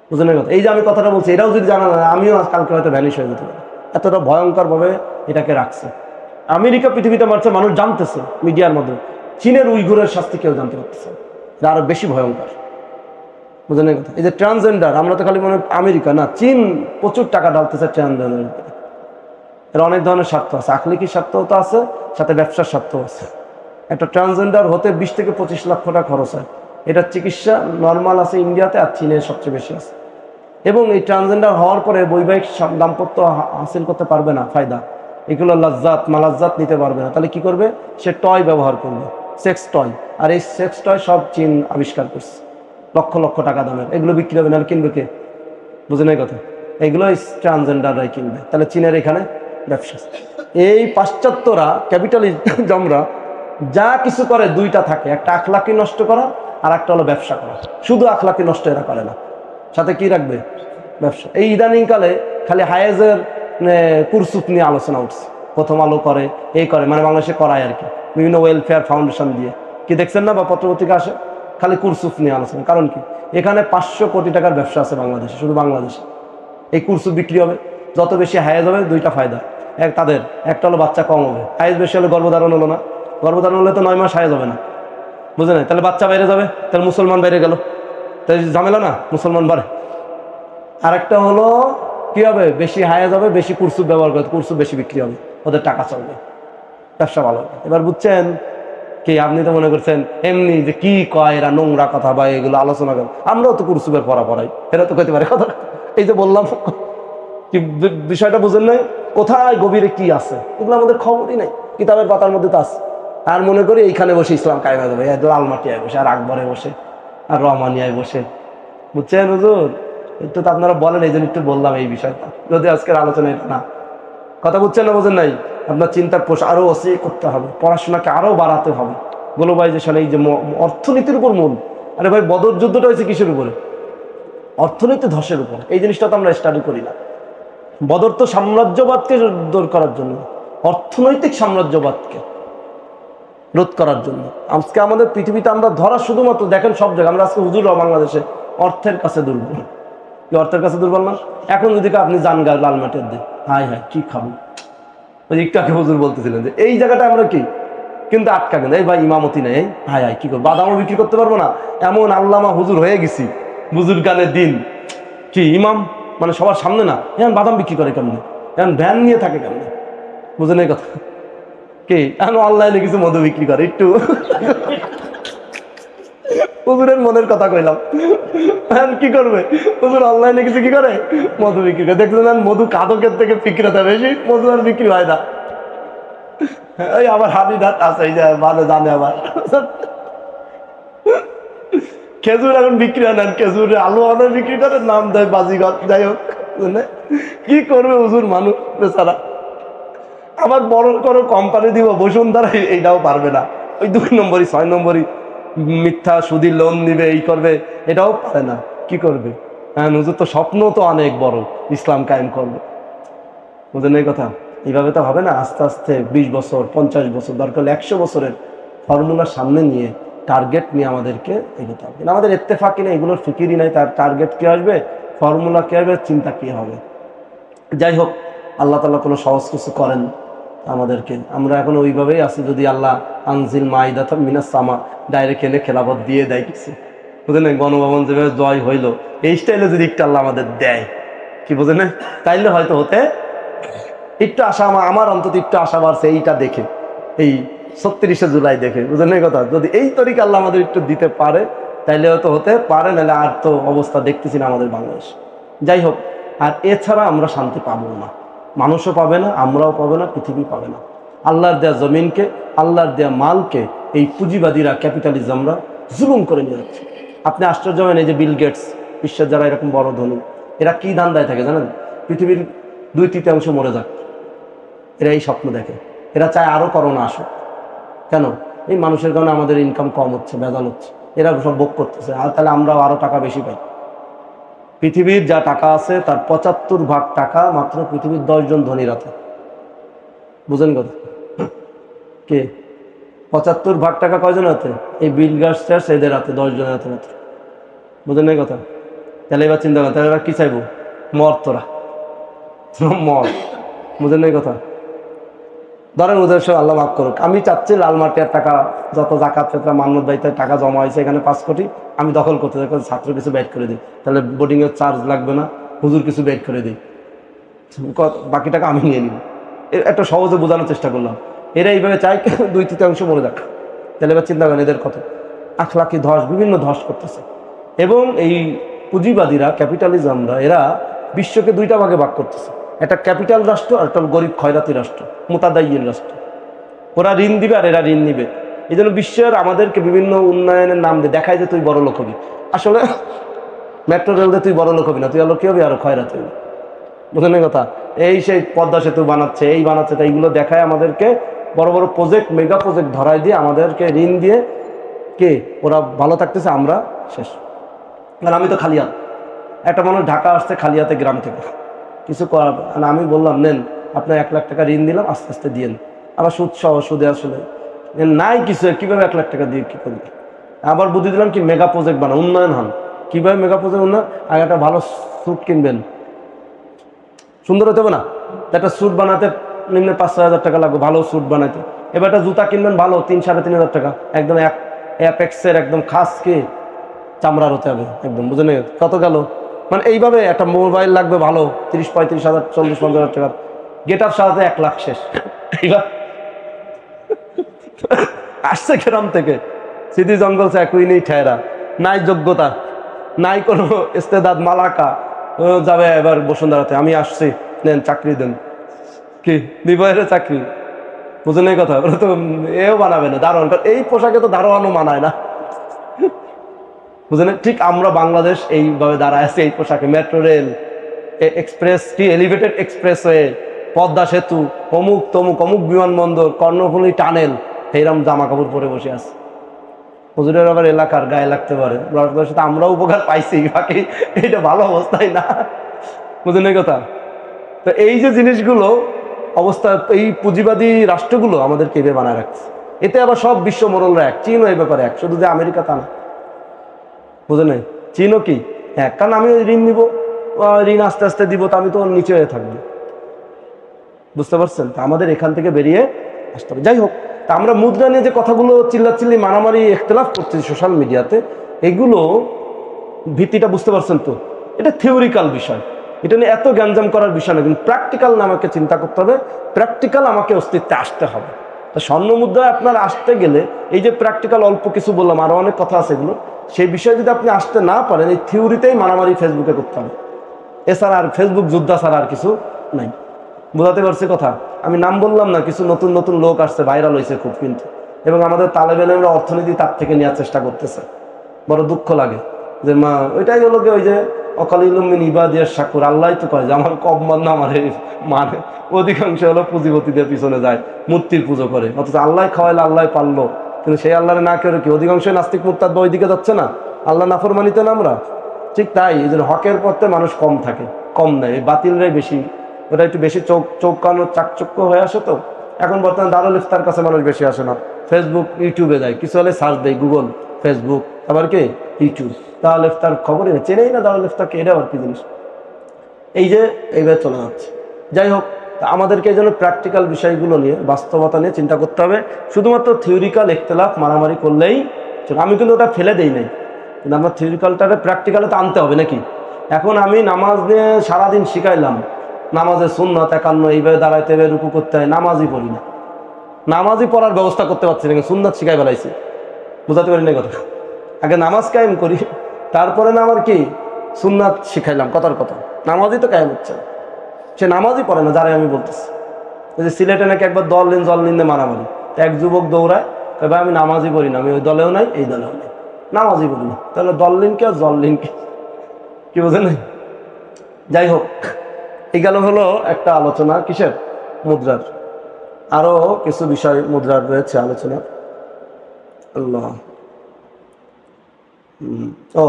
বুঝলেন কথা? এই যে আমি কথাটা বলছি, এটাও যদি জানা না, আমিও কালকে হয়তো ভ্যানিশ হয়ে যেতে পারি। এতটা ভয়ঙ্কর ভাবে এটাকে রাখছে। আমেরিকা পৃথিবীতে মারছে, মানুষ জানতেছে মিডিয়ার মধ্যে। চীনের উইগুরের শাস্তি কেউ জানতে পারতেছে, এটা আরো বেশি ভয়ঙ্কর। বুঝলেন কথা? এই যে ট্রান্সজেন্ডার, আমরা তো খালি মনে আমেরিকা না, চীন প্রচুর টাকা ঢালতেছে ট্রান্সজেন্ডারের উপরে। এর অনেক ধরনের স্বার্থ আছে, আখলিকি স্বার্থ তো আছে, সাথে ব্যবসার স্বার্থ আছে। একটা ট্রান্সজেন্ডার হতে 20 থেকে 25 লক্ষ টাকা খরচ হয়। এটার চিকিৎসা নর্মাল আছে ইন্ডিয়াতে, আর চীনে সবচেয়ে বেশি আছে। এবং এই ট্রান্সজেন্ডার হওয়ার পরে বৈবাহিক দাম্পত্য হাসিল করতে পারবে না, ফায়দা এগুলো লাজ্জাত মালাজ্জাত নিতে পারবে না। তাহলে কি করবে? সে টয় ব্যবহার করবে, সেক্স টয়। আর এই সেক্স টয় সব চীন আবিষ্কার করছে, লক্ষ লক্ষ টাকা দামের। এগুলো বিক্রি হবে না, কিনবে কে? বুঝে নাই কথা? এগুলো ট্রান্সজেন্ডাররাই কিনবে। তাহলে চীনের এখানে ব্যবসা। এই পাশ্চাত্যরা ক্যাপিটালিজমরা যা কিছু করে দুইটা থাকে, একটা আখলাকি নষ্ট করা আর একটা হলো ব্যবসা করা। শুধু আখলাকি নষ্ট এরা করে না, সাথে কি রাখবে? ব্যবসা। এই ইদানিংকালে খালি হায়েজের কুরসুপ নিয়ে আলোচনা উঠছে, প্রথম আলো করে, এই করে, মানে বাংলাদেশে করায় আর কি, বিভিন্ন ওয়েলফেয়ার ফাউন্ডেশন দিয়ে, কি দেখছেন না বা পত্রপত্রিকা আসে, খালি কুরসুপ নিয়ে আলোচনা। কারণ কি? এখানে 500 কোটি টাকার ব্যবসা আছে বাংলাদেশে, শুধু বাংলাদেশে। এই কুরসুপ বিক্রি হবে, যত বেশি হায়েজ হবে দুইটা ফায়দা, তাদের একটা হলো বাচ্চা কম হবে, হায়েজ বেশি হলে গর্ভধারণ হলো না, গর্ভধারণ হলে তো 9 মাস হায়েজ হবে না, বুঝে নাই? তাহলে বাচ্চা বাইরে যাবে, তাহলে মুসলমান বাইরে গেল, তাই ঝামেলা না, মুসলমান বাড়ে। আরেকটা হলো কি হবে, বেশি হায়েজ হবে, বেশি কুরসুপ ব্যবহার করে, কুরসুপ বেশি বিক্রি হবে, ওদের টাকা চলবে, ব্যবসা ভালো হবে। এবার বুঝছেন কি? আপনি তো মনে করছেন এমনি যে কি কয় এরা নোংরা কথা বা এগুলো আলোচনা করে, আমরাও তো কুরসুপের পড়া পড়াই, এরা তো কইতে পারে কথা। এই যে বললাম, কি বিষয়টা বুঝেন নাই? কোথায় গভীরে কি আছে এগুলো আমাদের খবরই নাই, কিতাবের পাতার মধ্যে তো আছে। আর মনে করি এইখানে বসে ইসলাম কায়েম হয়ে যাবে, লালমাটিয়ায় বসে, আর আকবরে বসে, আর রহমানিয়ায় বসে। বুঝছেন হুজুর? একটু তো আপনারা বলেন, এই জন্য একটু বললাম এই বিষয়টা, যদি আজকের আলোচনা এটা না। কথা বুঝছেন না বোঝেন নাই? আপনার চিন্তার পোষ আরো অসি করতে হবে, পড়াশোনাকে আরো বাড়াতে হবে। গ্লোবালাইজেশন, এই যে অর্থনীতির উপর মূল। আরে ভাই, বদর যুদ্ধটা হয়েছে কিসের উপরে? অর্থনীতি ধসের উপর। এই জিনিসটা তো আমরা স্টাডি করি না। বদর তো সাম্রাজ্যবাদকে দূর করার জন্য, অর্থনৈতিক সাম্রাজ্যবাদকে রোধ করার জন্য। আজকে আমাদের পৃথিবীতে আমরা ধরা শুধুমাত্র দেখেন সব জায়গায়, আমরা আজকে হুজুর বাংলাদেশে অর্থের কাছে দুর্বল। কি অর্থের কাছে দুর্বল না? এখন যদি আপনি যান গা লালমাটির দিয়ে, হাই হাই কি খাবো, ওই একটু আগে হুজুর বলতেছিলেন যে এই জায়গাটা আমরা কি কিন্তু আটকা গেল, এই ভাই ইমামতি নেই, হাই হাই কি করবো, বাদামও বিক্রি করতে পারবো না, এমন আল্লামা হুজুর হয়ে গেছি, বুজুর গানের দিন কি ইমাম, মানে সবার সামনে না, এখন বাদাম বিক্রি করে কেমনে, এখন ভ্যান নিয়ে থাকে কেমনে, বুঝেন এই কথা? কি এখন অনলাইনে কিছু মধু বিক্রি করে, একটু হুজুরের মনের কথা কইলাম, কি করবে হুজুর, অনলাইনে কিছু কি করে, মধু বিক্রি করে। দেখলেন মধু কাদকের থেকে বিক্রেতা বেশি, মধু আর বিক্রি হয় না। ওই আবার হানি ধাত আছে, এই যে ভালো জানে। আবার খেজুর এখন বিক্রি হয় না, খেজুর আলু আনার বিক্রি করে, নাম দেয় বাজিঘর। যাই হোক, কি করবে হুজুর মানুষ বেচারা। আবার বড় করে কোম্পানি দিব বসুন্ধরা, এইটাও পারবে না, ওই 2 নম্বরই 6 নম্বরই মিথ্যা সুদী লোন নিবে, এই করবে, এটাও পারে না। কি করবে? হ্যাঁ, হুজুর তো স্বপ্ন তো অনেক বড়, ইসলাম কায়েম করবে, বুঝলেন এই কথা? এইভাবে তো হবে না। আস্তে আস্তে 20 বছর 50 বছর দরকার, 100 বছরের ফর্মুলার সামনে নিয়ে, টার্গেট নিয়ে আমাদেরকে এগোতে হবে। আমাদের ইত্তেফাকি নেই, এগুলোর ফিকিরই নাই, তার টার্গেট কি আসবে, ফর্মুলা কি আসবে, চিন্তা কি হবে। যাই হোক, আল্লাহ তাআলা কোনো সহজ কিছু করেন আমাদেরকে, আমরা এখন ওইভাবেই আছি। যদি আল্লাহ আনজিল মাইদাতাম মিনাস সামা ডাইরেক্ট এনে খেলাফত দিয়ে দেয় কিছু, বুঝলেন, গণভবন যেভাবে জয় হইল, এই স্টাইলে যদি একটু আল্লাহ আমাদের দেয়, কি বুঝলেন, তাইলে হয়তো হতে একটু আশা, আমার অন্তত একটু আশা বাড়ছে এইটা দেখে, এই 36শে জুলাই দেখে, বুঝলেন এই কথা? যদি এই তরিকা আল্লাহ আমাদের একটু দিতে পারে, তাইলে হয়তো হতে পারে, নাহলে আর তো অবস্থা দেখতেছি না আমাদের বাংলাদেশ। যাই হোক, আর এছাড়া আমরা শান্তি পাবো না, মানুষও পাবে না, আমরাও পাবে না, পৃথিবী পাবে না। আল্লাহর দেয়া জমিনকে, আল্লাহর দেয়া মালকে এই পুঁজিবাদীরা, ক্যাপিটালিজমরা জুলুম করে নিয়ে যাচ্ছে। আপনি আশ্চর্য হবেন, এই যে বিল গেটস, বিশ্বের যারা এরকম বড় ধনী, এরা কি ধান্দায় থাকে জানেন? পৃথিবীর 2/3 মরে যাক, এরা এই স্বপ্ন দেখে। এরা চায় আরো করোনা আসুক। কেন? এই মানুষের কারণে আমাদের ইনকাম কম হচ্ছে, ভেজাল হচ্ছে, এরা সব ভোগ করতেছে, আর তাহলে আমরাও আরো টাকা বেশি পাই। পৃথিবীর যা টাকা আছে তার 75 ভাগ টাকা মাত্র পৃথিবীর 10 জন ধনীর হাতে, বুঝেন কথা? কে 75 ভাগ টাকা কয়জন হাতে? এই বিল গেটস এদের হাতে, 10 জনের হাতে মাত্র, বুঝেন এই কথা? তাহলে এবার চিন্তা করেন, তাহলে এরা কি চাইবো? মর, তোরা মর, বুঝেন এই কথা? ধরেন ওদের সব আল্লাহ মাফ করুক, আমি চাচ্ছি লালমাটিয়ার টাকা, যত জাকাত ফেতরা মান্নত দায়িত্বের টাকা জমা হয়েছে এখানে 5 কোটি, আমি দখল করতে চাই, ছাত্র কিছু ব্যাট করে দিই, তাহলে বোর্ডিংয়ের চার্জ লাগবে না, হুজুর কিছু ব্যাট করে দিই, বাকি টাকা আমি নিয়ে নিব। একটা সহজে বোঝানোর চেষ্টা করলাম। এরা এইভাবে চাই 2/3 মরে যাক। তাহলে এবার চিন্তা করেন, এদের কত আখলাকি ধস, বিভিন্ন ধস করতেছে। এবং এই পুঁজিবাদীরা, ক্যাপিটালিজমরা, এরা বিশ্বকে 2টা ভাগে ভাগ করতেছে, একটা ক্যাপিটাল রাষ্ট্র আর একটা গরিব খয়রাতি রাষ্ট্র, মুতাদাইয়িন রাষ্ট্র। ওরা ঋণ দিবে আর এরা ঋণ নিবে। এই জন্য বিশ্বের আমাদেরকে বিভিন্ন উন্নয়নের নাম দিয়ে দেখায় যে তুই বড় লোক হবি, আসলে মেট্রো রেল দিয়ে তুই বড় লোক হবি না, তুই আলো কি হবি, আরো খয়রাতি হবি, বুঝলেন কথা? এই সেই পদ্মা সেতু বানাচ্ছে, এই বানাচ্ছে, তাই এইগুলো দেখায় আমাদেরকে বড় বড় প্রজেক্ট, মেগা প্রজেক্ট ধরায় দিয়ে আমাদেরকে ঋণ দিয়ে কে ওরা ভালো থাকতেছে, আমরা শেষ। আর আমি তো খালি হাত, একটা মানুষ ঢাকা আসছে খালি হাতে গ্রাম থেকে, কিছু করার। আমি বললাম নেন আপনার 1 লাখ টাকা ঋণ দিলাম, আস্তে আস্তে দিয়েন, আবার সুদ সহ, সুদে আসলে নাই কিছু, কীভাবে 1 লাখ টাকা দিয়ে কী করবে। আবার বুদ্ধি দিলাম কি মেগা প্রজেক্ট বানান, উন্নয়ন হন। কীভাবে মেগা প্রজেক্ট উন্নয়ন? আগে একটা ভালো স্যুট কিনবেন, সুন্দর হতে হবে না? একটা স্যুট বানাতে নিম্নে 5-6 হাজার টাকা লাগবে, ভালো স্যুট বানাইতে। এবার একটা জুতা কিনবেন ভালো, 3-3.5 হাজার টাকা, একদম অ্যাপেক্সের একদম খাস কি চামড়ার হতে হবে একদম, বুঝে নেই কত গেল। মানে এইভাবে একটা মোবাইল লাগবে ভালো, 30-35 হাজার, 40-50 হাজার টাকা, গেট আপ সাজাতে 1 লাখ শেষ। এইবার আসছে গ্রাম থেকে, সিধি জঙ্গল সে একই নেই ঠেরা, নাই যোগ্যতা, নাই কোনো ইস্তেদাদ, মালাকা, যাবে এবার বসুন্ধরাতে, আমি আসছি, নেন চাকরি দেন, কি দিবাইরে চাকরি, বুঝে নেই কথা। ওরা তো এও বানাবে না দারোয়ান, এই পোশাকে তো দারোয়ানও মানায় না, বুঝলেন? ঠিক আমরা বাংলাদেশ এইভাবে দাঁড়ায় আছে এই পোশাকে, মেট্রো রেল, এক্সপ্রেস কি এলিভেটেড এক্সপ্রেসওয়ে, পদ্মা সেতু, অমুক তমুক, অমুক বিমানবন্দর, কর্ণফুলী টানেল, এইরকম জামা কাপড় পরে বসে আছে। হুজুরের আবার এলাকার গায়ে লাগতে পারে, সাথে আমরাও উপকার পাইছি, বাকি এইটা ভালো অবস্থায় না, বুঝলেন এই কথা। তো এই যে জিনিসগুলো অবস্থা, এই পুঁজিবাদী রাষ্ট্রগুলো আমাদেরকে এভাবে বানায় রাখছে। এতে আবার সব বিশ্ব মোড়লরা এক, চীনও এই ব্যাপারে এক, শুধু যে আমেরিকা তা না, বুঝে নাই? চীনও কি এক, কারণ আমি ঋণ নিব, ঋণ আস্তে আস্তে দিব, তো আমি তো নিচে হয়ে থাকবো, বুঝতে পারছেন? তা আমাদের এখান থেকে বেরিয়ে আসতে হবে। যাই হোক, তা আমরা মুদ্রা নিয়ে যে কথাগুলো চিল্লাচিল্লি, মারামারি, ইখতলাফ করছি সোশ্যাল মিডিয়াতে, এগুলো ভিত্তিটা বুঝতে পারছেন তো? এটা থিওরিক্যাল বিষয়, এটা নিয়ে এত গ্যাঞ্জাম করার বিষয় না, কিন্তু প্র্যাকটিক্যাল না, আমাকে চিন্তা করতে হবে, প্র্যাকটিক্যাল আমাকে অস্তিত্বে আসতে হবে। তা স্বর্ণ মুদ্রায় আপনার আসতে গেলে এই যে প্র্যাকটিক্যাল অল্প কিছু বললাম, আরও অনেক কথা আছে এগুলো, সেই বিষয়ে যদি আপনি আসতে না পারেন, এই থিওরিতেই মারামারি ফেসবুকে করতে হবে, এছাড়া আর ফেসবুক যোদ্ধা ছাড়া আর কিছু নাই। বোঝাতে পারছি কথা? আমি নাম বললাম না, কিছু নতুন নতুন লোক আসছে, ভাইরাল হয়েছে খুব, কিন্তু এবং আমাদের তালেবে ইলমেরা অর্থনীতি তার থেকে নেওয়ার চেষ্টা করতেছে। বড় দুঃখ লাগে যে মা, ওইটাই হলো কি, ওই যে অকালিলুমিন ইবাদিয়ার শাকুর, আল্লাহ তো কয় যে আমার কম মান না, আমার মানে অধিকাংশ হলো পুঁজিপতিদের পিছনে যায়, মূর্তির পুজো করে, অথচ আল্লাহ খাওয়াইলে আল্লাহ পারলো, কিন্তু সেই আল্লাহরে না করে কি অধিকাংশ নাস্তিক মুরতাদ ওই দিকে যাচ্ছে না, আল্লাহ নাফরমানিতে না আমরা। ঠিক তাই এই জন্য হকের পথে মানুষ কম থাকে, কম নেয়, এই বাতিলরাই বেশি, ওটা একটু বেশি চৌকানো চাকচক্য হয়ে আসে। তো এখন বর্তমানে দারুল ইফতার কাছে মানুষ বেশি আসে না, ফেসবুক ইউটিউবে যায়, কিছু হলে সার্চ দেয় গুগল, ফেসবুক, আবার কি ইউটিউব, দারুল ইফতার খবরই না, চেনেই না দারুল ইফতারকে, এটা আবার কি জিনিস। এই যে এইভাবে চলে যাচ্ছে। যাই হোক, আমাদেরকে এই জন্য প্র্যাকটিক্যাল বিষয়গুলো নিয়ে, বাস্তবতা নিয়ে চিন্তা করতে হবে। শুধুমাত্র থিওরিক্যাল ইখতিলাফ মারামারি করলেই, আমি কিন্তু ওটা ফেলে দেই নাই, কিন্তু আমরা থিওরিক্যালটাকে প্র্যাকটিক্যালে তো আনতে হবে নাকি। এখন আমি নামাজ নিয়ে সারাদিন শিখাইলাম, নামাজের সুন্নাত 51, এইভাবে দাঁড়াইতে হবে, রুকু করতে হয়, নামাজই পড়ি না, নামাজই পড়ার ব্যবস্থা করতে পারছি না, সুন্নাত শিখাই বেড়াইছি, বুঝাতে পারি না কথা। আগে নামাজ কায়েম করি, তারপরে না আমার কি সুন্নাত শিখাইলাম, কথার কথা, নামাজই তো কায়েম হচ্ছে, সে নামাজই পড়ে না, যারাই আমি বলতেছি। ওই যে সিলেটে নাকি একবার দল নিন্দে মারামারি, এক যুবক দৌড়ায়, তবে আমি নামাজই পড়ি না, আমি ওই দলেও নাই এই দলেও নাই, নামাজই পড়ি না, তাহলে দল লিনকে আর জল লিনকে, কি বোঝে নাই? যাই হোক, এই গেল হলো একটা আলোচনা কিসের, মুদ্রার। আরো কিছু বিষয় মুদ্রার রয়েছে আলোচনা। আল্লাহ, ও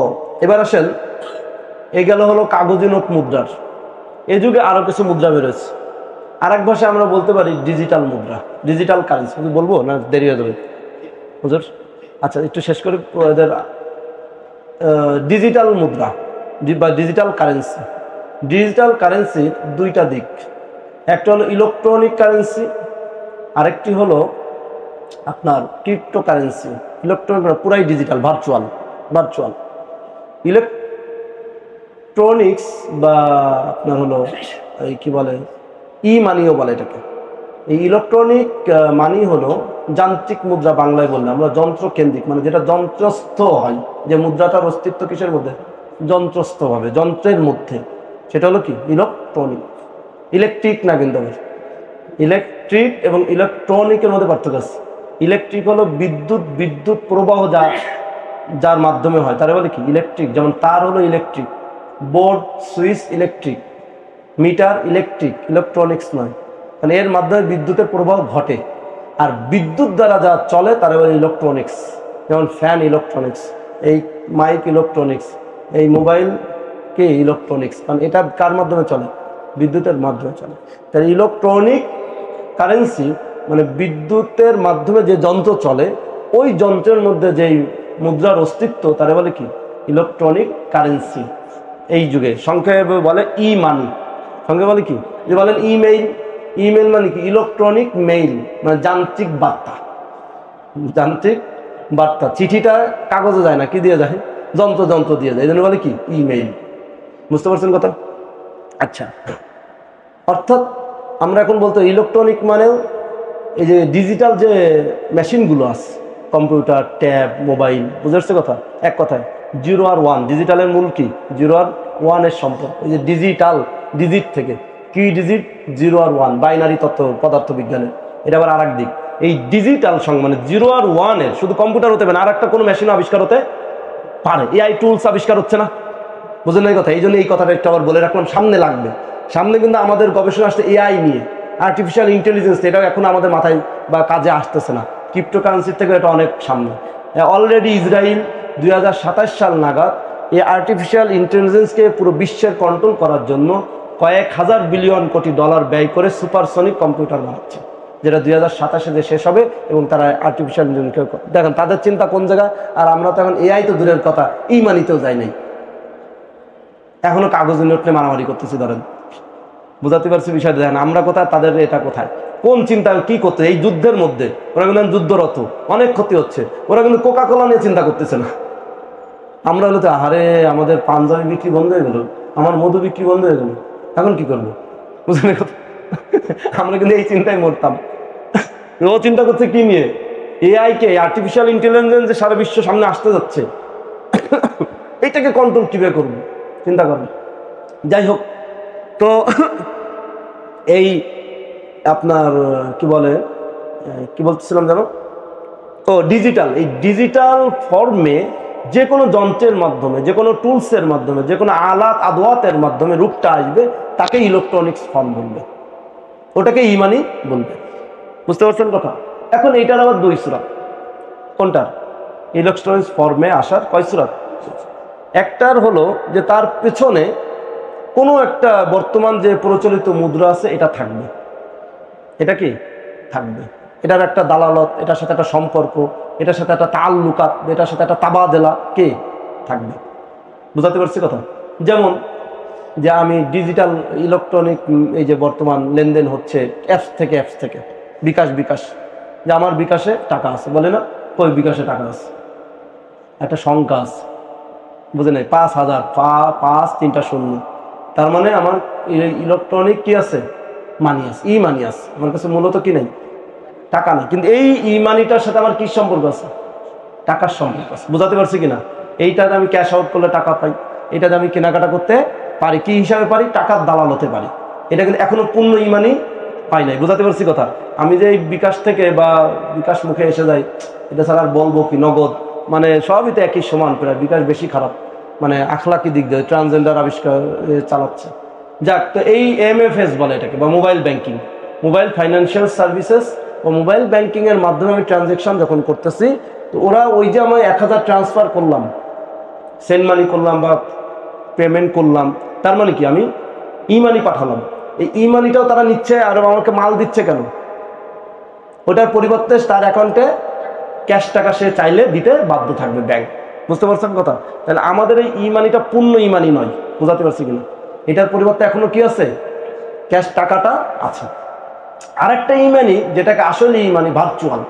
এবার আসেন, এই গেল হলো কাগজি নোট মুদ্রার। এই যুগে আরো কিছু মুদ্রা বেরোচ্ছে, আর এক ভাষায় আমরা বলতে পারি ডিজিটাল মুদ্রা, ডিজিটাল কারেন্সি। বলবো না দেরি হয়ে যাবে হুজুর? আচ্ছা, একটু শেষ করে এদের ডিজিটাল মুদ্রা বা ডিজিটাল কারেন্সি। ডিজিটাল কারেন্সির দুইটা দিক, একটা হলো ইলেকট্রনিক কারেন্সি, আরেকটি হলো আপনার ক্রিপ্টো কারেন্সি। ইলেকট্রনিক পুরাই ডিজিটাল, ভার্চুয়াল। ইলেকট্রনিক্স বা আপনার হলো এই কি বলে, ই মানিও বলে এটাকে। এই ইলেকট্রনিক মানি হলো যান্ত্রিক মুদ্রা, বাংলায় বললে আমরা যন্ত্র কেন্দ্রিক, মানে যেটা যন্ত্রস্থ হয়, যে মুদ্রাটার অস্তিত্ব কিসের মধ্যে, যন্ত্রস্থ ভাবে, যন্ত্রের মধ্যে, সেটা হলো কি ইলেকট্রনিক। ইলেকট্রিক না, কিন্তু ইলেকট্রিক এবং ইলেকট্রনিকের মধ্যে পার্থক্য আছে। ইলেকট্রিক হলো বিদ্যুৎ প্রবাহ যার মাধ্যমে হয়, তারা বলে কি ইলেকট্রিক। যেমন তার হলো electric, board switch electric, meter electronics নয়, মানে এর মাধ্যমে বিদ্যুতের প্রবাহ ঘটে। আর বিদ্যুৎ দ্বারা যা চলে তার বলে ইলেকট্রনিক্স। যেমন ফ্যান ইলেকট্রনিক্স, এই মাইক ইলেকট্রনিক্স, এই মোবাইল কে ইলেকট্রনিক্স, কারণ এটা কার মাধ্যমে চলে? বিদ্যুতের মাধ্যমে চলে। তাহলে ইলেকট্রনিক কারেন্সি মানে বিদ্যুতের মাধ্যমে যে যন্ত্র চলে ওই যন্ত্রের মধ্যে যেই মুদ্রার অস্তিত্ব তারে বলে কি? Electronic currency. এই যুগে সংক্ষেপে বলে ই মানি। সংক্ষেপে বলে কি? যে বলেন ইমেইল, ইমেইল মানে কি? ইলেকট্রনিক মেইল, মানে যান্ত্রিক বার্তা। যান্ত্রিক বার্তা, চিঠিটা কাগজে যায় না, কি দিয়ে যায়? যন্ত্র দিয়ে যায়, এই জন্য বলে কি? ইমেইল। বুঝতে পারছেন কথা? আচ্ছা, অর্থাৎ আমরা এখন বলতে ইলেকট্রনিক মানেও এই যে ডিজিটাল যে মেশিনগুলো আছে, কম্পিউটার, ট্যাব, মোবাইল, বুঝতে কথা? এক কথায় 0 আর 1, ডিজিটালের মূল কি? 0 আর 1 এর সম্পর্ক। এই যে ডিজিটাল, ডিজিট থেকে কি ডিজিট? 0 আর 1, বাইনারি তত্ত্ব পদার্থ বিজ্ঞানের। এটা আবার আর এক দিক। এই ডিজিটাল মানে 0 আর 1 এর শুধু কম্পিউটার হতে পারে না, আর একটা কোনো মেশিন আবিষ্কার হতে পারে। এআই টুলস আবিষ্কার হচ্ছে না, বুঝলেন এই কথা? এই জন্য এই কথাটা একটু আবার বলে রাখলাম, সামনে লাগবে। সামনে কিন্তু আমাদের গবেষণা আসছে এআই নিয়ে, আর্টিফিশিয়াল ইন্টেলিজেন্স, এটাও এখন আমাদের মাথায় বা কাজে আসতেছে না। ক্রিপ্টোকারেন্সির থেকে এটা অনেক সামনে। অলরেডি ইসরায়েল 2027 সাল নাগাদ এই আর্টিফিশিয়াল ইন্টেলিজেন্সকে পুরো বিশ্বের কন্ট্রোল করার জন্য কয়েক হাজার বিলিয়ন কোটি ডলার ব্যয় করে সুপারসনিক কম্পিউটার বানাচ্ছে, যেটা 2027-এ শেষ হবে। এবং তারা আর্টিফিশিয়াল ইন্টেলিজেন্সকে দেখেন তাদের চিন্তা কোন জায়গায়। আর আমরা তো এখন এআই তো দূরের কথা, ইমানিতেও যাই নাই, এখনো কাগজে নোট নিয়ে মারামারি করতেছি। ধরেন, বুঝাতে পারছি বিষয়টা? দেখেন আমরা কোথায়, তাদের এটা কোথায়, কোন চিন্তা কি করতে? এই যুদ্ধের মধ্যে ওরা কিন্তু যুদ্ধরত, অনেক ক্ষতি হচ্ছে, ওরা কিন্তু কোকা কোলা নিয়ে চিন্তা করতেছে না। আমরা হলো তো আহারে আমাদের পাঞ্জাবি বিক্রি বন্ধ হয়ে গেল, আমার মধু বিক্রি বন্ধ হয়ে গেল, এখন কি করবো? বুঝলেন কথা? আমরা কিন্তু এই চিন্তায় মরতাম। ও চিন্তা করছে কি নিয়ে? এআই কে, আর্টিফিশিয়াল ইন্টেলিজেন্স যে সারা বিশ্ব সামনে আসতে যাচ্ছে, এইটাকে কন্ট্রোল কিভাবে করবো চিন্তা করেন। যাই হোক, তো এই আপনার কি বলে, কি বলতেছিলাম জানো? ও ডিজিটাল, এই ডিজিটাল ফর্মে যে কোনো যন্ত্রের মাধ্যমে, যে কোনো টুলসের মাধ্যমে, যে কোনো আলাত আদওয়াতের মাধ্যমে রূপটা আসবে তাকে ইলেকট্রনিক্স ফর্ম বলবে, ওটাকে ইমানি বলবে। বুঝতে পারছেন কথা? এখন এইটার আবার দুই সূরা। কোনটার? ইলেকট্রনিক্স ফর্মে আসার কয় সূরা? একটার হলো যে তার পেছনে কোনো একটা বর্তমান যে প্রচলিত মুদ্রা আছে এটা থাকবে। এটা কি থাকবে? এটার একটা দালালত, এটার সাথে একটা সম্পর্ক, এটার সাথে একটা তাল্লুকাত, এটার সাথে একটা তাবাদেলা কে থাকবে। বুঝাতে পারছি কথা? যেমন যে আমি ডিজিটাল ইলেকট্রনিক এই যে বর্তমান লেনদেন হচ্ছে অ্যাপস থেকে বিকাশ, যে আমার বিকাশে টাকা আছে, বলে না কই বিকাশে টাকা আছে, একটা সংখ্যা আছে, বুঝে নাই? 5000, 5 3টা শূন্য, তার মানে আমার ইলেকট্রনিক কি আছে? মানি আছে, ই মানি আছে। আমার কাছে মূলত কি নেই? টাকা নেই, কিন্তু এই ই মানিটার সাথে আমার কি সম্পর্ক আছে? টাকার সম্পর্ক আছে। বুঝাতে পারছি কিনা? এইটাতে আমি ক্যাশ আউট করলে টাকা পাই, এটাতে আমি কেনাকাটা করতে পারি, কি হিসাবে পারি? টাকার দালাল হতে পারি। এটা কিন্তু এখনো পূর্ণ ইমানি পাই নাই। বুঝাতে পারছি কথা? আমি যে এই বিকাশ থেকে বা বিকাশ মুখে এসে যাই, এটা ছাড়া আর বলবো কি? নগদ মানে সবই তো একই সমান, প্রায় বিকাশ বেশি খারাপ, মানে আখলাকি দিক দিয়ে ট্রান্সজেন্ডার আবিষ্কার চালাচ্ছে। যাক, তো এই MFS বলে এটাকে, বা mobile banking, mobile financial services ও মোবাইল ব্যাংকিংয়ের মাধ্যমে আমি ট্রানজ্যাকশন যখন করতেছি, তো ওরা ওই যে আমি 1000 ট্রান্সফার করলাম, সেন্ড মানি করলাম বা পেমেন্ট করলাম, তার মানে কি? আমি ই মানি পাঠালাম, এই ই মানিটাও তারা নিচ্ছে আর আমাকে মাল দিচ্ছে কেন? ওটার পরিবর্তে তার অ্যাকাউন্টে ক্যাশ টাকা সে চাইলে দিতে বাধ্য থাকবে ব্যাংক। বুঝতে পারছেন কথা? তাহলে আমাদের এই ই মানিটা পূর্ণ ই মানি নয়। বুঝাতে পারছি কিনা? এটার পরিবর্তে এখনো কি আছে? ক্যাশ টাকাটা আছে। আরেকটা ই মানি, যেটাকে আসলে ই মানি ভার্চুয়াল,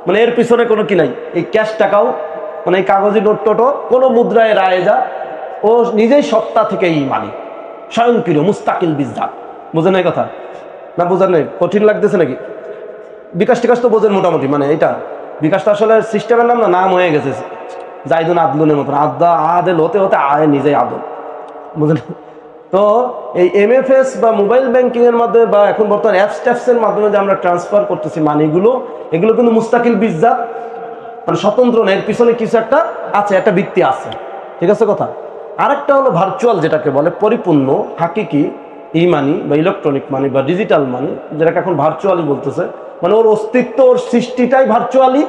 মানে এর পিছনে কোনো কি নাই, এই ক্যাশ টাকাও মানে এই কাগজি নোট টোটো কোনো মুদ্রায় রায় যা, ও নিজেই সত্তা থেকে ই মানি, স্বয়ংক্রিয় মুস্তাকিল বিজদাত। বোঝেন এই কথা? না বোঝেন নাই? কঠিন লাগতেছে নাকি? বিকাশ টিকাশ তো বোঝেন মোটামুটি, মানে এটা বিকাশটা আসলে সিস্টেমের নাম না, নাম হয়ে গেছে জাইদুন আদলুনের মতন, আদা আদেল হতে হতে আয় নিজেই আদল। বুঝলেন? তো এই MFS বা মোবাইল ব্যাংকিংয়ের মাধ্যমে বা এখন বর্তমানে অ্যাপসের মাধ্যমে যে আমরা ট্রান্সফার করতেছি মানিগুলো, এগুলো কিন্তু মুস্তাকিল বিজদাত, মানে স্বতন্ত্র না, এর পিছনে কিছু একটা আছে, একটা ভিত্তি আছে। ঠিক আছে কথা? আরেকটা হলো ভার্চুয়াল, যেটাকে বলে পরিপূর্ণ হাকিকি ই মানি বা ইলেকট্রনিক মানি বা ডিজিটাল মানি, যেটাকে এখন ভার্চুয়ালি বলতেছে, মানে ওর অস্তিত্ব, ওর সৃষ্টিটাই ভার্চুয়ালি।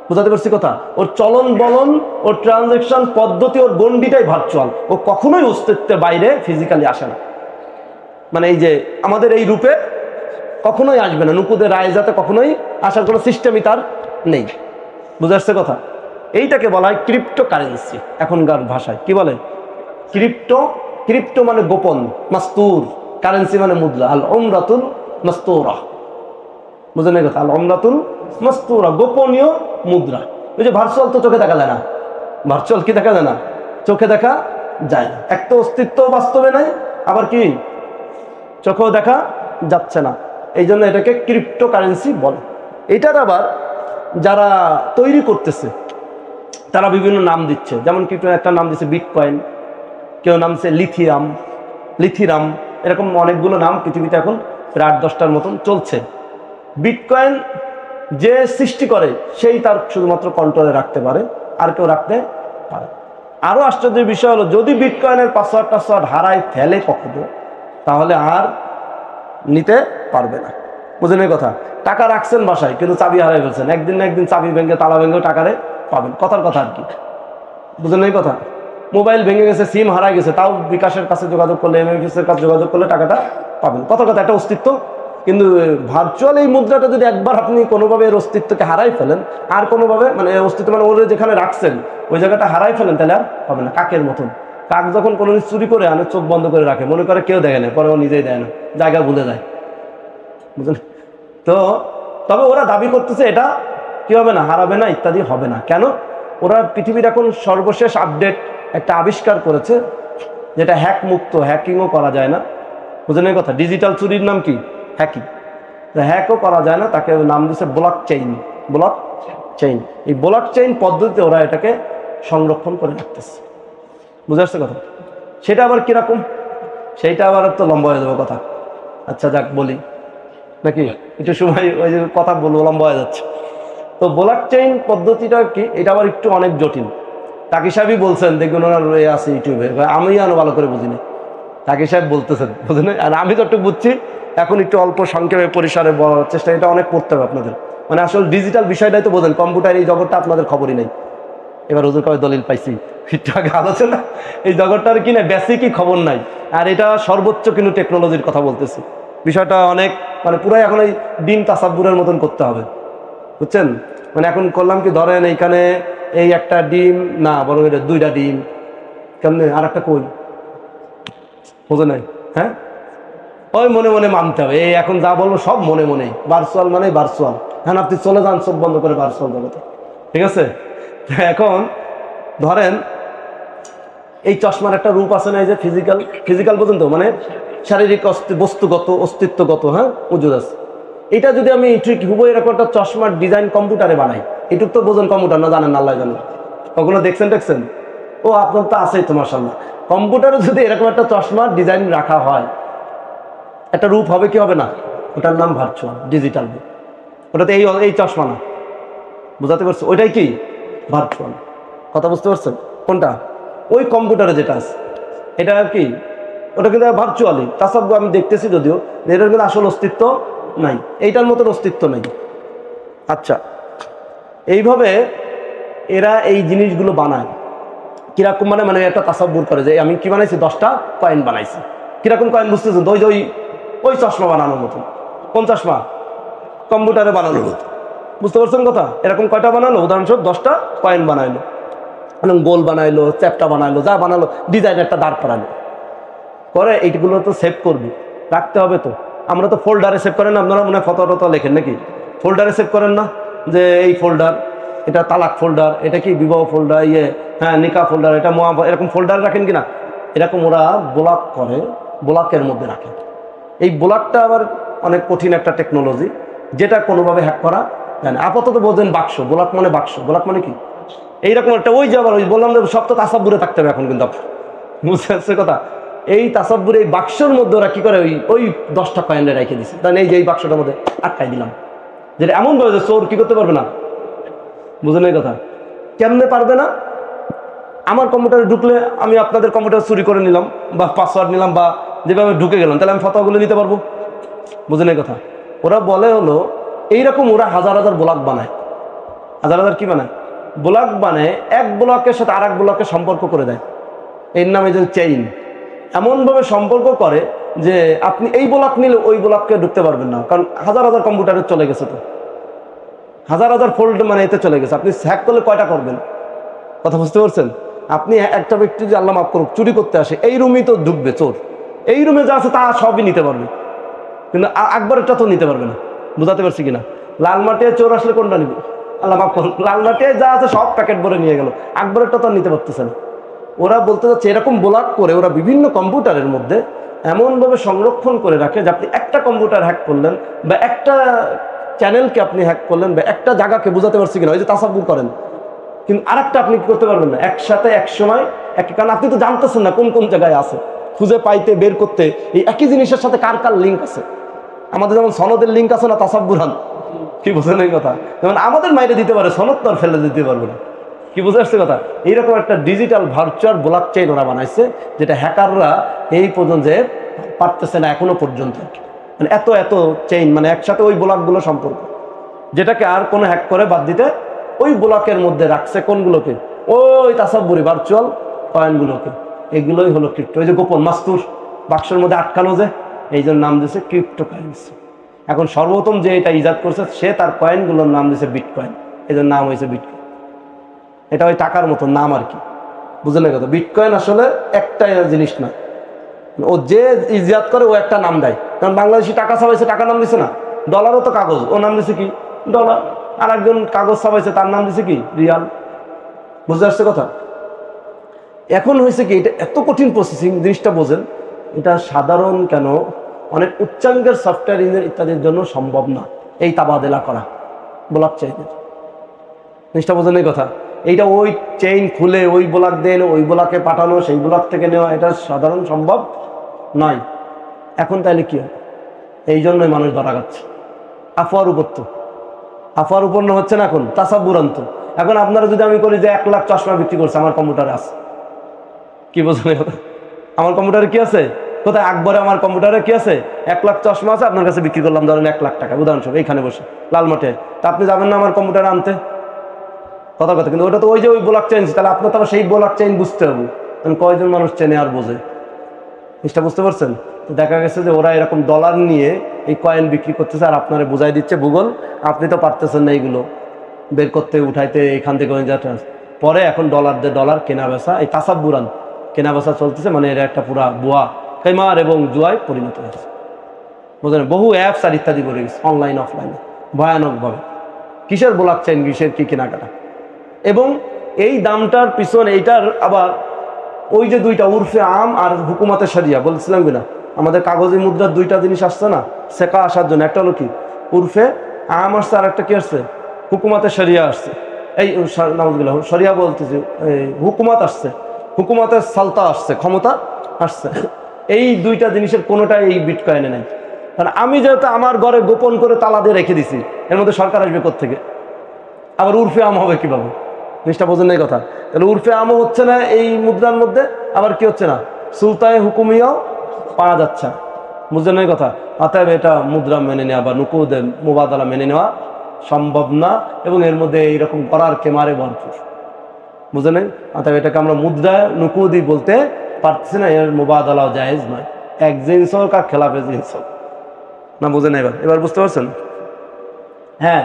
বুঝাতে পারছি কথা? ওর চলন বলন, ওর ট্রানজেকশন পদ্ধতি, ওর গণ্ডিটাই ভার্চুয়াল। ও কখনোই অস্তিত্বের বাইরে ফিজিক্যালি আসে না। মানে এই যে আমাদের এই রূপে কখনোই আসবে না, নুকুদের রায়জাতে কখনোই আসার কোনো সিস্টেমই তার নেই। বুঝে আসছে কথা? এইটাকে বলা হয় ক্রিপ্টো কারেন্সি এখনকার ভাষায়। কি বলে? ক্রিপ্টো। ক্রিপ্টো মানে গোপন, মাস্তুর। কারেন্সি মানে মুদ্রা। আল উমরাতুল মাস্তুরা। বুঝলেন এই কথা? আল উমরাতুল মাস্তুরা, গোপনীয় মুদ্রা। ওই যে ভার্চুয়াল তো চোখে দেখা যায় না। ভার্চুয়াল কি দেখা যায় না? চোখে দেখা যায় না। এক তো অস্তিত্ব বাস্তবে নাই, আবার কি চোখেও দেখা যাচ্ছে না। এই জন্য এটাকে ক্রিপ্টো কারেন্সি বলে। এটার আবার যারা তৈরি করতেছে তারা বিভিন্ন নাম দিচ্ছে। যেমন কি একটা নাম দিচ্ছে বিটকয়েন, কেউ নাম দিচ্ছে লিথিরাম, এরকম অনেকগুলো নাম পৃথিবীতে এখন প্রায় 8-10টার মতন চলছে। বিটকয়েন যে সৃষ্টি করে সেই তার শুধুমাত্র কন্ট্রোলে রাখতে পারে, আর কেউ রাখতে পারে। আরও আশ্চর্যের বিষয় হলো, যদি বিটকয়েনের পাসওয়ার্ড হারায় ফেলে কখনো, তাহলে আর নিতে পারবে না। বুঝলেন এই কথা? টাকা রাখছেন বাসায়, কিন্তু চাবি হারাই ফেলছেন, একদিন না একদিন চাবি ভেঙে, তালা ভেঙেও টাকারে পাবেন। কথার কথা আর কি। বুঝলেন এই কথা? মোবাইল ভেঙে গেছে, সিম হারাই গেছে, তাও বিকাশের কাছে যোগাযোগ করলে, MFS এর কাছে যোগাযোগ করলে টাকাটা পাবেন। কথার কথা, একটা অস্তিত্ব। কিন্তু ভার্চুয়াল এই মুদ্রাটা যদি একবার আপনি কোনোভাবে এর অস্তিত্বকে হারাই ফেলেন, আর কোনোভাবে মানে অস্তিত্ব মানে ওর যেখানে রাখছেন ওই জায়গাটা হারাই ফেলেন, তাহলে আর হবে না। কাকের মতন। কাক যখন কোনো কিছু চুরি করে আনে, চোখ বন্ধ করে রাখে, মনে করে কেউ দেখে না, পরে ও নিজেই দেয় না, জায়গা ভুলে যায়। বুঝলেন তো? তবে ওরা দাবি করতেছে এটা কি হবে না, হারাবে না, ইত্যাদি হবে না। কেন? ওরা পৃথিবীর এখন সর্বশেষ আপডেট একটা আবিষ্কার করেছে, যেটা হ্যাক মুক্ত, হ্যাকিংও করা যায় না। বুঝলেন এই কথা? ডিজিটাল চুরির নাম কি? হ্যাকিং। হ্যাকও করা যায় না, তাকে নাম দিচ্ছে ব্লক চেইন। Block chain. এই ব্লক চেইন পদ্ধতিতে ওরা এটাকে সংরক্ষণ করে রাখতেছে। বুঝে আসছে কথা? সেটা আবার কিরকম, সেইটা আবার তো লম্বা হয়ে যাবে কথা। আচ্ছা যাক বলি নাকি, একটু সময় ওই যে কথা বলবো, লম্বা হয়ে যাচ্ছে। তো ব্লক চেইন পদ্ধতিটা কি, এটা আবার একটু অনেক জটিল। তাকি সাহেবই বলছেন, দেখবেন ওনার আছে ইউটিউবে, আমি আরো ভালো করে বুঝিনি, তাকি সাহেব বলতেছেন, বুঝলেন? আর আমি তো একটু বুঝছি, এখন একটু অল্প সংক্ষেপে পরিসরে বলার চেষ্টা। এটা অনেক পড়তে হবে আপনাদের, মানে আসলে ডিজিটাল বিষয়টাই তো বোঝেন, কম্পিউটার এই জগৎটা আপনাদের খবরই নেই। এবার হুজুর কবে দলিল পাইছি, একটু আগে আলোচনা, এই জগৎটার কি না বেসিকই খবর নাই। আর এটা সর্বোচ্চ কিন্তু টেকনোলজির কথা বলতেছি। বিষয়টা অনেক মানে পুরাই এখন এই ডিম তাসাব্বুরের মতন করতে হবে, বুঝছেন? মানে এখন করলাম কি, ধরেন এইখানে এই একটা ডিম না, বরং এটা 2টা ডিম, কেমনে আর একটা কই, বোঝে নাই? হ্যাঁ, ওই মনে মনে মানতে হবে। এই এখন যা বলবো সব মনে মনে, ভার্চুয়াল মানে ভার্চুয়াল। হ্যাঁ, আপনি চলে যান চোখ বন্ধ করে ভার্চুয়াল জগতে, ঠিক আছে? এখন ধরেন এই চশমার একটা রূপ আছে না, এই যে ফিজিক্যাল পর্যন্ত, মানে শারীরিক বস্তুগত অস্তিত্বগত, হ্যাঁ, ওজুদ আছে। এটা যদি আমি ঠিক হুবহু এরকম একটা চশমার ডিজাইন কম্পিউটারে বানাই, এটুক তো বোঝেন কম্পিউটার না, জানেন আল্লাহ জানেন, কখনো দেখছেন? ও আপনার তো আছেই তো মাশাআল্লাহ। কম্পিউটারে যদি এরকম একটা চশমার ডিজাইন রাখা হয়, একটা রূপ হবে কি হবে না? ওটার নাম ভার্চুয়াল ডিজিটাল রূপ। ওটাতে এই চশমা না, বুঝাতে পারছো? ওইটাই কি ভার্চুয়াল। কথা বুঝতে পারছেন? কোনটা? ওই কম্পিউটারে যেটা আছে এটা কি, ওটা কিন্তু ভার্চুয়ালি তাসাব্বু আমি দেখতেছি, যদিও এটার কিন্তু আসল অস্তিত্ব নাই, এইটার মতন অস্তিত্ব নাই। আচ্ছা, এইভাবে এরা এই জিনিসগুলো বানায় কিরকম, মানে একটা তাসাব্বুর করে যে আমি কি বানাইছি, 10টা কয়েন বানাইছি। কিরকম কয়েন বুঝতেছেন? ওই চশমা বানানোর মতন। কোন চশমা? কম্পিউটারে বানানোর মতো। বুঝতে পারছেন কথা? এরকম কয়টা বানালো? উদাহরণস্বরূপ 10টা কয়েন বানাইলো, গোল বানাইলো, চ্যাপটা বানাইলো, যা বানালো, ডিজাইন একটা দাঁড় করালো করে। এইগুলো তো সেভ করবি, রাখতে হবে তো। আমরা তো ফোল্ডারে সেভ করেন, আপনারা মনে হয় ফটো লেখেন নাকি? ফোল্ডারে সেভ করেন না, যে এই ফোল্ডার, এটা তালাক ফোল্ডার, এটা কি বিবাহ ফোল্ডার, হ্যাঁ নিকা ফোল্ডার, এটা এরকম ফোল্ডারে রাখেন কিনা? এরকম ওরা ব্লক করে, ব্লকের মধ্যে রাখে। এই ব্লকটা আবার অনেক কঠিন একটা টেকনোলজি, যেটা কোনোভাবে হ্যাক করা যায় না। আপাতত বলছেন বাক্স, ব্লক মানে বাক্স, ব্লক মানে কি এইরকম একটা, ওই যে আবার ওই বললাম যে সব তো তাসাব্বুরে থাকতে হবে এখন, কিন্তু বুঝতে পারছে কথা? এই তাসাব্বুরে এই বাক্সের মধ্যে ওরা কি করে, ওই 10টা কয়েনে রেখে দিচ্ছে। তাই এই যে এই বাক্সটার মধ্যে আটকাই দিলাম, যেটা এমন ভাবে যে চোর কি করতে পারবে না। বুঝলেন এই কথা? কেমনে পারবে না? আমার কম্পিউটারে ঢুকলে আমি আপনাদের কম্পিউটার চুরি করে নিলাম, বা পাসওয়ার্ড নিলাম, বা যেভাবে ঢুকে গেলাম, তাহলে আমি ফতোয়াগুলো নিতে পারবো? বুঝেন এই কথা? ওরা বলে হলো এইরকম, ওরা হাজার হাজার ব্লক বানায়, হাজার হাজার কি বানায়, ব্লক বানায়, এক ব্লকের সাথে আর এক ব্লকের সম্পর্ক করে দেয়। এর নামে যে চেইন, এমনভাবে সম্পর্ক করে যে আপনি এই ব্লক নিলে ওই ব্লককে ঢুকতে পারবেন না, কারণ হাজার হাজার কম্পিউটারে চলে গেছে, তো হাজার হাজার ফোল্ড মানে এতে চলে গেছে। আপনি হ্যাক করলে কয়টা করবেন? কথা বুঝতে পারছেন? আপনি একটা ব্যক্তি যে আল্লাহ মাফ করুক চুরি করতে আসে, এই রুমেই তো ঢুকবে চোর, এই রুমে যা আছে তা সবই নিতে পারবে, কিন্তু আকবরেরটা তো নিতে পারবে না। বুঝাতে পারছি কিনা? লালমাটিয়ায় চোর আসলে কোনটা নিবে? আল্লাহ মাফ করুক, লালমাটিয়ায় যা আছে সব প্যাকেট ভরে নিয়ে গেল, আকবরেরটা তো নিতে পারতেছে না। ওরা বলতে যাচ্ছে এরকম ব্লক করে ওরা বিভিন্ন কম্পিউটারের মধ্যে এমনভাবে সংরক্ষণ করে রাখে যে আপনি একটা কম্পিউটার হ্যাক করলেন বা একটা চ্যানেলকে আপনি হ্যাক করলেন বা একটা জায়গাকে, বুঝাতে পারছি কিনা, ওই যে তাসাব্বুর করেন, কিন্তু আরেকটা আপনি কি করতে পারবেন না একসাথে এক সময় কারণ আপনি তো জানতেছেন না কোন কোন জায়গায় আছে, খুঁজে পাইতে বের করতে এই একই জিনিসের সাথে কার কার লিঙ্ক আছে। আমাদের যেমন সনদের লিঙ্ক আছে না তাসাব্বুরান, কি বোঝেন এই কথা? যেমন আমাদের মাইরে দিতে পারে, সনদ তো আর ফেলে দিতে পারবে না, কি বুঝে আসছে কথা? এইরকম একটা ডিজিটাল ভার্চুয়াল ব্লক চেইন ওরা বানাইছে, যেটা হ্যাকাররা এই পর্যন্ত পারতেছে না এখনো পর্যন্ত। মানে এত এত চেইন, মানে একসাথে ওই ব্লকগুলো সম্পর্ক, যেটাকে আর কোনো হ্যাক করে বাদ দিতে ওই ব্লকের মধ্যে রাখছে কোনগুলোকে, ওই তাসাব্বুরি ভার্চুয়াল কয়েনগুলোকে। এগুলোই হলো ক্রিপ্টো। ওই যে গোপন মাস্তুর বাক্সের মধ্যে আটকানো, যে এই জন্য নাম দিয়েছে ক্রিপ্টো কারেন্সি। এখন সর্বপ্রথম যে এটা ইজাদ করছে সে তার কয়েনগুলোর নাম দিয়েছে বিটকয়েন, এই জন্য নাম হয়েছে বিটকয়েন। এটা ওই টাকার মতো নাম আর কি, বুঝলেন কথা? বিটকয়েন আসলে একটা জিনিস না, ও যে ইজাদ করে ও একটা নাম দেয়। কারণ বাংলাদেশি টাকা ছাপাইছে, টাকা নাম দিছে না। ডলারও তো কাগজ, ও নাম দিছে কি ডলার। আর একজন কাগজ ছাপাইছে, তার নাম দিছে কি রিয়াল। বুঝতে আসছে কথা? এখন হয়েছে কি, এটা এত কঠিন প্রসেসিং, জিনিসটা বোঝেন। এটা সাধারণ কেন, অনেক উচ্চাঙ্গের সফটওয়্যার ইঞ্জিনিয়ার ইত্যাদির জন্য সম্ভব না এই তাবাদেলা করা ব্লক চেইনের। জিনিসটা বোঝেন এই কথা? এইটা ওই চেইন খুলে ওই ব্লক দেন, ওই ব্লকে পাঠানো, সেই ব্লক থেকে নেওয়া, এটা সাধারণ সম্ভব নয়। এখন তাহলে কি হয়? এই জন্যই মানুষ ধরা যাচ্ছে আফওয়ার উপর। তো আফওয়ার উপর না হচ্ছে না এখন তাসাব্বুরান্ত। এখন আপনারা যদি আমি করি যে 1 লাখ চশমা বিক্রি করছে আমার কম্পিউটারে আছে, কি বোঝেন? আমার কম্পিউটারে কি আছে? কোথায়? আকবরে আমার কম্পিউটারে কি আছে? 1 লাখ চশমা আছে, আপনার কাছে বিক্রি করলাম ধরেন 1 লাখ টাকা, উদাহরণস্বরূপ, এইখানে বসে লালমাটে। তা আপনি যাবেন না আমার কম্পিউটারে আনতে? কথা কথা, কিন্তু ওটা তো ওই যে ওই ব্লক চেইন, তাহলে আপনার তো সেই ব্লক চেইন বুঝতে হবে। কয়জন মানুষ চেনে আর বোঝে? জিনিসটা বুঝতে পারছেন? তো দেখা গেছে যে ওরা এরকম ডলার নিয়ে এই কয়েন বিক্রি করতেছে, আর আপনারা বুঝাই দিচ্ছে ভূগোল, আপনি তো পারতেছেন না এইগুলো বের করতে, উঠাইতে, এখান থেকে পরে এখন ডলার দিয়ে ডলার কেনা বেচা, এই তাসাব্বুরান কেনা বেচা চলতেছে। মানে এরা একটা পুরা বুয়া, কেমার এবং জুয়ায় পরিণত হয়েছে, বুঝলেন? বহু অ্যাপস আর ইত্যাদি করে গেছে, অনলাইন অফলাইনে, ভয়ানকভাবে। কিসের ব্লক চেইন, কিসের কি কেনাকাটা। এবং এই দামটার পিছনে এইটার আবার ওই যে দুইটা উরফে আম আর হুকুমাতে শরিয়া বলছিলাম কিনা, আমাদের কাগজি মুদ্রার দুইটা জিনিস আসছে না সেকা আসার জন্য। একটা হলো কি উরফে আম আসছে, আর একটা কি আসছে হুকুমাতে শরিয়া আসছে। এই নাউজুবিল্লাহ, শরিয়া বলতেছি, হুকুমাত আসছে, হুকুমাতের সালতা আসছে, ক্ষমতা আসছে। এই দুইটা জিনিসের কোনোটাই এই বিটকয়েনে নেই। কারণ আমি যেহেতু আমার ঘরে গোপন করে তালা দিয়ে রেখে দিছি, এর মধ্যে সরকার আসবে কোত্থেকে? আবার উরফে আম হবে কিভাবে? জিনিসটা বোঝেন না কথা? তাহলে উরফে আমও হচ্ছে না এই মুদ্রার মধ্যে, আবার কি হচ্ছে না সুলতায়ে হুকুমিয়াও পাওয়া যাচ্ছে, বুঝলেন না কথা? অতএব এটা মুদ্রা মেনে নেওয়া বা নুকুদে মুবাদালা মেনে নেওয়া সম্ভব না, এবং এর মধ্যে এইরকম করার কেমারে ভরপুর, বুঝলেন? অতএব এটাকে আমরা মুদ্রা নুকুদি বলতে পারতেছি না, এর মুবাদালাও জায়েজ নয়। এক জিনিস হোক আর খেলাফে জিনিস হোক না, বুঝেন? এবার বুঝতে পারছেন? হ্যাঁ,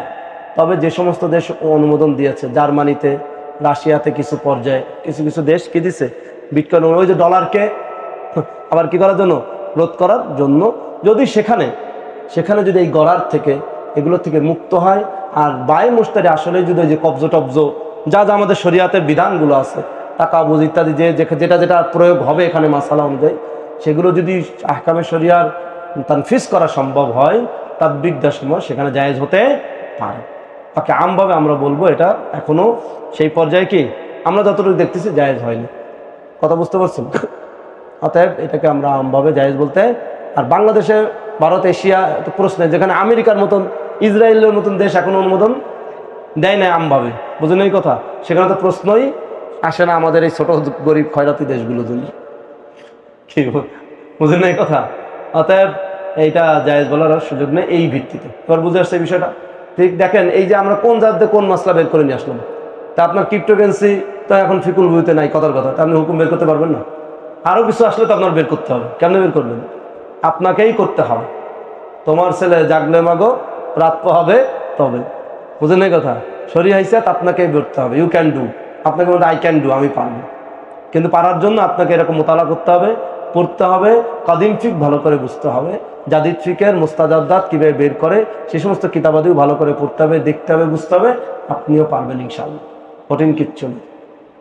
তবে যে সমস্ত দেশ অনুমোদন দিয়েছে, জার্মানিতে, রাশিয়াতে কিছু পর্যায়ে কিছু কিছু দেশ কি দিছে বিটকয়েন, ওই যে ডলারকে আবার কি করার জন্য, রোধ করার জন্য। যদি সেখানে যদি এই গড়ার থেকে এগুলো থেকে মুক্ত হয়, আর বাই মুস্তারি আসলে যদি ওই যে কবজ টবজ যা যা আমাদের শরিয়াতের বিধানগুলো আছে, টাকা বুঝ ইত্যাদি যেটা যেটা প্রয়োগ হবে এখানে মাসালা অনুযায়ী, সেগুলো যদি আহকামে শরিয়ার তানফিজ করা সম্ভব হয়, তাদবিক দেওয়ার সময় সেখানে জায়েজ হতে পারে। তাকে আমভাবে আমরা বলবো এটা এখনো সেই পর্যায়ে কি আমরা যতটুকু দেখতেছি জায়েজ হয়নি। কথা বুঝতে পারছেন? অতএব এটাকে আমরা আমভাবে জায়েজ বলতে। আর বাংলাদেশে, ভারত, এশিয়া তো প্রশ্ন, যেখানে আমেরিকার মতন, ইসরায়েলের মতন দেশ এখনো অনুমোদন দেয় না আমভাবে, বুঝলেন এই কথা? সেখানে তো প্রশ্নই আসে না আমাদের এই ছোট গরিব খয়রাতি দেশগুলোর জন্য। কি বুঝলেন না এই কথা? অতএব এইটা জায়েজ বলার আর সুযোগ নেই এই ভিত্তিতে। এবার বুঝে আসছে এই বিষয়টা? ঠিক দেখেন, এই যে আমরা কোন জাত দিয়ে কোন মাসলা বের করে নিয়ে আসলাম। তা আপনার ক্রিপ্টোকারেন্সি তো এখন ফিকুল বইতে নাই, কথার কথা, তা আপনি হুকুম বের করতে পারবেন না। আরও কিছু আসলে তো আপনার বের করতে হবে। কেমনে বের করবেন? আপনাকেই করতে হবে। তোমার ছেলে জাগলে মাগো রাত হবে তবে, বুঝলেন এই কথা? শরীর হাইসাত আপনাকেই করতে হবে। ইউ ক্যান ডু, আপনাকে বলতে আই ক্যান ডু, আমি পারবো। কিন্তু পারার জন্য আপনাকে এরকম মোতালা করতে হবে, পড়তে হবে, কাদিম ফিক ভালো করে বুঝতে হবে, জাদিদ ফিকের মুস্তাজাদাত কীভাবে বের করে সেই সমস্ত কিতাবাদিও ভালো করে পড়তে হবে, দেখতে হবে, বুঝতে হবে। আপনিও পারবেন ইনশাআল্লাহ, কঠিন কিচ্ছু নেই।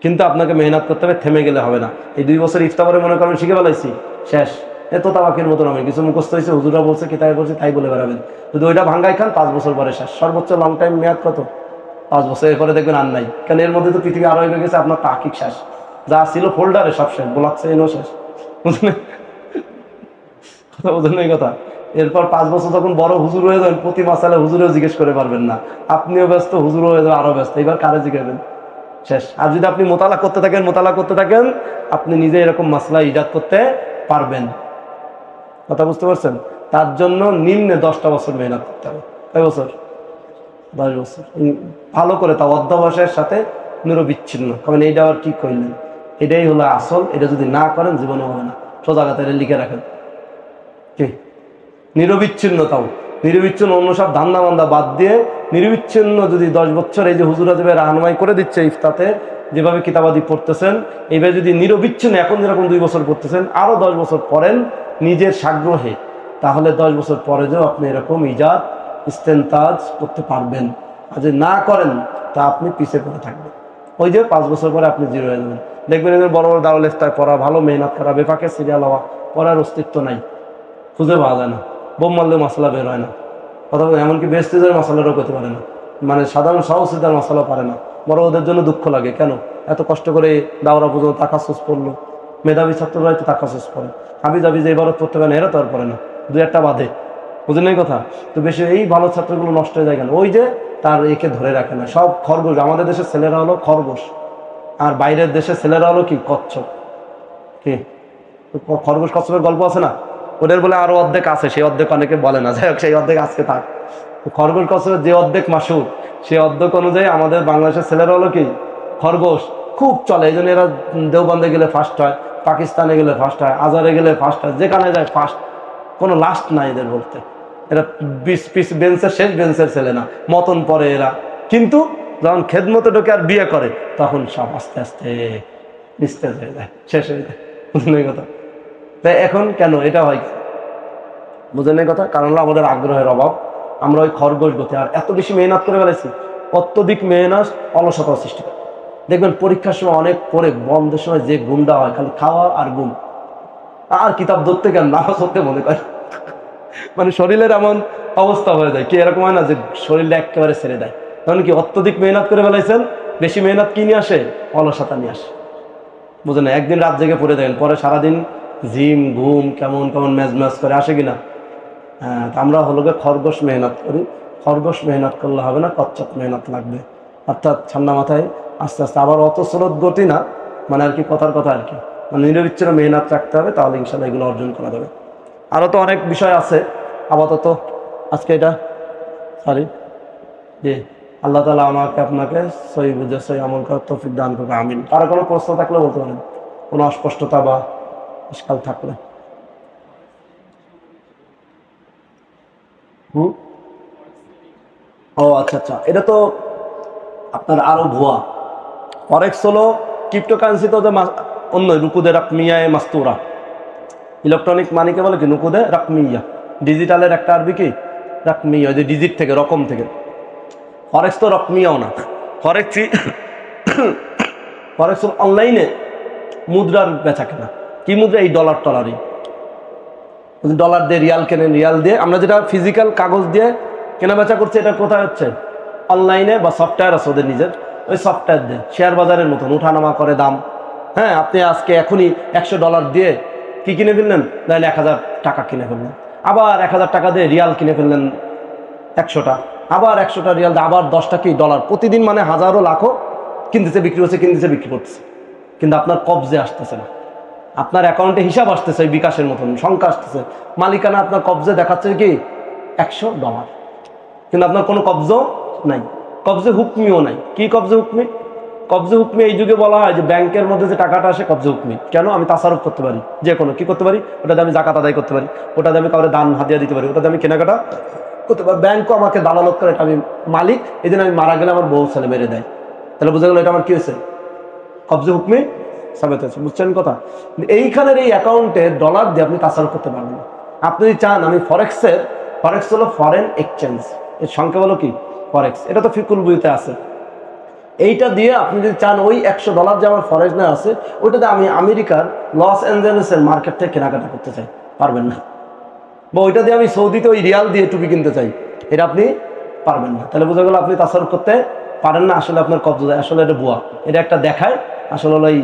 কিন্তু আপনাকে মেহনত করতে হবে, থেমে গেলে হবে না। এই 2 বছর ইফতারে মনে করেন শিখে ফেলাইছি, শেষ। এত তাবাকির মতো আমি কিছু মুখস্থ হয়েছে, হুজুরা বলছে, কিতাবে বলছে, তাই বলে বেড়াবেন। যদি ওইটা ভাঙ্গাই খান 5 বছর পরে শেষ। সর্বোচ্চ লং টাইম মেয়াদ কত? 5 বছর। এরপরে দেখবেন আর নাই, কারণ এর মধ্যে তো পৃথিবী আরো হয়ে গেছে আপনার তাহকিক শেষ, যা ছিল ফোল্ডারে সব শেষ, ব্লক চেইনও শেষ। বুঝলেন কথা? বুঝলেন এই কথা? এরপর 5 বছর যখন বড় হুজুর হয়ে যাবেন, প্রতি মাসালে হুজুরেও জিজ্ঞেস করে পারবেন না, আপনিও ব্যস্ত, হুজুরও হয়ে যাবে আরো ব্যস্ত। এবার কারে জিজ্ঞাসবেন? শেষ। আর যদি আপনি মোতালা করতে থাকেন, আপনি নিজে এরকম মাসলা ইজাদ করতে পারবেন। কথা বুঝতে পারছেন? তার জন্য নিম্নে 10টা বছর মেহনত করতে হবে। কয় বছর? 10 বছর। ভালো করে তা অধ্যবসায়ের সাথে নিরবিচ্ছিন্ন। কারণ এইটা আবার কি করলেন, এটাই হলো আসল। এটা যদি না করেন জীবনে হবে না। সোজা কথা এটা লিখে রাখেন, কি নিরবিচ্ছিন্নতাও। নিরবিচ্ছিন্ন অন্য সব ধান্দা বান্দা বাদ দিয়ে নিরবিচ্ছিন্ন যদি 10 বছর, এই যে হুজুরা যেভাবে রাহনুমাই করে দিচ্ছে ইফতাতে, যেভাবে কিতাবাদি পড়তেছেন, এইভাবে যদি নিরবিচ্ছিন্ন এখন যেরকম 2 বছর পড়তেছেন, আরো 10 বছর পড়েন নিজের সাগ্রহে, তাহলে 10 বছর পরে যেও আপনি এরকম ইজাদ ইস্তেনতাজ করতে পারবেন। আর যদি না করেন তা আপনি পিছিয়ে পড়ে থাকবেন। ওই যে 5 বছর পরে আপনি জিরো হয়ে যাবেন। দেখবেন এদের বড় বড় দারুল ইফতায় পড়া, ভালো মেহনত করা, বেফাকে সিরিয়াল হওয়া, পড়ার অস্তিত্ব নাই, খুঁজে পাওয়া যায় না। বোম মারলে মশলা বের হয় না। কথা বলে এমনকি বেস্তেজের মশলাটাও করতে পারে না, মানে সাধারণ সহসিদার মশলা পারে না। বড় ওদের জন্য দুঃখ লাগে, কেন এত কষ্ট করে দাওরা পর্যন্ত তাকাসুস পড়লো। মেধাবী ছাত্ররাই তো তাকাসুস পড়ে, হাবি জাবি যে এবারও পড়তে পারে না, এরা তো আর পড়ে না, 2-1টা বাদে। বুঝলেন এই কথা? তো বেশি এই ভালো ছাত্রগুলো নষ্ট হয়ে যায় কেন? ওই যে তার একে ধরে রাখে না। সব খরগোশ। আমাদের দেশের ছেলেরা হলো খরগোশ, আর বাইরের দেশের ছেলেরা হলো কি কচ্ছপ। কি খরগোশ কচ্ছপের গল্প আছে না? ওদের বলে আরো অর্ধেক আছে, সেই অর্ধেক অনেকে বলে না, যাই হোক সেই অর্ধেক আজকে থাক। খরগোশ কচ্ছপের যে অর্ধেক মাসুর, সেই অর্ধেক অনুযায়ী আমাদের বাংলাদেশের ছেলেরা হলো কি খরগোশ, খুব চলে। এই জন্য এরা দেওবন্দে গেলে ফার্স্ট হয়, পাকিস্তানে গেলে ফার্স্ট হয়, আজারে গেলে ফার্স্ট হয়, যেখানে যায় ফার্স্ট, কোনো লাস্ট নাই এদের বলতে। এরা বেঞ্চের শেষ বেঞ্চের ছেলে না, মতন পরে এরা। কিন্তু যখন খেদমতে ঢোকে আর বিয়ে করে, তখন সব আস্তে আস্তে নিস্তেজ হয়ে যায়, শেষ হয়ে যায়। বুঝলেন এই কথা? তাই এখন কেন এটা হয়, বুঝলেন এই কথা? কারণ হলো আমাদের আগ্রহের অভাব। আমরা ওই খরগোশ গতি, আর এত বেশি মেহনত করে ফেলেছি, অত্যধিক মেহনত অলসতার সৃষ্টি করে। দেখবেন পরীক্ষার সময় অনেক পরে বন্ধের সময় যে ঘুমটা হয়, খালি খাওয়া আর ঘুম, আর কিতাব ধরতে কেন নামাজ হতে মনে করে, মানে শরীরের এমন অবস্থা হয়ে যায়। কি এরকম হয় না যে শরীরটা একেবারে ছেড়ে দেয়? কারণ কি অত্যধিক মেহনত করে ফেলাইছেন। বেশি মেহনত কি নিয়ে আসে? অলসতা নিয়ে আসে। বুঝলেন না? একদিন রাত জেগে পড়ে দেখেন, পরে সারাদিন জিম ঘুম কেমন কেমন ম্যাজ করে আসে কিনা। হ্যাঁ, আমরা হলো গিয়ে খরগোশ মেহনত করি। খরগোশ মেহনত করলে হবে না, কচ্ছপ মেহনত লাগবে। অর্থাৎ ঠান্ডা মাথায় আস্তে আস্তে, আবার অত স্রোত গতি না, মানে আর কি কথার কথা আর কি, মানে নিরবিচ্ছিন্ন মেহনত রাখতে হবে, তাহলে ইনশাল্লাহ এগুলো অর্জন করা যাবে। আরও তো অনেক বিষয় আছে, আপাতত আজকে এটা সরি জি, আল্লাহ তালা আমাকে আপনাকে সহি বুঝে সহি আমল করার তৌফিক দান করবে, আমিন। কারো কোনো প্রশ্ন থাকলে বলতে পারেন, কোনো অস্পষ্টতা বা ইশকাল থাকলে। ও আচ্ছা আচ্ছা, এটা তো আপনার আরো ভুয়া। ফরেক্স হলো ক্রিপ্টোকারেন্সি, তো অন্য রুকুদে রাকমিয়ায় মাস্তুরা, ইলেকট্রনিক মানিকে বলে কি নুকুদে রাকমিয়া, ডিজিটালের একটা আরবি কি রাকমিয়া, যে ডিজিট থেকে, রকম থেকে। ফরেক্স তো রকমিয়াও না, ফরেক্স ফরেক্স অনলাইনে মুদ্রার বেচা কেনা। কি মুদ্রা? এই ডলার টলারই। ডলার দিয়ে রিয়াল কেনেন, রিয়াল দিয়ে আমরা যেটা ফিজিক্যাল কাগজ দিয়ে কেনা বেচা করছি, এটা কোথায় হচ্ছে? অনলাইনে, বা সফটওয়্যার আছে ওদের নিজের, ওই সফটওয়্যার দিয়ে শেয়ার বাজারের মতন উঠানামা করে দাম। হ্যাঁ, আপনি আজকে এখনই $100 দিয়ে কি কিনে ফেললেন? তাহলে 1000 টাকা কিনে ফেললেন। আবার 1000 টাকা দিয়ে রিয়াল কিনে ফেললেন 100টা, আবার 100টা রিয়াল দিয়ে আবার 10টা কি ডলার। প্রতিদিন মানে হাজারো লাখো কিনতেছে বিক্রি হচ্ছে, কিনতেছে বিক্রি করতেছে, কিন্তু আপনার কবজে আসতেছে না। আপনার অ্যাকাউন্টে হিসাব আসতেছে বিকাশের মতন, সংখ্যা আসতেছে, মালিকানা আপনার কবজে দেখাচ্ছে কি $100, কিন্তু আপনার কোনো কবজ নাই, কবজে হুকমিও নাই। কি কবজে হুকমি? কবজে হুকমি এই যুগে বলা হয় যে ব্যাংকের মধ্যে যে টাকাটা আসে কবজে হুকমি। কেন? আমি তাসারুফ করতে পারি, যে কোনো কি করতে পারি, ওটাতে আমি জাকাত আদায় করতে পারি, ওটাতে আমি কাউরে দান হাদিয়া দিতে পারি, ওটাতে আমি কেনাকাটা করতে পারি। ব্যাংকও আমাকে দালালত করে, এটা আমি মালিক, এই জন্য আমি মারা গেলে আমার বউ ছেলে মেরে দেয়। তাহলে বোঝা গেল এটা আমার কি হয়েছে? কবজে হুকমি সাবেত হয়েছে। বুঝছেন কথা? এইখানের এই অ্যাকাউন্টে ডলার দিয়ে আপনি তাসারুফ করতে পারবেন না। আপনি যদি চান আমি ফরেক্স হলো ফরেন এক্সচেঞ্জ, এর সংখ্যা হলো কি ফরেক্স, এটা তো ফিকুল বইতে আছে। এইটা দিয়ে আপনি যদি চান ওই $100 যে আমার ফরেক্স না আছে, ওইটাতে আমি আমেরিকার লস অ্যাঞ্জেলেসের মার্কেট থেকে কেনাকাটা করতে চাই, পারবেন না। বা ওইটা দিয়ে আমি সৌদিতে ওই রিয়াল দিয়ে টুপি কিনতে চাই, এটা আপনি পারবেন না। তাহলে বোঝা গেল আপনি তাসারুফ করতে পারেন না, আসলে আপনার কবজা দেয়, আসলে এটা বুয়া, এটা একটা দেখায়, আসলে হলো এই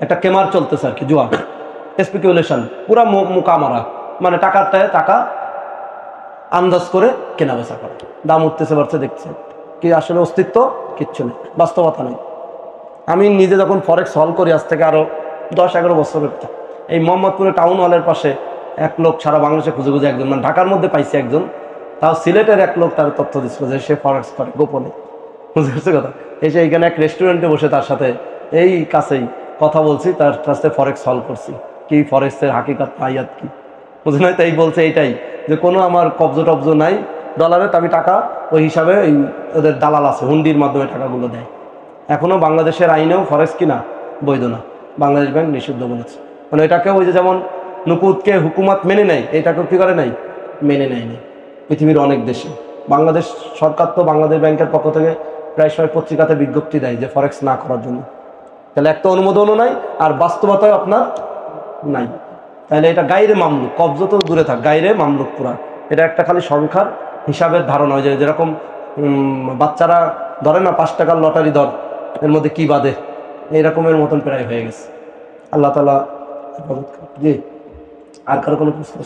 একটা কেমার চলতেছে আর কি, জুয়া, স্পেকুলেশন, পুরা মুকামারা, মানে টাকাটায় টাকা আন্দাজ করে কেনা বেচা করা, দাম উঠতেছে বাড়ছে দেখছে, কি আসলে অস্তিত্ব কিচ্ছু নেই, বাস্তবতা নেই। আমি নিজে যখন ফরেক্স হল করি আজ থেকে আরো 10-11 বছর, এই মোহাম্মদপুরে টাউন হলের পাশে এক লোক সারা বাংলাদেশে খুঁজে খুঁজে একজন, মানে ঢাকার মধ্যে পাইছে একজন, তাও সিলেটের এক লোক তার তথ্য দিচ্ছিল যে সে ফরেক্স করে গোপনে, বুঝতে পারছে কথা। এসে এইখানে এক রেস্টুরেন্টে বসে তার সাথে এই কাছেই কথা বলছি, তার কাছে ফরেক্স হল করছি, কি ফরেক্সের হাকিকাত আয়াত কি বুঝে নাই, তাই বলছে এইটাই যে কোনো আমার কবজ টবজ নাই ডলারে, আমি টাকা ওই হিসাবে ওই ওদের দালাল আছে, হুন্ডির মাধ্যমে টাকাগুলো দেয়। এখনো বাংলাদেশের আইনেও ফরেক্স কিনা বৈধ না, বাংলাদেশ ব্যাংক নিষিদ্ধ বলেছে। মানে এটাকে ওই যে যেমন নুকুদকে হুকুমাত মেনে নেয়, এটাকে কি করে নাই, মেনে নেয়নি পৃথিবীর অনেক দেশে। বাংলাদেশ সরকার তো বাংলাদেশ ব্যাংকের পক্ষ থেকে প্রায় সময় পত্রিকাতে বিজ্ঞপ্তি দেয় যে ফরেক্স না করার জন্য, তাহলে একটা অনুমোদনও নাই আর বাস্তবতাও আপনার নাই। তাহলে এটা গাইরে মামলুক, কবজ তো দূরে থাক, গাইরে মামলুক পুরা। এটা একটা খালি সংখ্যার হিসাবের ধারণা হয়, যেরকম বাচ্চারা ধরে না 5 টাকার লটারি ধর, এর মধ্যে কি বাদে, এইরকমের মতন প্রায় হয়ে গেছে। আল্লাহ তাআলা জি। আর কারো কোনো প্রশ্ন?